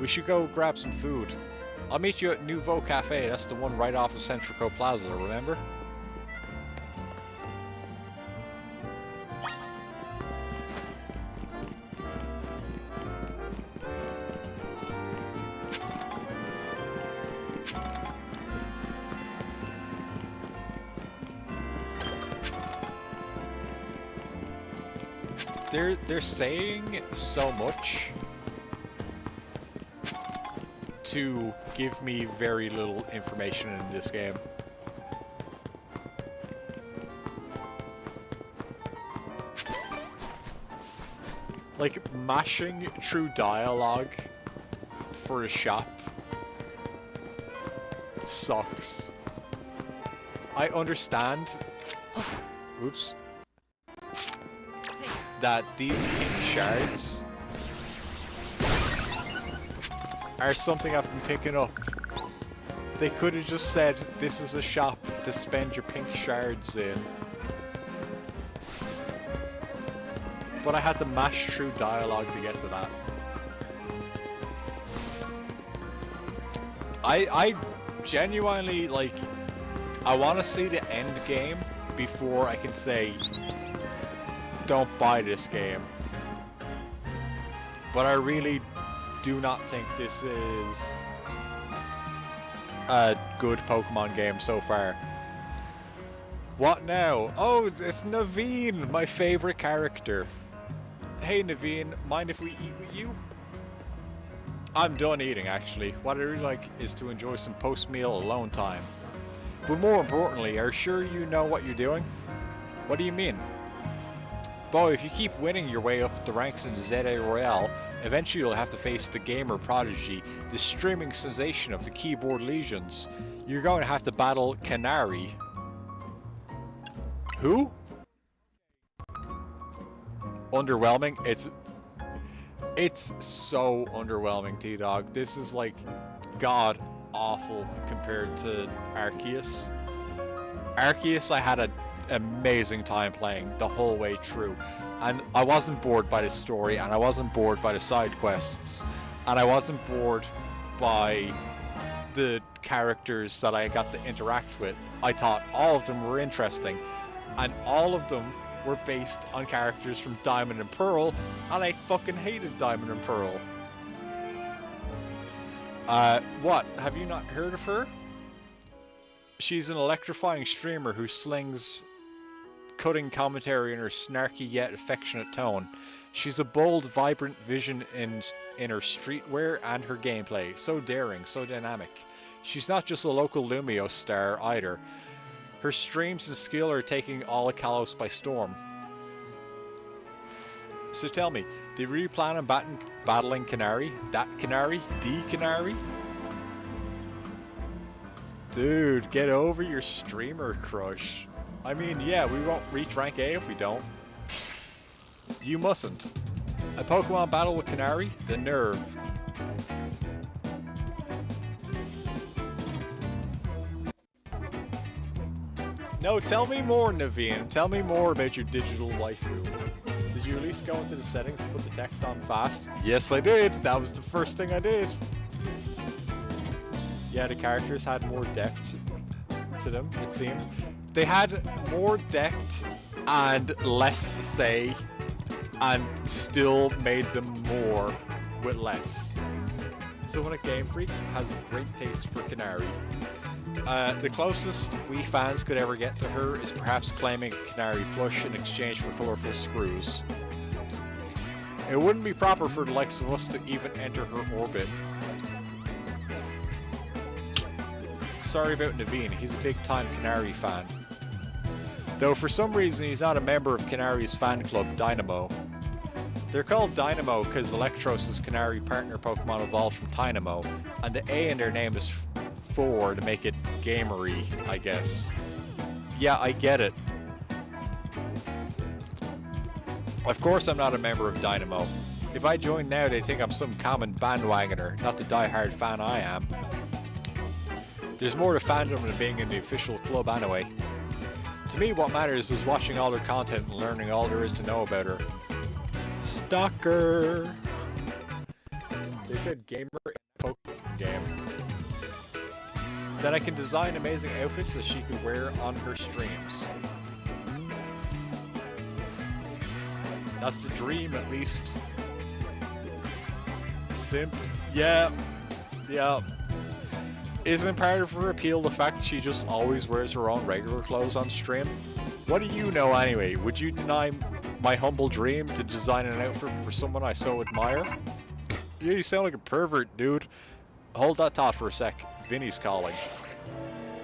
Speaker 1: We should go grab some food. I'll meet you at Nouveau Cafe. That's the one right off of Centrico Plaza, remember? They're saying so much to give me very little information in this game. Like, mashing through dialogue for a shop sucks. I understand. Oops. That these pink shards are something I've been picking up. They could have just said, this is a shop to spend your pink shards in. But I had to mash through dialogue to get to that. I genuinely, like, I want to see the end game before I can say, don't buy this game. but I really do not think this is a good Pokemon game so far. What now? Oh, it's Naveen, my favorite character. Hey Naveen, mind if we eat with you? I'm done eating actually. What I really like is to enjoy some post-meal alone time. But more importantly, are you sure you know what you're doing? What do you mean? Boy, if you keep winning your way up the ranks in ZA Royale, eventually you'll have to face the gamer prodigy, the streaming sensation of the keyboard legions. You're going to have to battle Canary. Who? Underwhelming? It's so underwhelming, T-Dog. This is like god awful compared to Arceus. Arceus I had an amazing time playing the whole way through. And I wasn't bored by the story, and I wasn't bored by the side quests, and I wasn't bored by the characters that I got to interact with. I thought all of them were interesting, and all of them were based on characters from Diamond and Pearl, and I fucking hated Diamond and Pearl. What? Have you not heard of her? She's an electrifying streamer who slings cutting commentary in her snarky yet affectionate tone. She's a bold, vibrant vision in her streetwear and her gameplay. So daring, so dynamic. She's not just a local Lumio star either. Her streams and skill are taking all of Kalos by storm. So tell me, do you really plan on battling Canary? That Canary? The Canary? Dude, get over your streamer crush. I mean, yeah, we won't reach rank A if we don't. You mustn't. A Pokemon battle with Canary? The nerve. No, tell me more, Naveen. Tell me more about your digital waifu. Did you at least go into the settings to put the text on fast? Yes, I did. That was the first thing I did. Yeah, the characters had more depth to them, it seems. They had more depth and less to say, and still made them more with less. So when a Game Freak has a great taste for Canary, the closest we fans could ever get to her is perhaps claiming a Canary plush in exchange for colourful screws. It wouldn't be proper for the likes of us to even enter her orbit. Sorry about Naveen, he's a big time Canary fan. Though for some reason he's not a member of Canary's fan club, Dynamo. They're called Dynamo because Electros' Canary partner Pokemon evolved from Dynamo, and the A in their name is 4 to make it gamery, I guess. Yeah, I get it. Of course I'm not a member of Dynamo. If I join now, they think I'm some common bandwagoner, not the die-hard fan I am. There's more to fandom than being in the official club anyway. To me, what matters is watching all her content and learning all there is to know about her. Stalker! They said gamer in a Pokemon game. Then I can design amazing outfits that she could wear on her streams. That's the dream, at least. Simp. Yeah. Yeah. Isn't part of her appeal the fact that she just always wears her own regular clothes on stream? What do you know anyway? Would you deny my humble dream to design an outfit for someone I so admire? Yeah, you sound like a pervert, dude. Hold that thought for a sec. Vinny's calling.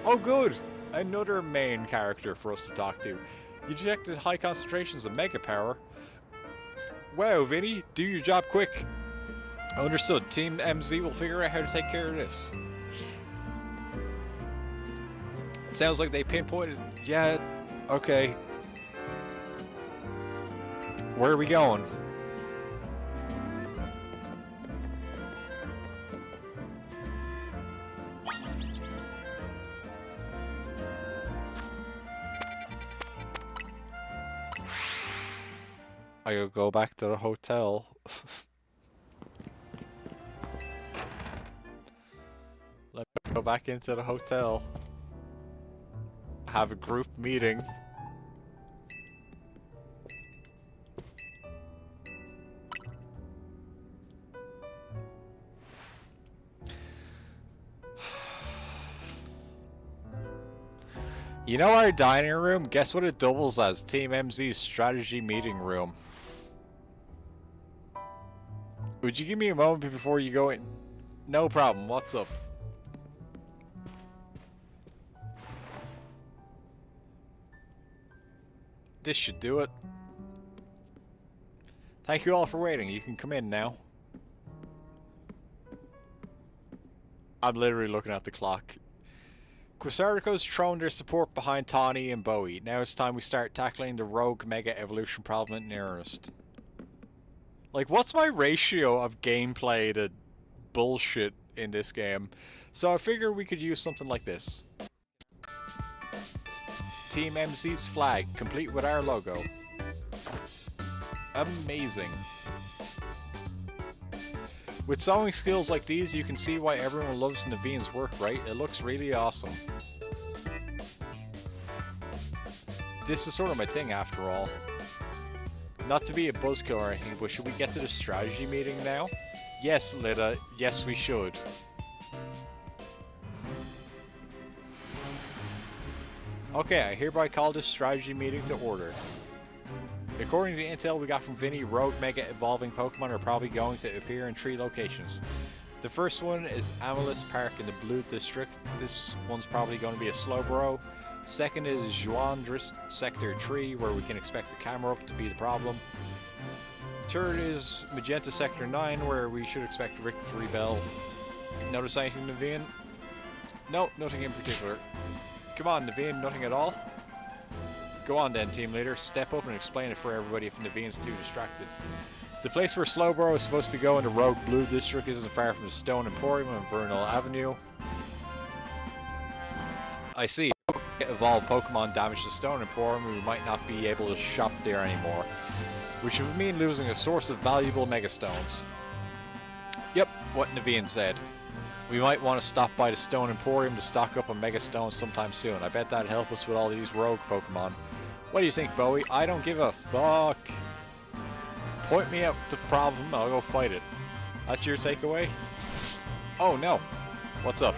Speaker 1: Oh good! Another main character for us to talk to. You detected high concentrations of Mega Power. Wow, Vinny, do your job quick. Understood. Team MZ will figure out how to take care of this. It sounds like they pinpointed... Yeah, okay. Where are we going? I gotta go back to the hotel. Let me go back into the hotel. Have a group meeting. You know our dining room? Guess what it doubles as? Team MZ's strategy meeting room. Would you give me a moment before you go in? No problem. What's up? This should do it. Thank you all for waiting. You can come in now. I'm literally looking at the clock. Quasarco's thrown their support behind Tawny and Bowie. Now it's time we start tackling the rogue mega evolution problem in earnest. Like, what's my ratio of gameplay to bullshit in this game? So I figured we could use something like this. Team MZ's flag, complete with our logo. Amazing. With sewing skills like these, you can see why everyone loves Naveen's work, right? It looks really awesome. This is sort of my thing after all. Not to be a buzzkill or anything, but should we get to the strategy meeting now? Yes, Lida. Yes, we should. Okay, I hereby call this strategy meeting to order. According to the intel we got from Vinny, rogue mega evolving Pokemon are probably going to appear in 3 locations. The first one is Amalus Park in the Blue District. This one's probably going to be a Slowbro. Second is Juandris Sector 3, where we can expect the camera up to be the problem. Third is Magenta Sector 9, where we should expect Rick to rebel. Notice anything, Naveen? No, nothing in particular. Come on, Naveen, nothing at all? Go on then, team leader. Step up and explain it for everybody if Naveen's too distracted. The place where Slowbro is supposed to go in the Rogue Blue District isn't far from the Stone Emporium on Vernal Avenue. I see. Evolved Pokemon damage the Stone Emporium, we might not be able to shop there anymore, which would mean losing a source of valuable Megastones. Yep, what Naveen said. We might want to stop by the Stone Emporium to stock up on Megastones sometime soon. I bet that'd help us with all these rogue Pokemon. What do you think, Bowie? I don't give a fuck. Point me out the problem, I'll go fight it. That's your takeaway? Oh no. What's up?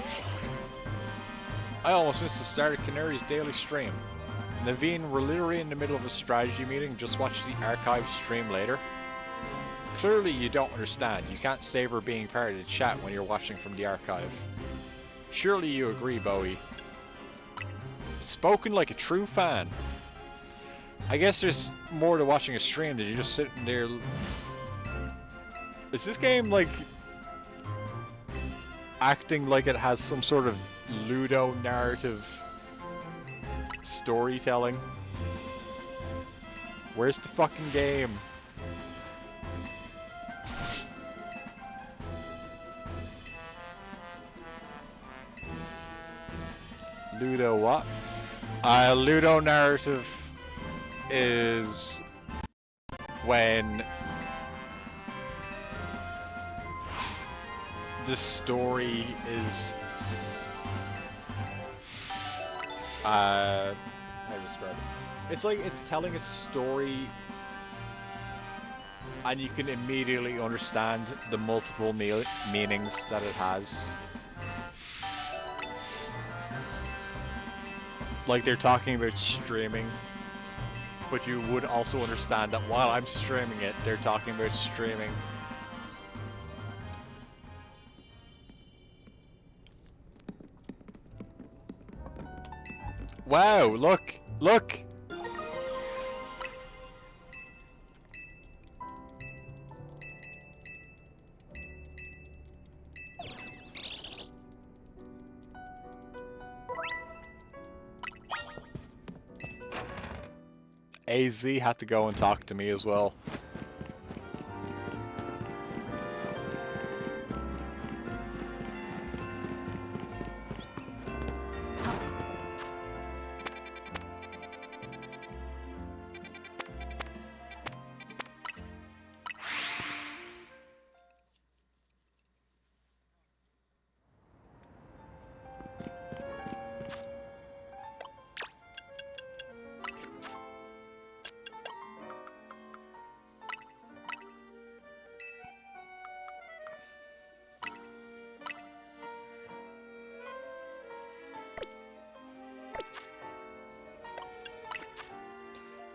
Speaker 1: I almost missed the start of Canari's daily stream. Naveen, we're literally in the middle of a strategy meeting. Just watch the archive stream later. Clearly you don't understand. You can't savor being part of the chat when you're watching from the archive. Surely you agree, Bowie. Spoken like a true fan. I guess there's more to watching a stream than you just sitting there. Is this game like acting like it has some sort of Ludo narrative storytelling? Where's the fucking game? Ludo what? Ludo narrative is when the story is how to describe it? It's like it's telling a story and you can immediately understand the multiple meanings that it has. Like they're talking about streaming, but you would also understand that while I'm streaming it, they're talking about streaming. Wow, look! Look! AZ had to go and talk to me as well.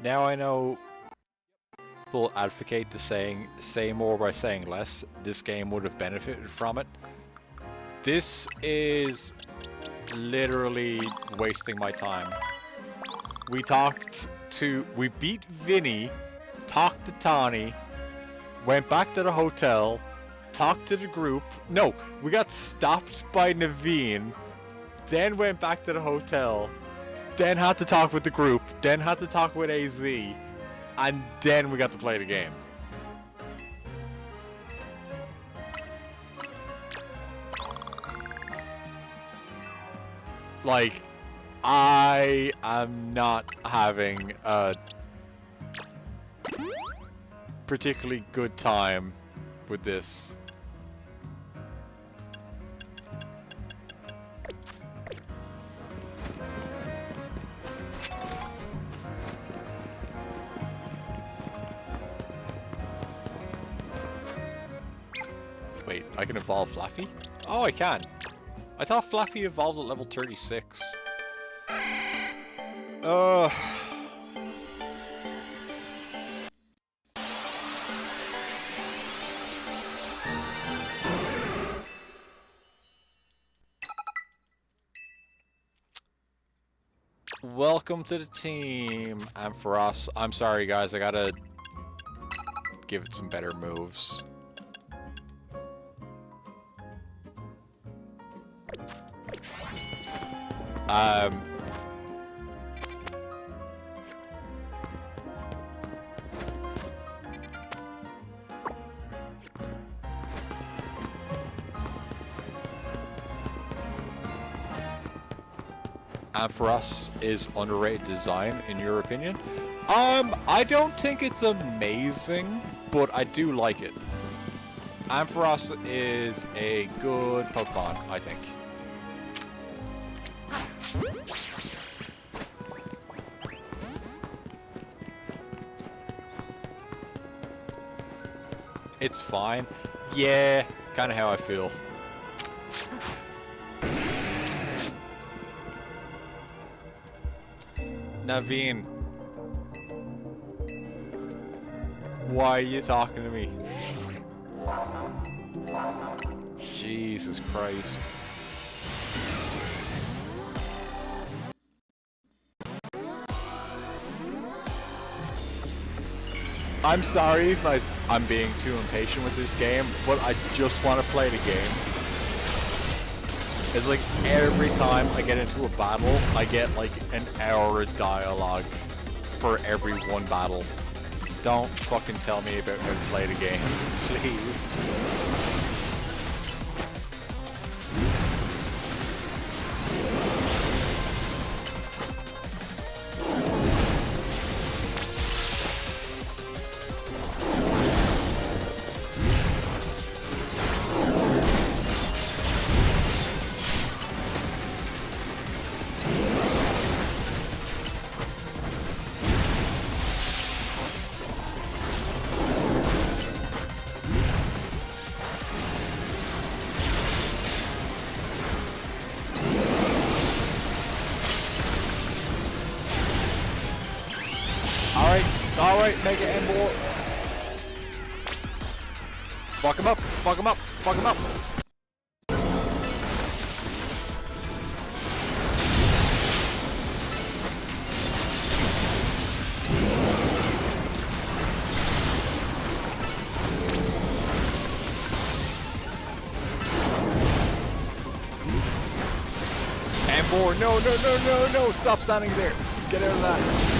Speaker 1: now I know people advocate the saying, say more by saying less. This game would have benefited from it. This is literally wasting my time. We beat Vinny, talked to Tawny, went back to the hotel, talked to the group. No, we got stopped by Naveen, then went back to the hotel, then had to talk with the group, then had to talk with AZ, and then we got to play the game. Like, I am not having a particularly good time with this. Wait, I can evolve Flaffy? Oh, I can. I thought Flaffy evolved at level 36. Welcome to the team. And for us, I'm sorry guys, I gotta give it some better moves. And for us is underrated design in your opinion? I don't think it's amazing, but I do like it. And for us is a good Pokemon, I think. It's fine. Yeah, kind of how I feel. Naveen. Why are you talking to me? Jesus Christ. I'm sorry if I'm being too impatient with this game, but I just want to play the game. It's like every time I get into a battle, I get like an hour of dialogue for every one battle. Don't fucking tell me about how to play the game, please. Alright, make it end more. Fuck him up, fuck him up, fuck him up. And more, no, stop standing there. Get out of that.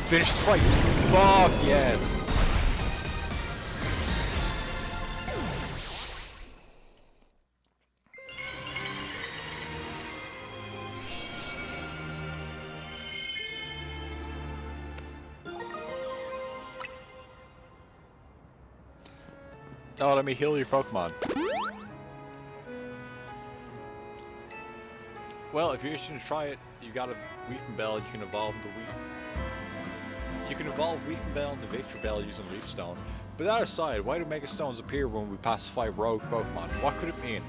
Speaker 1: Finish this fight. Fuck yes. Oh, let me heal your Pokemon. Well, if you're itching to try it, you got a Weeping Bell. You can evolve the You can evolve Weeping Bell into Victory Bell using Leaf Stone. But that aside, why do Mega Stones appear when we pacify rogue Pokemon? What could it mean?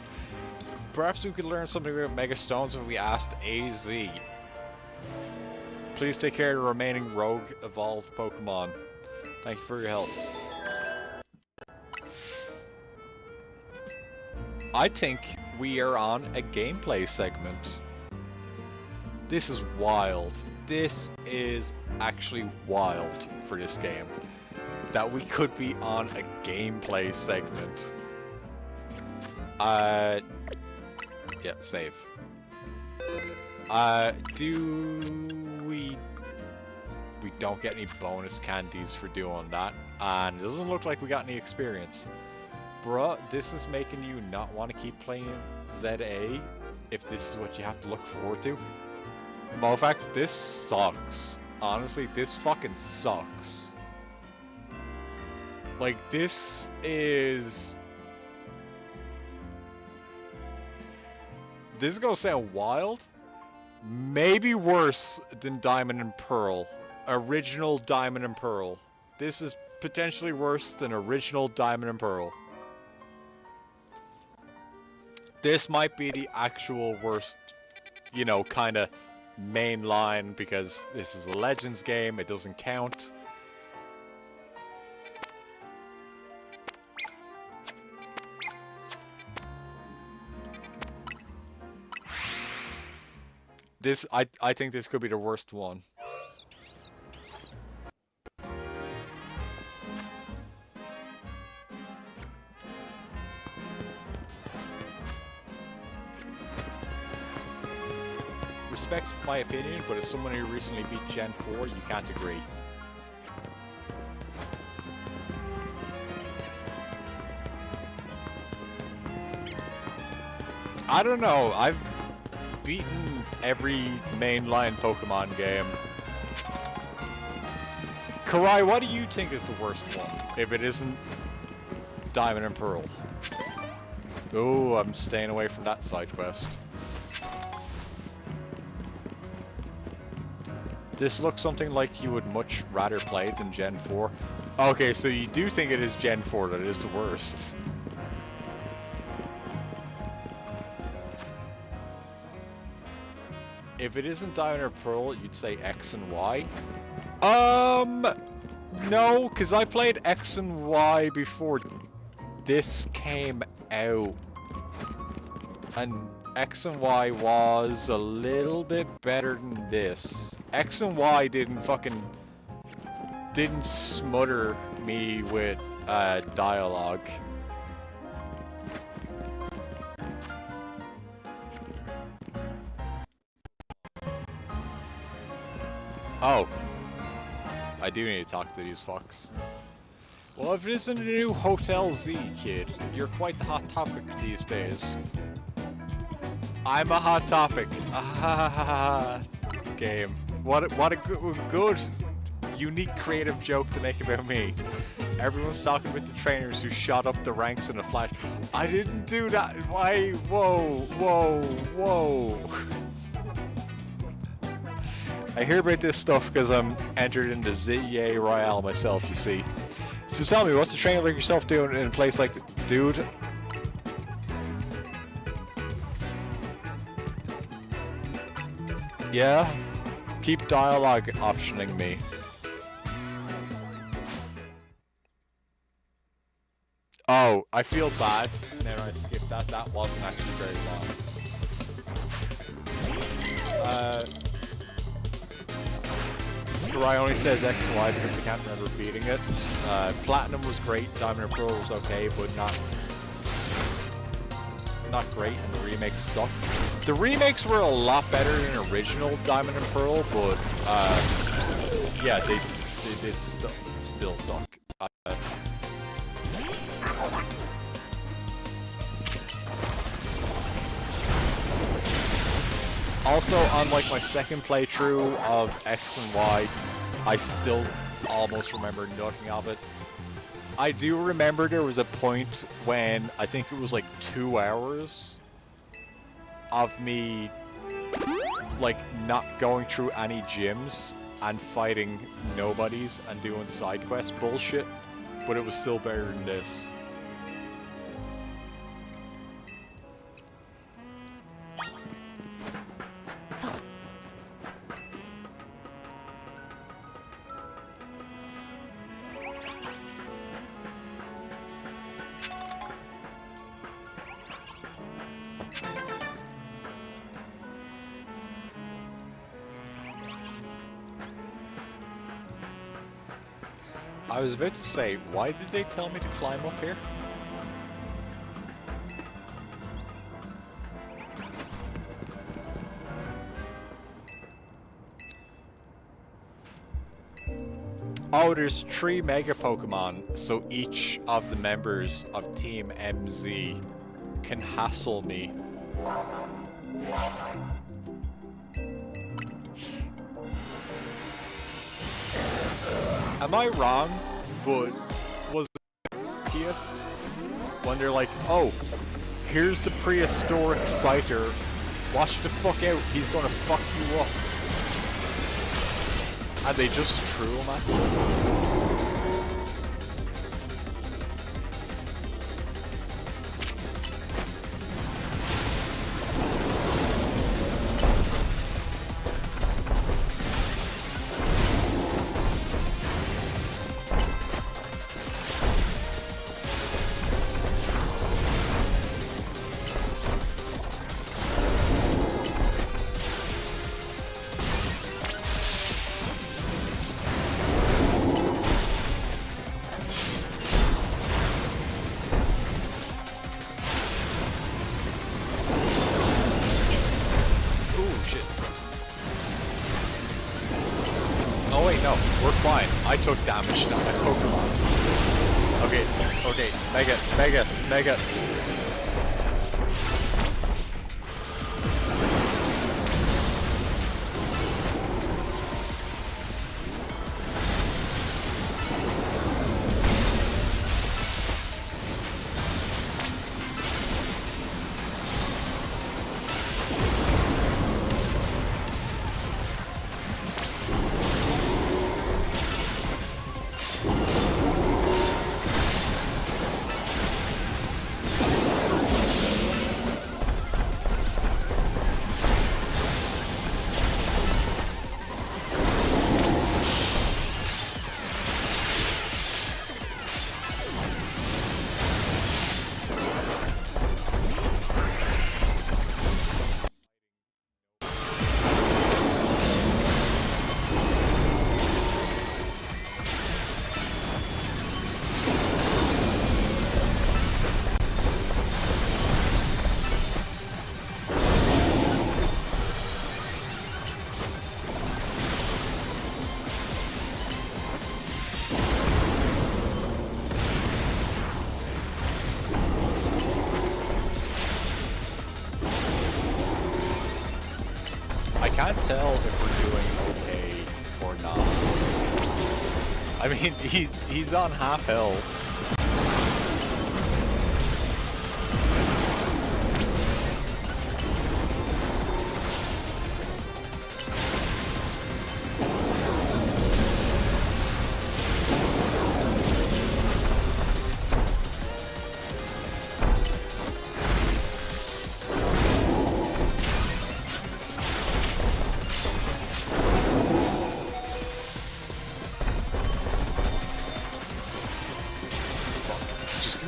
Speaker 1: Perhaps we could learn something about Mega Stones if we asked AZ. Please take care of the remaining rogue evolved Pokemon. Thank you for your help. I think we are on a gameplay segment. This is wild. This is actually wild for this game. That we could be on a gameplay segment. Yeah, save. We don't get any bonus candies for doing that, and it doesn't look like we got any experience. Bruh, this is making you not want to keep playing ZA if this is what you have to look forward to. Mofax, this sucks. Honestly, this fucking sucks. Like, this is gonna sound wild. Maybe worse than Diamond and Pearl. Original Diamond and Pearl. This is potentially worse than original Diamond and Pearl. This might be the actual worst, you know, kind of main line, because this is a Legends game, it doesn't count. I think this could be the worst one. Respect my opinion, but as someone who recently beat Gen 4, you can't agree. I don't know, I've beaten every mainline Pokemon game. Karai, what do you think is the worst one, if it isn't Diamond and Pearl? Oh, I'm staying away from that side quest. This looks something like you would much rather play than Gen 4. Okay, so you do think it is Gen 4 that is the worst. If it isn't Diamond or Pearl, you'd say X and Y? No, because I played X and Y before this came out. And X and Y was a little bit better than this. X and Y didn't smother me with dialogue. Oh. I do need to talk to these fucks. Well, if it isn't a new Hotel Z, kid, you're quite the hot topic these days. I'm a hot topic. Game. What a good, unique, creative joke to make about me. Everyone's talking about the trainers who shot up the ranks in a flash. I didn't do that. Why? Whoa. I hear about this stuff because I'm entered into ZEA Royale myself, you see. So tell me, what's a trainer like yourself doing in a place like dude? Yeah? Keep dialogue optioning me. Oh, I feel bad. Never mind, skip that. That wasn't actually very long. Karai only says X and Y because I can't remember beating it. Platinum was great, Diamond and Pearl was okay, but not great, and the remakes sucked. The remakes were a lot better than original Diamond and Pearl, but yeah, they did still suck. Also, on like my second playthrough of X and Y, I still almost remember nothing of it. I do remember there was a point when I think it was like 2 hours of me like not going through any gyms and fighting nobodies and doing side quest bullshit, but it was still better than this. I was about to say, why did they tell me to climb up here? Oh, there's 3 Mega Pokemon, so each of the members of Team MZ can hassle me. Am I wrong? But was it Pius? When they're like, oh, here's the prehistoric Scyther. Watch the fuck out, he's gonna fuck you up. And they just threw him at you. I took damage to that Pokemon. Okay, Mega. I can't tell if we're doing okay or not. I mean, he's on half health.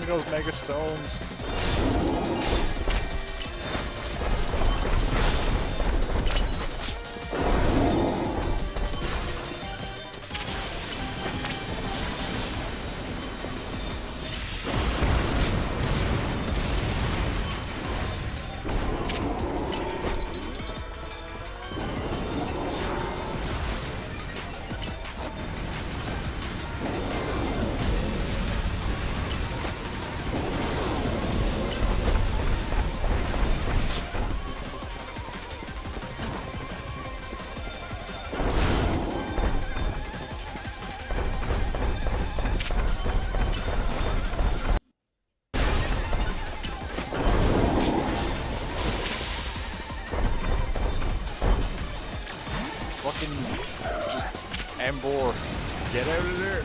Speaker 1: Those Mega Stones. fucking just Embor, get out of there.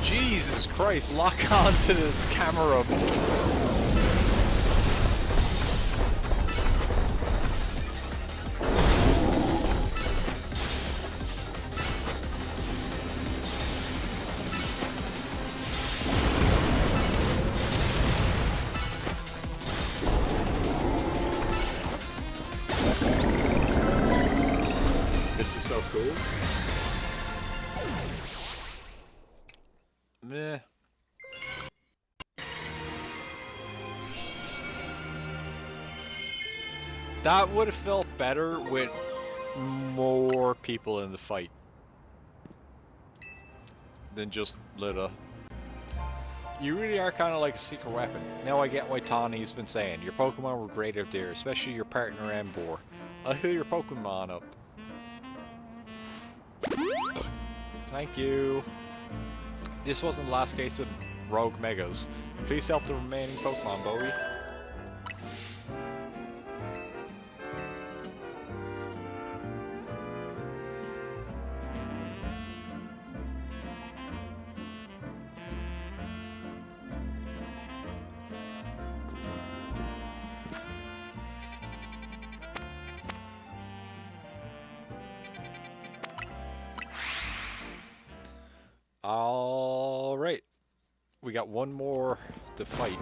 Speaker 1: Jesus Christ, lock on to the camera. This is so cool. Meh. That would have felt better with more people in the fight than just Lita. You really are kind of like a secret weapon. Now I get why Tawny's been saying. Your Pokemon were great out there, especially your partner Embor. I'll heal your Pokemon up. Thank you. This wasn't the last case of Rogue Megas. Please help the remaining Pokemon, Bowie. Alright. We got one more to fight.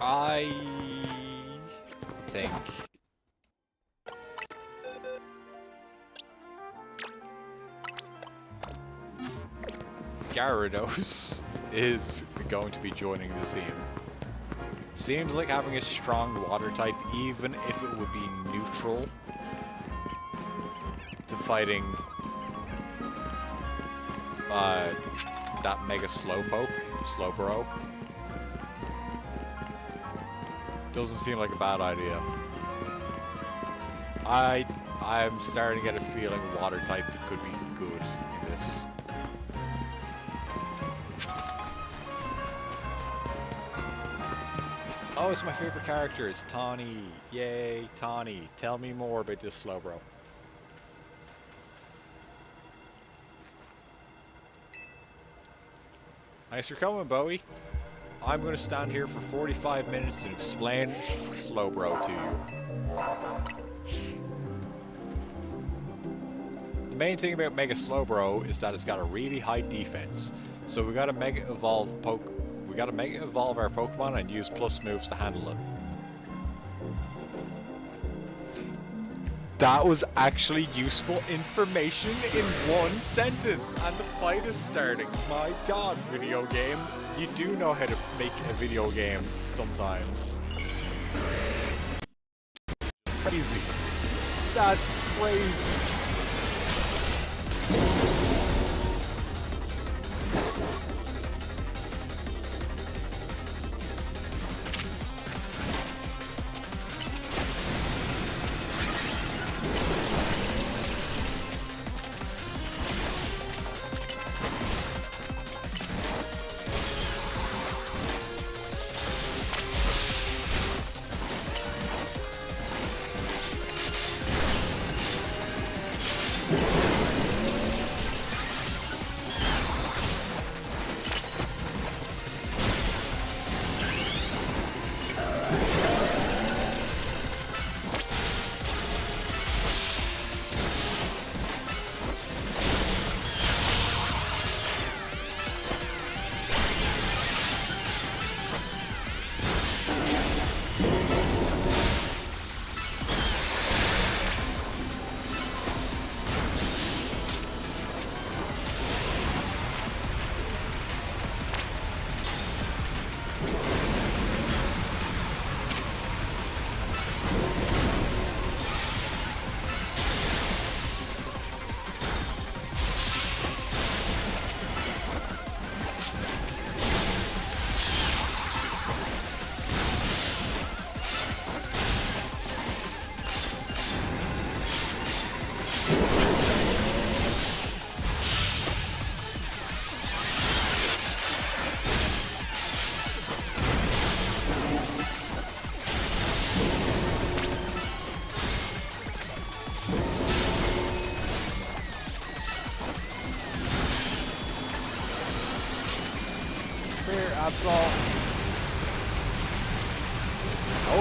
Speaker 1: I think Gyarados is going to be joining the team. Seems like having a strong water type, even if it would be neutral to fighting that Mega Slowbro. Doesn't seem like a bad idea. I'm starting to get a feeling water type could be good in this. Oh, it's my favorite character. It's Tawny. Yay, Tawny. Tell me more about this Slowbro. Thanks for coming, Bowie. I'm going to stand here for 45 minutes and explain Slowbro to you. The main thing about Mega Slowbro is that it's got a really high defense. So we got to Mega Evolve our Pokemon and use plus moves to handle it. That was actually useful information in one sentence, and the fight is starting. My god, video game. You do know how to make a video game sometimes. Crazy. That's crazy.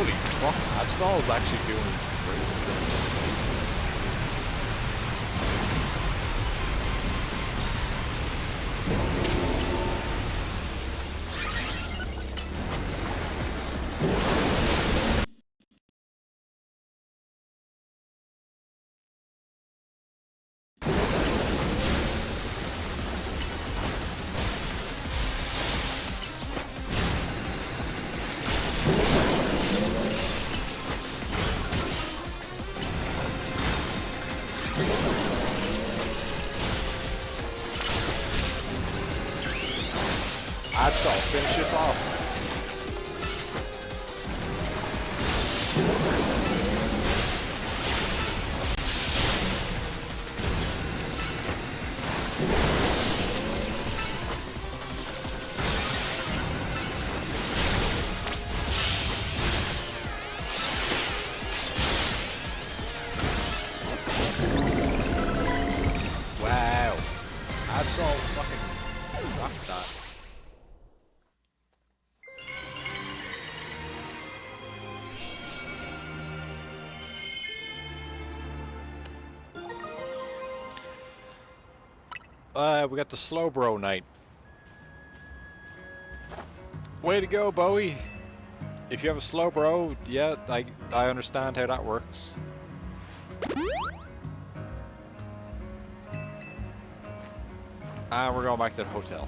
Speaker 1: Holy fuck, Absol's actually doing great. Absol, finish this off. Wow. Absol fucking rocked that. We got the slow bro night. Way to go, Bowie. If you have a slow bro, yeah, I understand how that works. And we're going back to the hotel.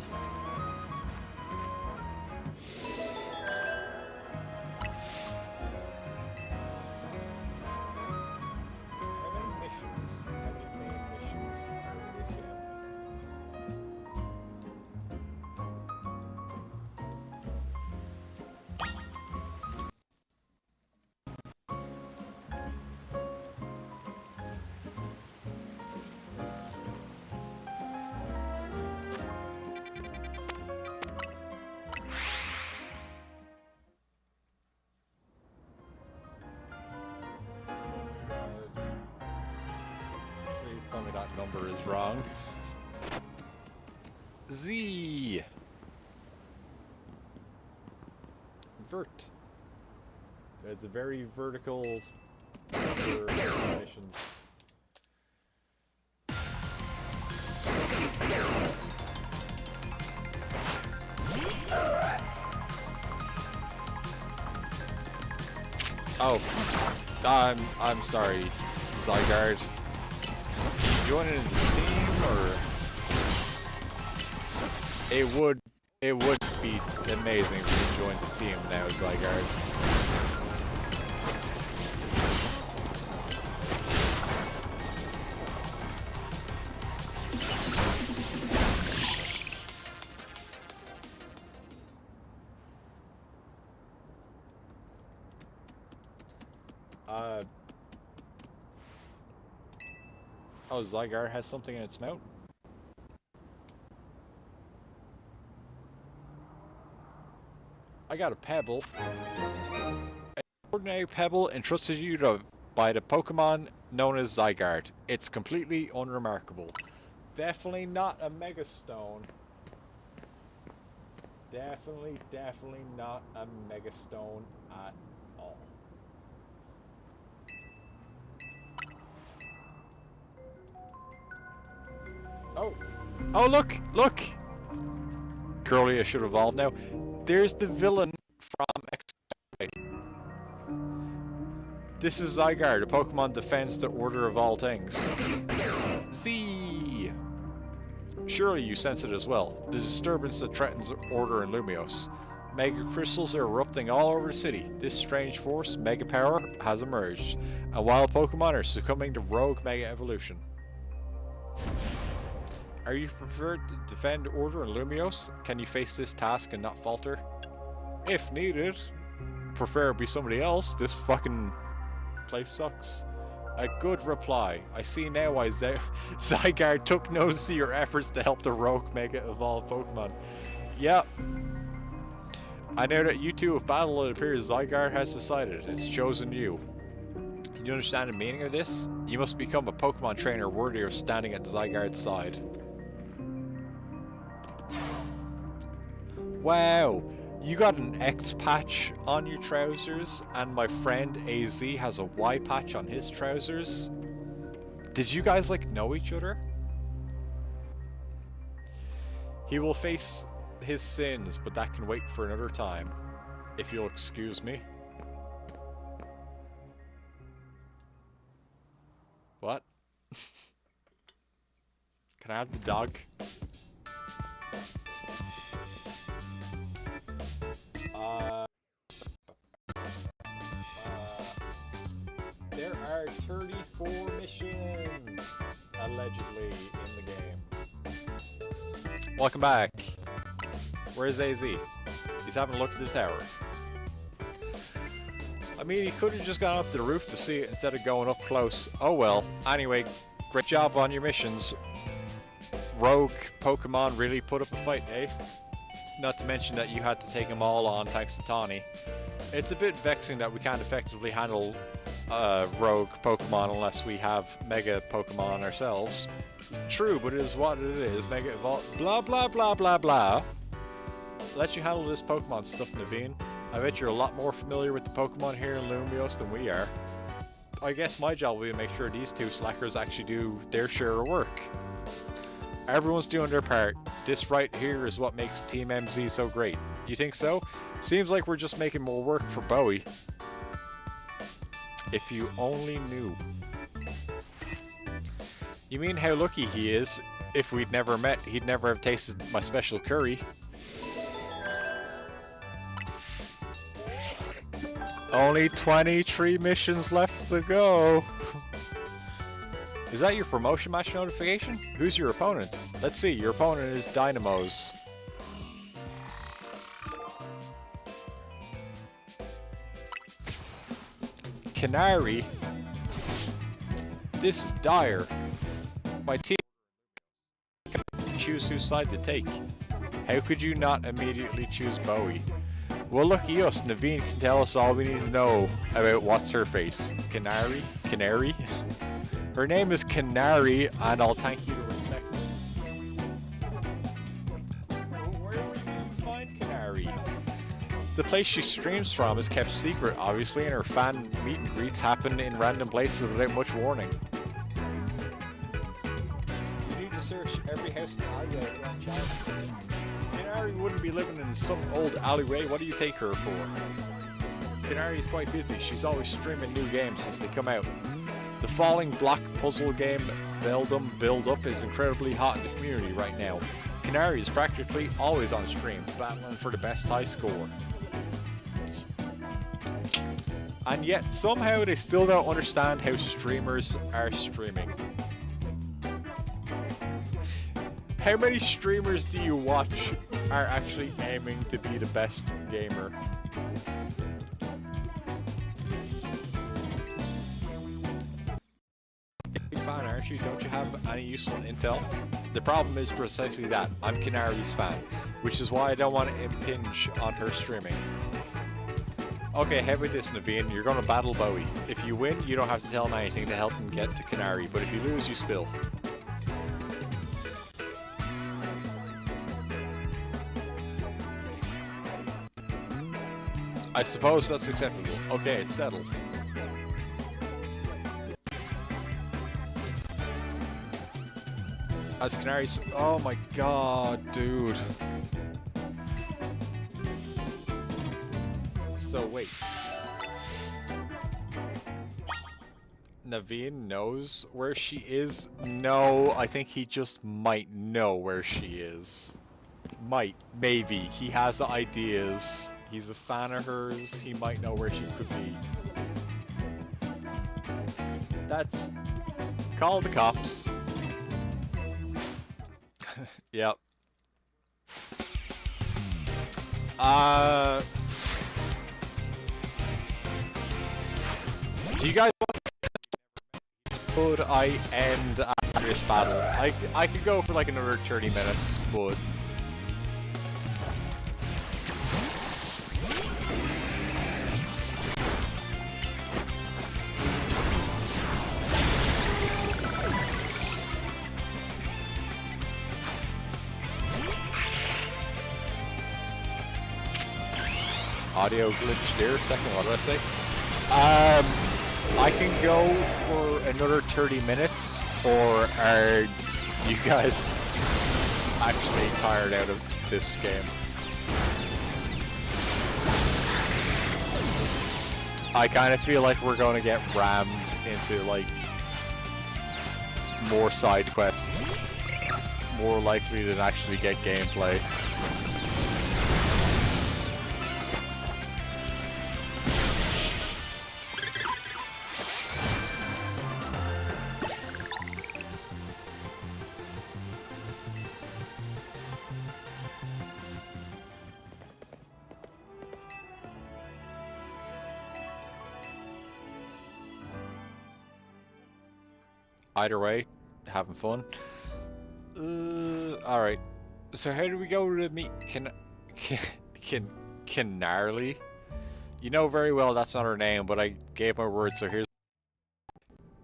Speaker 1: Tell me that number is wrong. Z. Vert. It's a very vertical number of missions. Oh, I'm sorry, Zygarde. Joining the team, or it would be amazing if you joined the team now, Zygarde. Oh, Zygarde has something in its mouth? I got a pebble. An ordinary pebble entrusted to you by the Pokemon known as Zygarde. It's completely unremarkable. Definitely not a Mega Stone. Definitely not a Mega Stone at all. Oh, look! Curly, I should evolve now. There's the villain from X. This is Zygarde, a Pokemon defends the order of all things. Z. Surely you sense it as well. The disturbance that threatens order in Lumios. Mega crystals are erupting all over the city. This strange force, Mega Power, has emerged. And wild Pokemon are succumbing to rogue Mega Evolution. Are you prepared to defend order in Lumios? Can you face this task and not falter? If needed. Preferably somebody else. This fucking place sucks. A good reply. I see now why Zygarde took notice of your efforts to help the rogue Mega Evolved Pokemon. Yep. I know that you two have battled. It appears Zygarde has decided. It's chosen you. You understand the meaning of this? You must become a Pokemon trainer worthy of standing at Zygarde's side. Wow! You got an X patch on your trousers, and my friend AZ has a Y patch on his trousers. Did you guys, like, know each other? He will face his sins, but that can wait for another time. If you'll excuse me. What? Can I have the dog? There are 34 missions, allegedly, in the game. Welcome back. Where's AZ? He's having a look at the tower. I mean, he could have just gone up to the roof to see it instead of going up close. Oh well. Anyway, great job on your missions. Rogue Pokemon really put up a fight, eh? Not to mention that you had to take them all on thanks to Tawny. It's a bit vexing that we can't effectively handle rogue Pokemon unless we have Mega Pokemon ourselves. True, but it is what it is. Mega Evolve. Blah blah blah blah blah. Let you handle this Pokemon stuff, Naveen. I bet you're a lot more familiar with the Pokemon here in Lumios than we are. I guess my job will be to make sure these two slackers actually do their share of work. Everyone's doing their part. This right here is what makes Team MZ so great. You think so? Seems like we're just making more work for Bowie. If you only knew. You mean how lucky he is? If we'd never met, he'd never have tasted my special curry. Only 23 missions left to go. Is that your promotion match notification? Who's your opponent? Let's see, your opponent is Dynamos. Canary? This is dire. My team can choose whose side to take. How could you not immediately choose Bowie? Well, lucky us, Naveen can tell us all we need to know about what's her face. Canary? Canary? Her name is Canary, and I'll thank you to respect me. Where would you find Canary? The place she streams from is kept secret, obviously, and her fan meet and greets happen in random places without much warning. You need to search every house in the alleyway around China. Canary wouldn't be living in some old alleyway. What do you take her for? Canary's quite busy. She's always streaming new games since they come out. The falling block puzzle game Beldum Build Up is incredibly hot in the community right now. Canary is practically always on stream, battling for the best high score. And yet, somehow they still don't understand how streamers are streaming. How many streamers do you watch are actually aiming to be the best gamer? Big fan, aren't you? Don't you have any useful intel? The problem is precisely that. I'm Canary's fan, which is why I don't want to impinge on her streaming. Okay, how about this, Naveen? You're gonna battle Bowie. If you win, you don't have to tell him anything to help him get to Canary, but if you lose, you spill. I suppose that's acceptable. Okay, it's settled. As Canary's... Oh my god, dude. So wait. Naveen knows where she is? No, I think he just might know where she is. Might. Maybe. He has ideas. He's a fan of hers. He might know where she could be. That's... Call the cops. Yep. Do you guys want... Could I end after this battle? I could go for like another 30 minutes, but... audio glitch there. Second, what did I say? I can go for another 30 minutes, or are you guys actually tired out of this game? I kind of feel like we're going to get rammed into like more side quests, more likely than actually get gameplay. Either way, having fun. Alright. So how do we go to meet Canarly? You know very well that's not her name, but I gave my word, so here's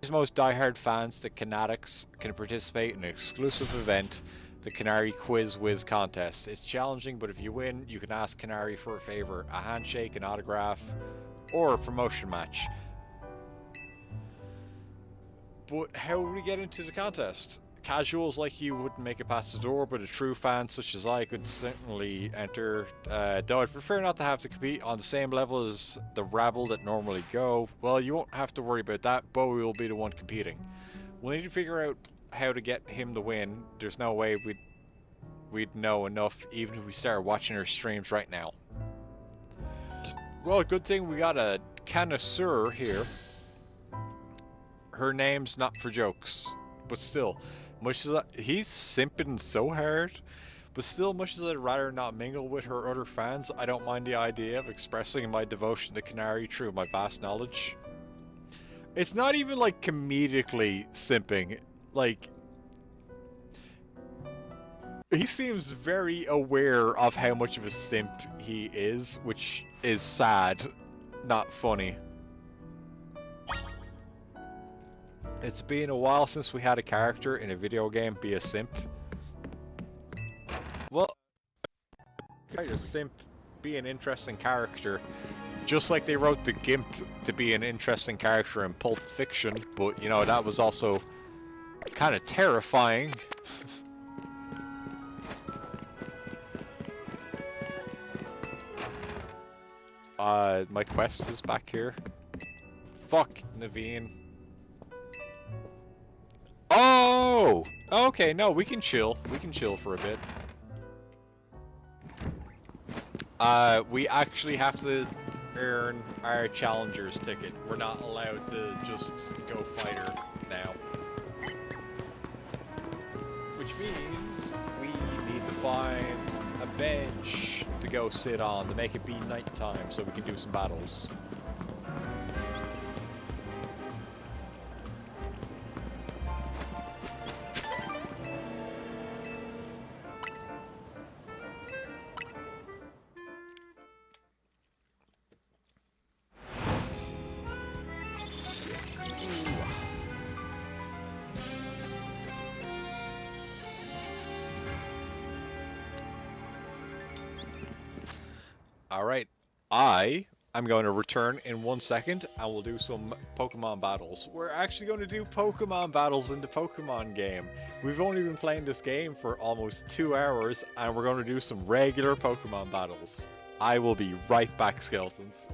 Speaker 1: most diehard fans, the Canatics, can participate in an exclusive event, the Canary Quiz Whiz contest. It's challenging, but if you win, you can ask Canary for a favor, a handshake, an autograph, or a promotion match. But how would we get into the contest? Casuals like you wouldn't make it past the door, but a true fan such as I could certainly enter. Though I'd prefer not to have to compete on the same level as the rabble that normally go. Well, you won't have to worry about that. Bowie will be the one competing. We'll need to figure out how to get him to win. There's no way we'd know enough even if we started watching her streams right now. Well, good thing we got a connoisseur here. Her name's not for jokes, but still, much as he's simping so hard, but still, much as I'd rather not mingle with her other fans, I don't mind the idea of expressing my devotion to Canary through my vast knowledge. It's not even like comedically simping, like he seems very aware of how much of a simp he is, which is sad, not funny. It's been a while since we had a character in a video game be a simp. Well, a simp be an interesting character, just like they wrote the Gimp to be an interesting character in Pulp Fiction, but you know, that was also kind of terrifying. My quest is back here. Fuck, Naveen. Oh! Okay, no, we can chill. We can chill for a bit. We actually have to earn our challenger's ticket. We're not allowed to just go fighter now. Which means we need to find a bench to go sit on to make it be nighttime so we can do some battles. Alright, I'm going to return in 1 second and we'll do some Pokemon battles. We're actually going to do Pokemon battles in the Pokemon game. We've only been playing this game for almost 2 hours and we're going to do some regular Pokemon battles. I will be right back, Skeletons.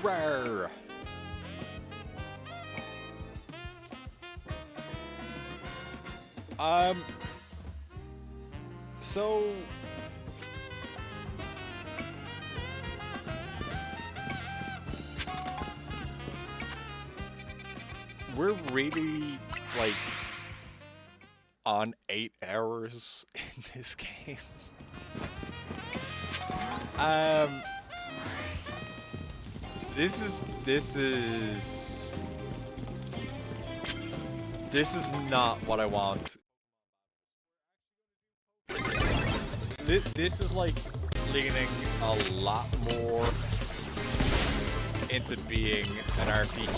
Speaker 1: Rawr. So we're really like on 8 hours in this game. This is not what I want. This is like leaning a lot more into being an RPG.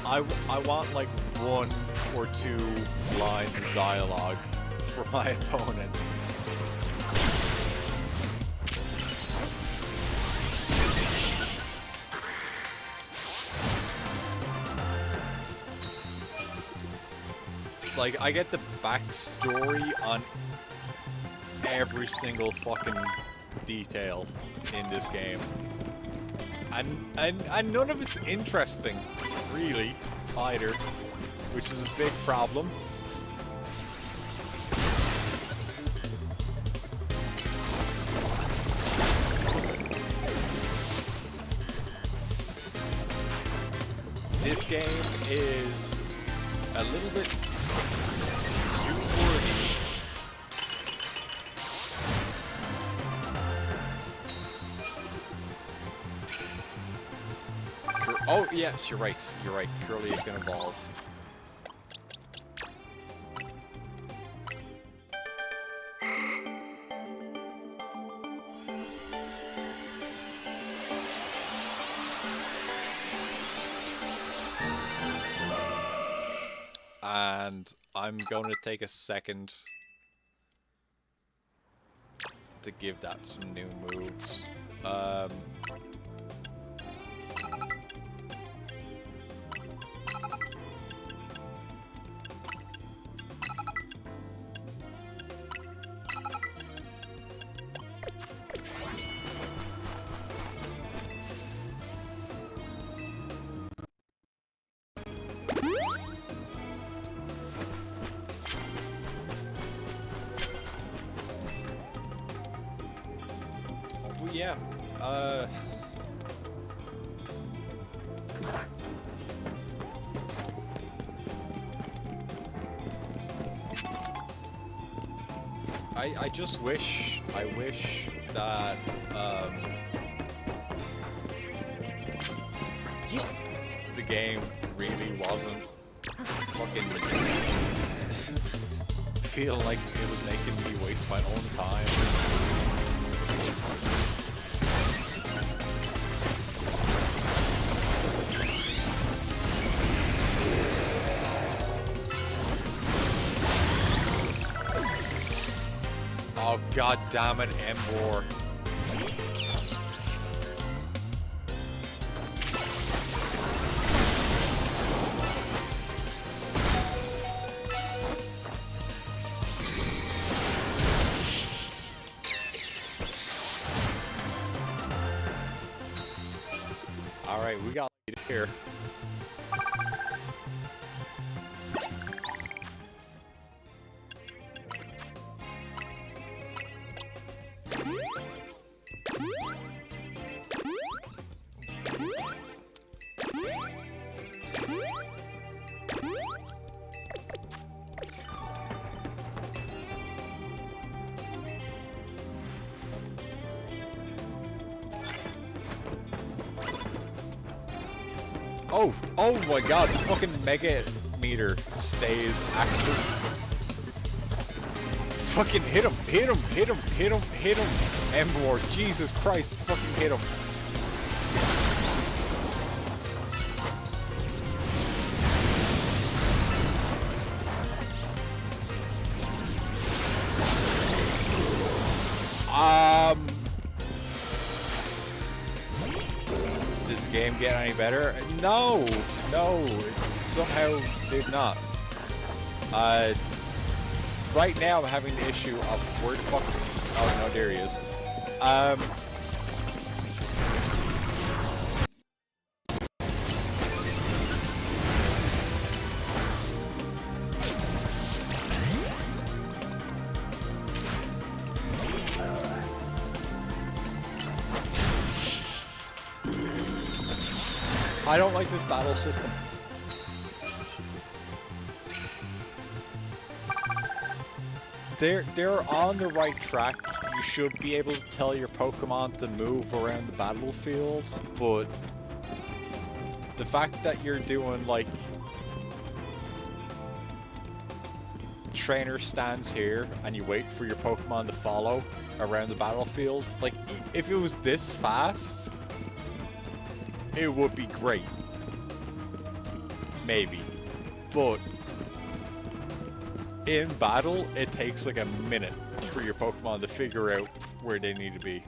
Speaker 1: I want like 1 or 2 lines of dialogue for my opponent. Like, I get the backstory on every single fucking detail in this game. And none of it's interesting, really, either, which is a big problem. This game is a little bit too wordy. Oh, yes, you're right. You're right. Curly is gonna evolve. And I'm going to take a second to give that some new moves. Yeah, I just wish, that, the game really wasn't fucking feel like it was making me waste my own time. Oh, god damn it, Embor. Alright, we got it here. Oh my god, the fucking mega meter stays active. Fucking hit him. Embor, Jesus Christ, fucking hit him. Did the game get any better? No, somehow did not. right now I'm having the issue of where the fuck. Oh no, there he is. I don't like this battle system. They're on the right track. You should be able to tell your Pokemon to move around the battlefield, but the fact that you're doing like trainer stands here and you wait for your Pokemon to follow around the battlefield, like if it was this fast, it would be great. Maybe. But in battle, it takes like a minute for your Pokemon to figure out where they need to be.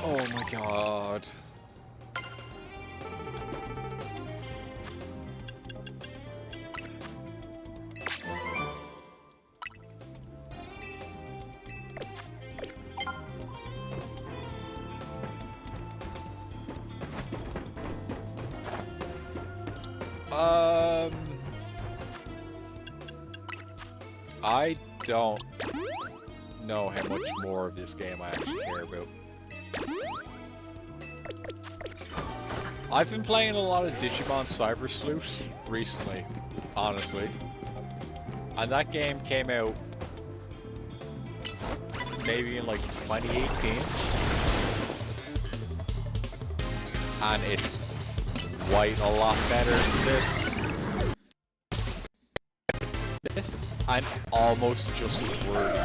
Speaker 1: Oh my god. I don't know how much more of this game I actually care about. I've been playing a lot of Digimon Cyber Sleuth recently, honestly. And that game came out maybe in like 2018. And it's quite a lot better than this. And almost just as wordy.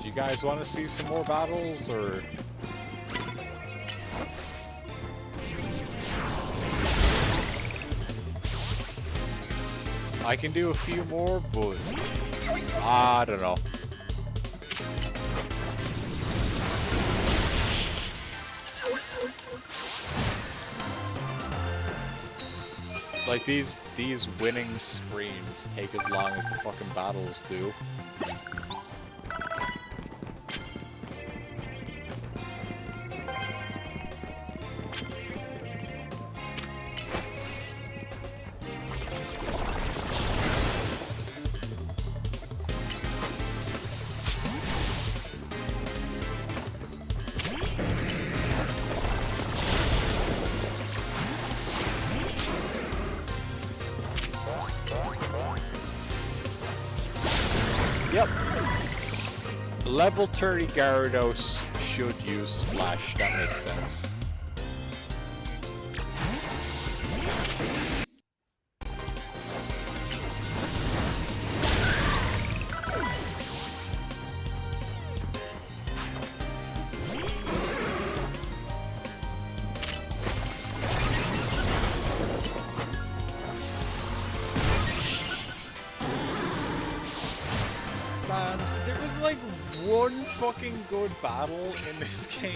Speaker 1: Do you guys want to see some more battles, or? I can do a few more, but I don't know. Like these winning screens take as long as the fucking battles do. Yep. Level 30 Gyarados should use Splash. That makes sense. one fucking good battle in this game.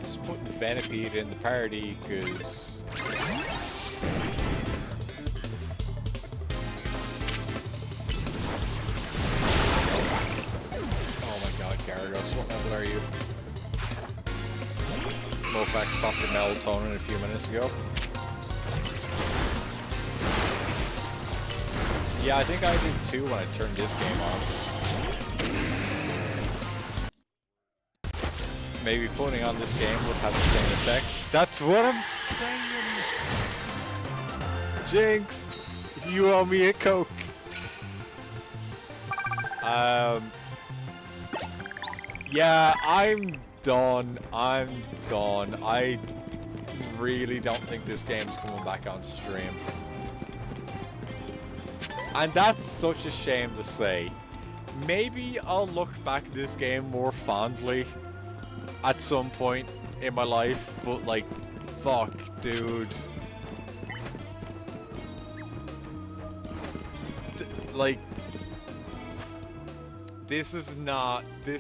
Speaker 1: Just putting Venipede in the party, because oh my god, Gyarados, what level are you? Mofax popped your melatonin a few minutes ago. Yeah, I think I did too when I turned this game on. Maybe putting on this game would have the same effect. That's what I'm saying! Jinx! You owe me a Coke! Yeah, I'm done. I'm done. I really don't think this game's coming back on stream. And that's such a shame to say. Maybe I'll look back at this game more fondly at some point in my life, but like, fuck, dude. Like, this is not the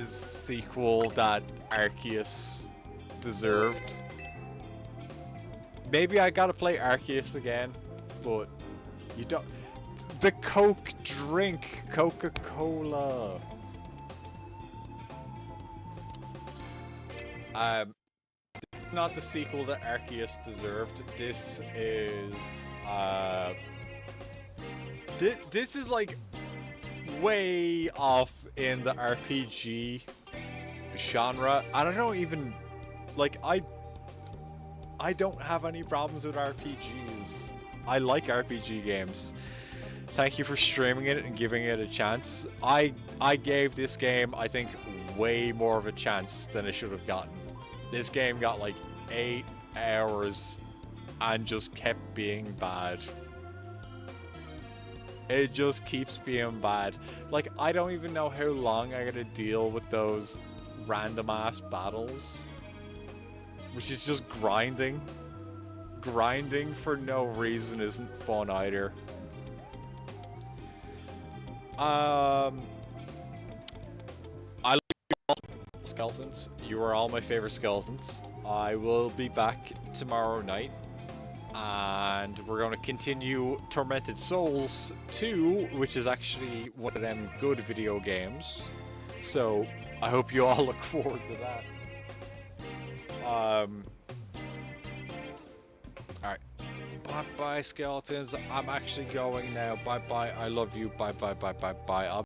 Speaker 1: sequel that Arceus deserved. Maybe I gotta play Arceus again, but you don't. The Coke drink, Coca-Cola. Not the sequel that Arceus deserved. This is this is like way off in the RPG genre. And I don't even like I don't have any problems with RPGs. I like RPG games. Thank you for streaming it and giving it a chance. I gave this game, I think, way more of a chance than it should have gotten. This game got like 8 hours and just kept being bad. It just keeps being bad. Like, I don't even know how long I gotta deal with those random ass battles. Which is just grinding. Grinding for no reason isn't fun either. I love you all, skeletons. You are all my favorite skeletons. I will be back tomorrow night. And we're going to continue Tormented Souls 2, which is actually one of them good video games. So, I hope you all look forward to that. Alright. Bye-bye, skeletons. I'm actually going now. Bye-bye. I love you. Bye-bye, bye-bye, bye.